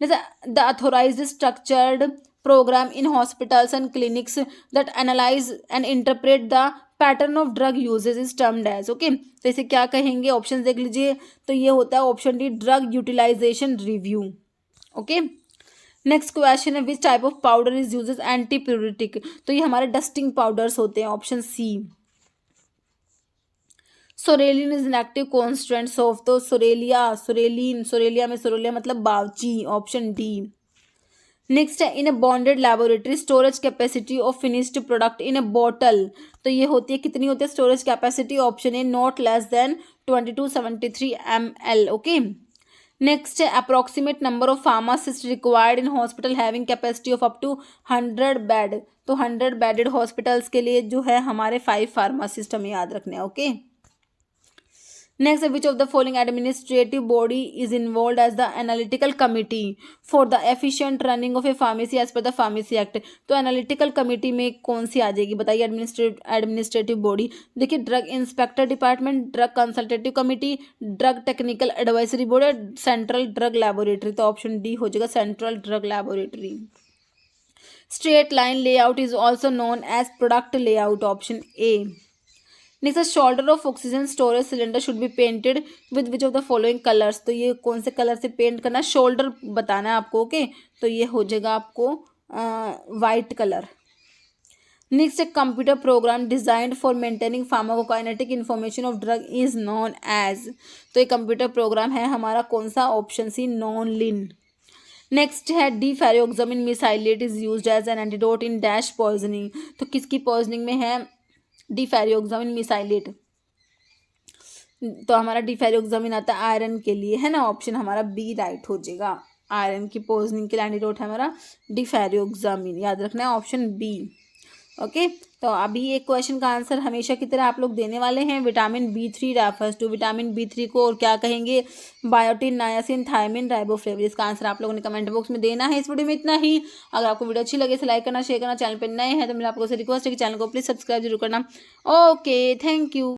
जैसे the authorised structured program in hospitals and clinics that analyse and interpret the pattern of drug usage is termed as, okay, तो इसे क्या कहेंगे, ऑप्शन देख लीजिए, तो ये होता है option D drug utilisation review, okay. Next question है which type of powder is uses antipruritic, तो ये हमारे डस्टिंग पाउडर्स होते हैं, option C. Psoralen is an active constituent of, तो सोरेलिया में सोरेलिया मतलब बावची, ऑप्शन डी। नेक्स्ट है in a bonded laboratory storage capacity of finished product in a bottle, तो ये होती है कितनी होती है storage capacity, option A not less than 2273 ml, okay. Next है approximate number of pharmacist required in hospital having capacity of up to 100 bed, तो 100 bedded hospitals के लिए जो है हमारे 5 फार्मासिस्ट हमें याद रखने हैं, okay. Next which of the following administrative body is involve as the analytical committee for the efficient running of a pharmacy as पर द फार्मेसी एक्ट, तो एनालिटिकल कमिटी में कौन सी आ जाएगी बताइए एडमिनिस्ट्रेटिव बॉडी, देखिए drug inspector department, drug consultative committee, drug technical advisory board, central drug laboratory, तो ऑप्शन डी हो जाएगा central drug laboratory. Straight line layout is also known as product layout, option A. Next shoulder of oxygen storage cylinder should be painted with which of the following colours, तो ये कौन से colour से paint करना है, shoulder बताना है आपको, ओके, तो ये हो जाएगा आपको white colour. Next computer program designed for maintaining pharmacokinetic information of drug is known as, तो ये कंप्यूटर प्रोग्राम है हमारा कौन सा, option C NONLIN. Next है deferoxamine mesylate is used as an antidote in dash poisoning, तो किसकी poisoning में है डीफेरियोक्सामिन मिसाइलेट, तो हमारा डीफेरियोक्सामिन आता है आयरन के लिए है ना, ऑप्शन हमारा बी राइट हो जाएगा। आयरन की पॉइजनिंग के लिए एंटीडोट है हमारा डीफेरियोक्सामिन, याद रखना है ऑप्शन बी। ओके, तो अभी एक क्वेश्चन का आंसर हमेशा की तरह आप लोग देने वाले हैं। Vitamin B3 refers to, vitamin B3 को और क्या कहेंगे? Biotin, niacin, thiamine, riboflavin. इसका आंसर आप लोगों ने कमेंट बॉक्स में देना है। इस वीडियो में इतना ही। अगर आपको वीडियो अच्छी लगे तो लाइक करना, शेयर करना, चैनल पर नए हैं तो मेरा आपको रिक्वेस्ट है कि चैनल को प्लीज सब्सक्राइब जरूर करना। Okay, thank you.